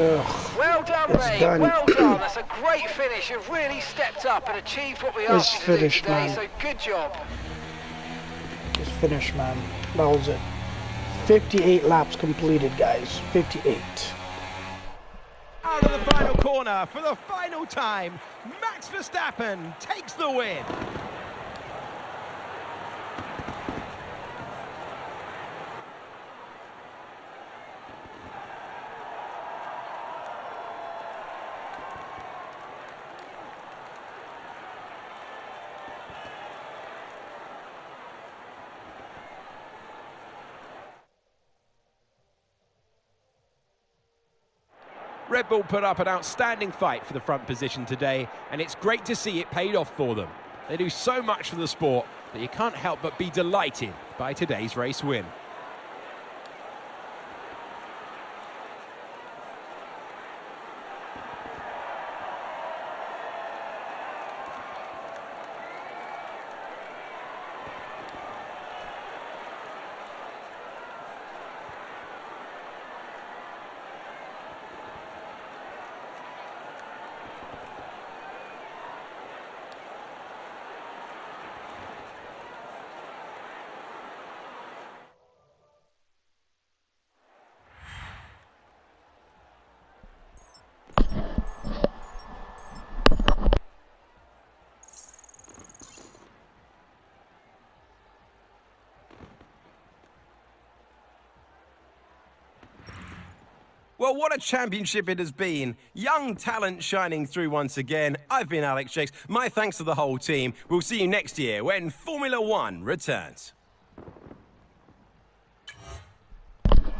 Ugh. Well done, mate. Done. Well done. That's a great finish. You've really stepped up and achieved what we asked you to finished, do today, man. so good job. It's finished, man. That was it. 58 laps completed, guys. 58. Out of the final corner for the final time, Max Verstappen takes the win. Red Bull put up an outstanding fight for the front position today, and it's great to see it paid off for them. They do so much for the sport that you can't help but be delighted by today's race win. Well, what a championship it has been. Young talent shining through once again. I've been Alex Jakes. My thanks to the whole team. We'll see you next year when Formula One returns.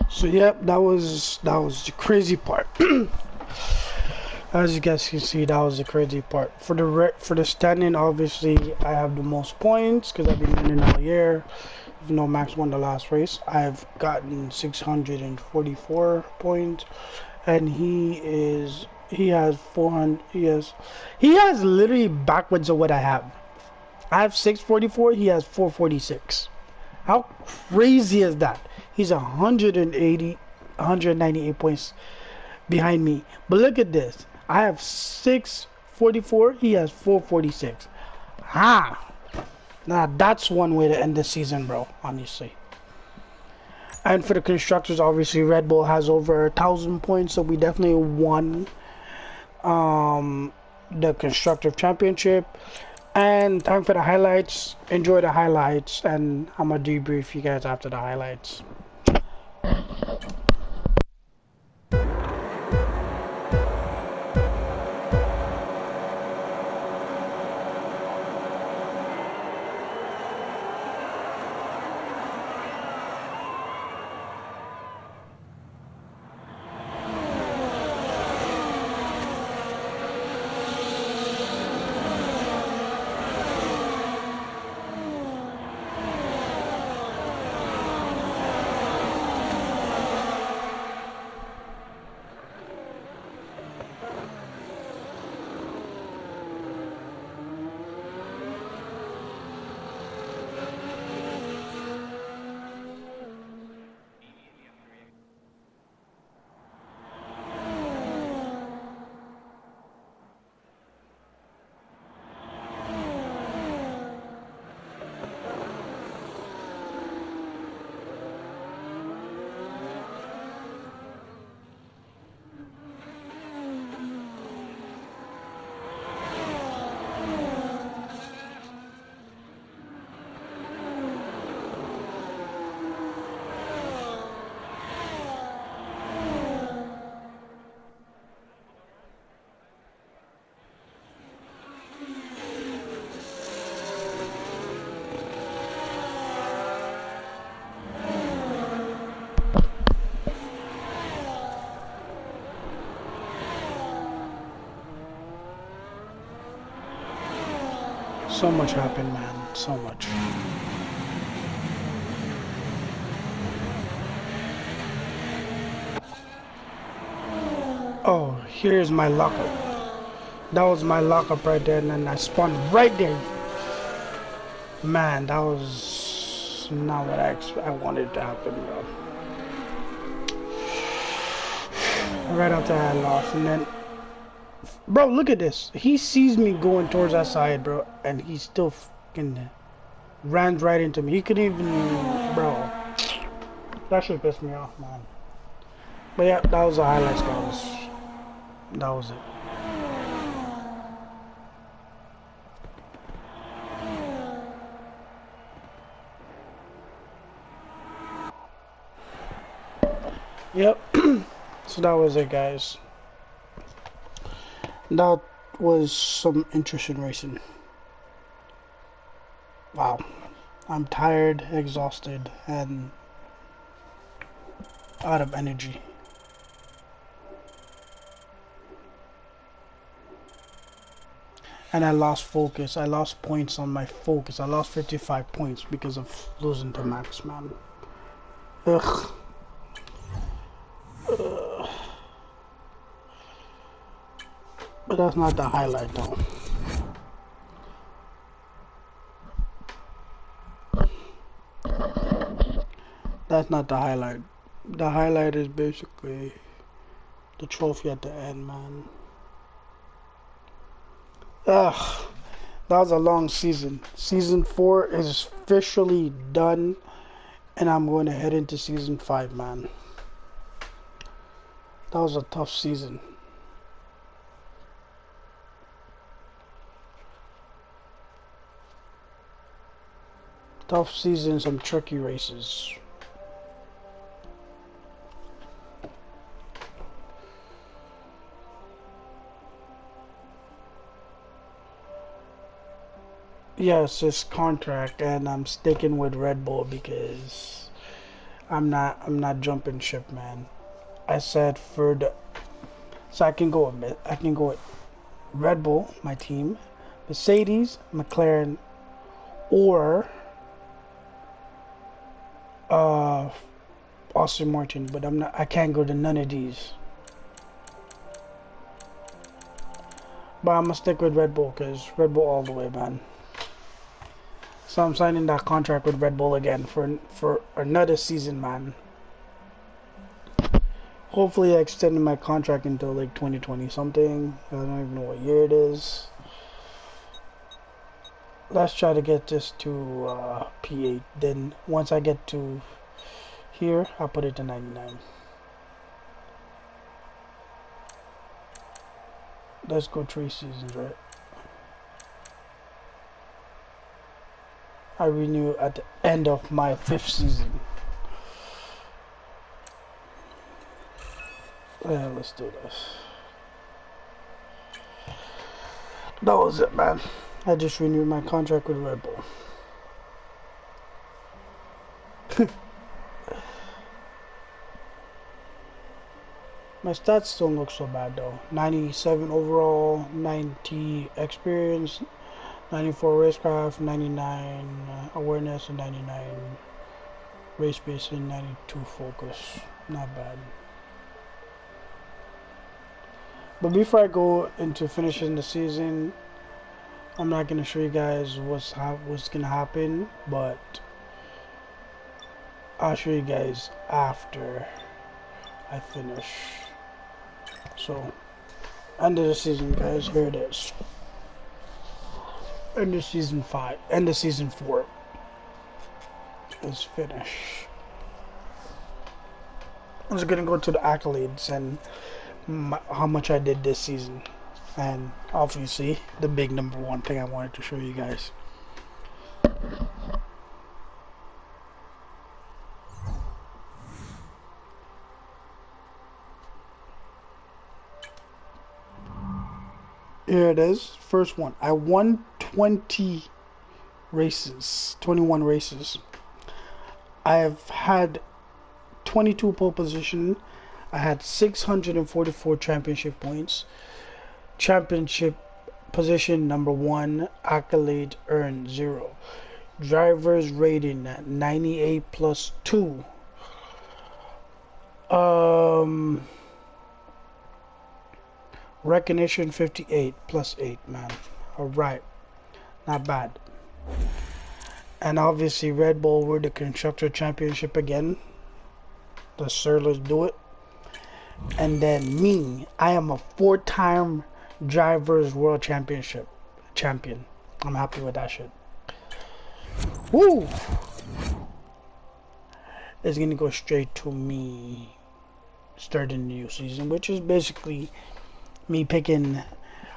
So yep, that was the crazy part. As you guys can see, that was the crazy part. For the standing, obviously I have the most points because I've been winning all year. even though Max won the last race. I've gotten 644 points, and he has 400. He has literally backwards of what I have. I have 644. He has 446. How crazy is that? He's 198 points behind me. But look at this. I have 644. He has 446. Now that's one way to end the season, bro. Honestly. And for the constructors, obviously Red Bull has over 1,000 points, so we definitely won the constructor championship. And time for the highlights. Enjoy the highlights, and I'm gonna debrief you guys after the highlights. So much happened, man. So much. Oh, here's my lockup. That was my lockup right there, and then I spawned right there. Man, that was not what I wanted to happen, bro. Right after I lost, and then, bro, look at this. He sees me going towards that side, bro, and he still fucking ran right into me. He couldn't even, bro. That shit pissed me off, man. But yeah, that was the highlights, guys. That was it. Yep. So that was it, guys. That was some interesting racing. Wow. I'm tired, exhausted, and out of energy. And I lost focus. I lost points on my focus. I lost 55 points because of losing to Max, man. Ugh. But that's not the highlight, though. That's not the highlight. The highlight is basically the trophy at the end, man. Ugh. That was a long season. Season 4 is officially done, and I'm going to head into season 5, man. That was a tough season. Tough season, some tricky races. Yes, it's contract, and I'm sticking with Red Bull because I'm not jumping ship, man. I said for the so I can go with Red Bull, my team, Mercedes, McLaren, or uh, Austin Martin, but I can't go to none of these. But I'm gonna stick with Red Bull, because Red Bull all the way, man. So I'm signing that contract with Red Bull again for another season, man. Hopefully I extended my contract until like 2020 something. I don't even know what year it is. Let's try to get this to P8. Then once I get to here, I'll put it to 99. Let's go 3 seasons, right? I renew at the end of my 5th season. Yeah, let's do this. That was it, man. I just renewed my contract with Red Bull. My stats don't look so bad though. 97 overall, 90 experience, 94 racecraft, 99 awareness, and 99 race pace, and 92 focus. Not bad. But before I go into finishing the season, I'm not gonna show you guys what's gonna happen, but I'll show you guys after I finish. So, end of the season, guys. Here it is. End of season 5. End of season 4. Let's finish. I'm just gonna go to the accolades and how much I did this season, and obviously the big number one thing I wanted to show you guys. Here it is. First one. I won 21 races. I've had 22 pole position. I had 644 championship points. Championship position number 1. Accolade earned 0. Driver's rating at 98 plus 2. Recognition 58 plus 8, man. Alright. Not bad. And obviously Red Bull were the constructor championship again. Yes sir, let's do it. And then me, I am a 4-time drivers world championship champion. I'm happy with that shit. Woo! It's gonna go straight to me starting the new season, which is basically me picking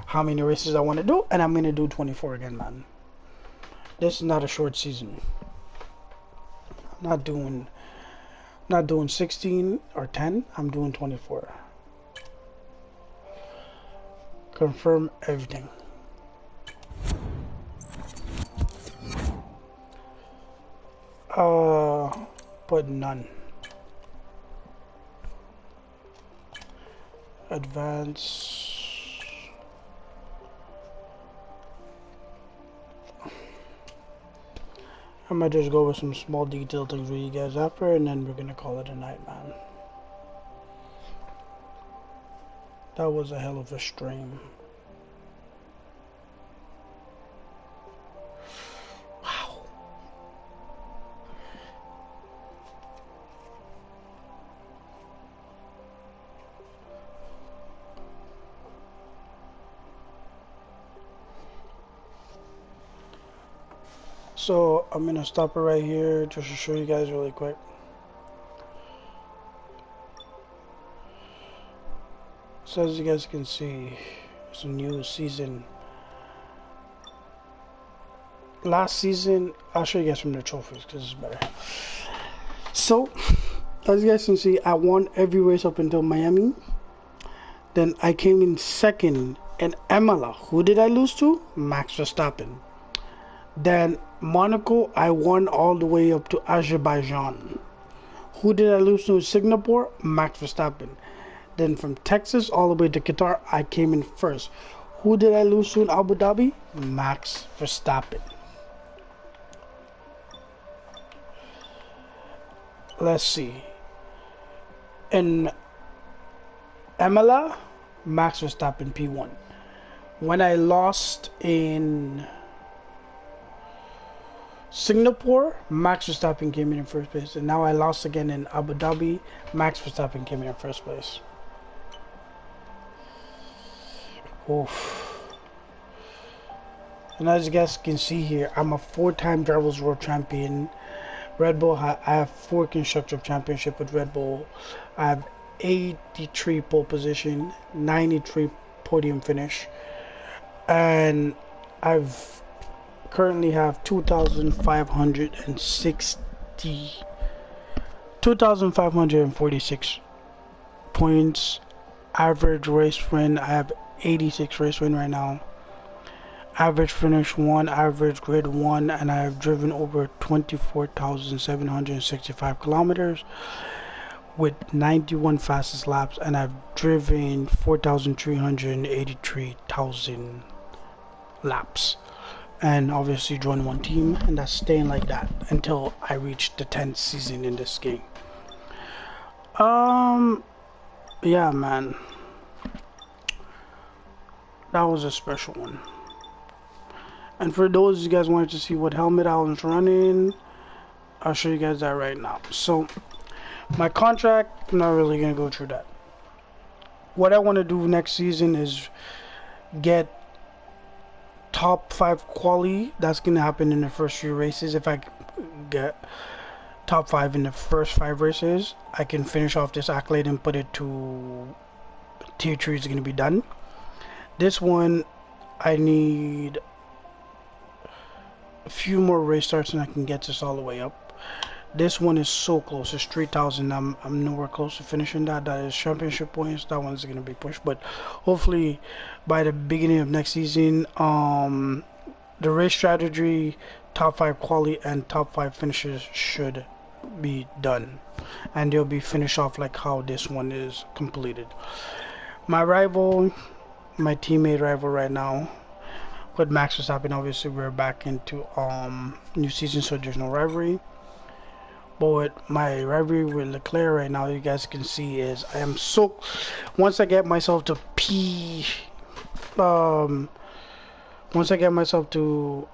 how many races I want to do, and I'm gonna do 24 again, man. This is not a short season. I'm not doing 16 or 10. I'm doing 24. Confirm everything. Put none. Advance. I might just go with some small detail things with you guys after, and then we're gonna call it a night, man. That was a hell of a stream. Wow. So I'm gonna stop it right here just to show you guys really quick. So as you guys can see, it's a new season. Last season, I'll show you guys from the trophies because it's better. So as you guys can see, I won every race up until Miami. Then I came in second in Imola. Who did I lose to? Max Verstappen. Then Monaco, I won all the way up to Azerbaijan. Who did I lose to in Singapore? Max Verstappen. Then from Texas all the way to Qatar, I came in first. Who did I lose to in Abu Dhabi? Max Verstappen. let's see. In Imola, Max Verstappen P1. When I lost in Singapore, Max Verstappen came in first place, and now I lost again in Abu Dhabi. Max Verstappen came in first place. Oof. And as you guys can see here, I'm a 4-time Drivers' World Champion. Red Bull, I have 4 constructive championship with Red Bull. I have 83 pole position, 93 podium finish, and I've currently have 2,546 points. Average race win, I have 86 race win right now. Average finish 1, average grid 1, and I have driven over 24,765 kilometers with 91 fastest laps, and I've driven 4,383,000 laps, and obviously joined one team, and that's staying like that until I reach the 10th season in this game. Yeah, man, that was a special one. And for those of you guys wanted to see what helmet I was running, I'll show you guys that right now. So my contract, I'm not really gonna go through that. What I want to do next season is get top 5 quali. That's gonna happen in the first few races. If I get top 5 in the first 5 races, I can finish off this accolade and put it to tier 3 is gonna be done. This one, I need a few more race starts and I can get this all the way up. This one is so close. It's 3,000. I'm nowhere close to finishing that. That is championship points. That one's gonna be pushed, but hopefully by the beginning of next season, the race strategy, top 5 quality, and top 5 finishes should be done, and they'll be finished off like how this one is completed. My rival, my teammate rival right now, with Max Verstappen, obviously we're back into new season, so there's no rivalry. But with my rivalry with Leclerc right now, you guys can see is I am so, once I get myself to once I get myself to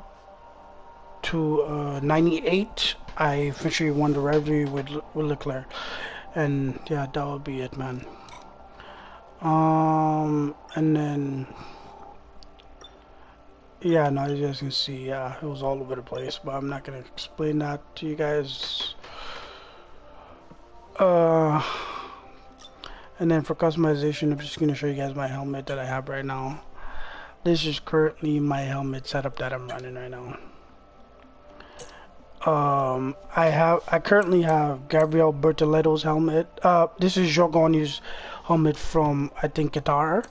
98, I officially won the rivalry with Leclerc, and yeah, that will be it, man. And then yeah, no, as you guys can see, yeah, it was all over the place, but I'm not gonna explain that to you guys. And then for customization, I'm just gonna show you guys my helmet that I have right now. This is currently my helmet setup that I'm running right now. I currently have Gabriel Bertoletto's helmet. This is Jorgoni's helmet from, I think, Qatar.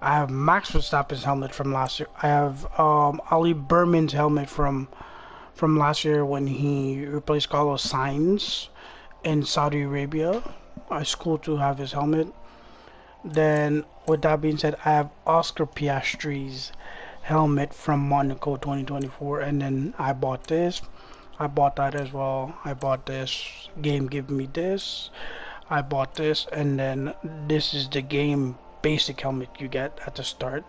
I have Max Verstappen's helmet from last year. I have Ali Berman's helmet from last year when he replaced Carlos Sainz in Saudi Arabia. It's cool to have his helmet. Then, with that being said, I have Oscar Piastri's helmet from Monaco 2024, and then I bought this. I bought that as well. I bought this. Game gave me this. I bought this, and then this is the game basic helmet you get at the start.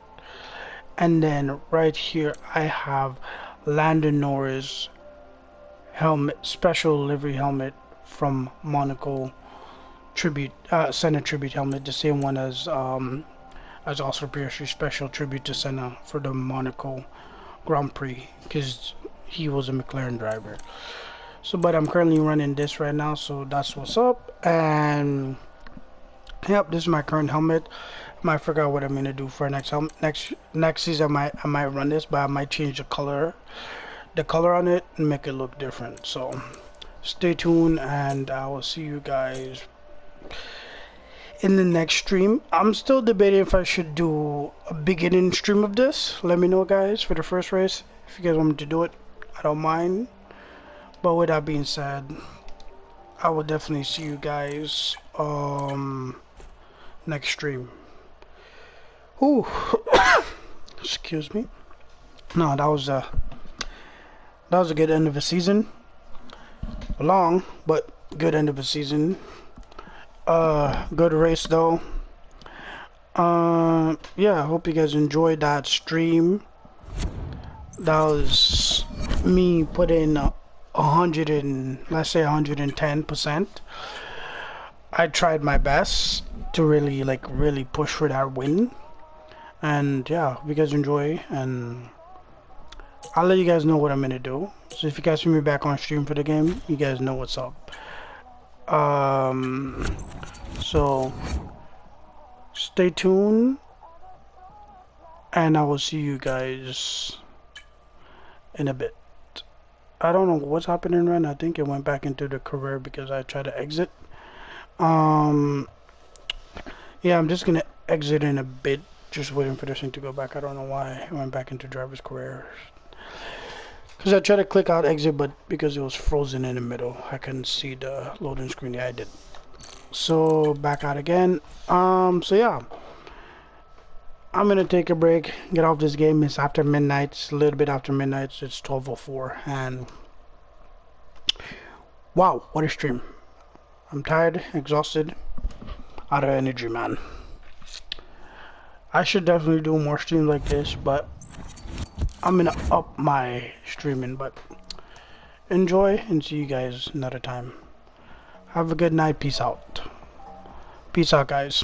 And then right here I have Lando Norris helmet, special livery helmet from Monaco tribute, Senna tribute helmet, the same one as Oscar Piastri special tribute to Senna for the Monaco Grand Prix, because he was a McLaren driver. So, but I'm currently running this right now, so that's what's up. And yep, this is my current helmet. I might figure out what I'm gonna do for next season. I might run this, but I might change the color on it and make it look different. So stay tuned, and I will see you guys in the next stream. I'm still debating if I should do a beginning stream of this. Let me know, guys, for the first race. If you guys want me to do it, I don't mind. But with that being said, I will definitely see you guys next stream. Ooh. Excuse me. No, that was a good end of the season. Long, but good end of the season. Good race though. Yeah, I hope you guys enjoyed that stream. That was me putting 100 and let's say 110%. I tried my best to really push for that win. And yeah, hope you guys enjoy, and I'll let you guys know what I'm gonna do. So if you guys see me back on stream for the game, you guys know what's up. So stay tuned, and I will see you guys in a bit. I don't know what's happening right now. I think it went back into the career because I tried to exit. Yeah, I'm just gonna exit in a bit, just waiting for this thing to go back. I don't know why it went back into driver's career. Because I tried to click out exit, but because it was frozen in the middle, I couldn't see the loading screen. Yeah, I did. So back out again. So yeah, I'm gonna take a break, get off this game. It's after midnight. It's a little bit after midnight. So it's 12:04, and wow, what a stream! I'm tired, exhausted, out of energy, man. I should definitely do more streams like this, but I'm gonna up my streaming. But enjoy, and see you guys another time. Have a good night. Peace out. Peace out, guys.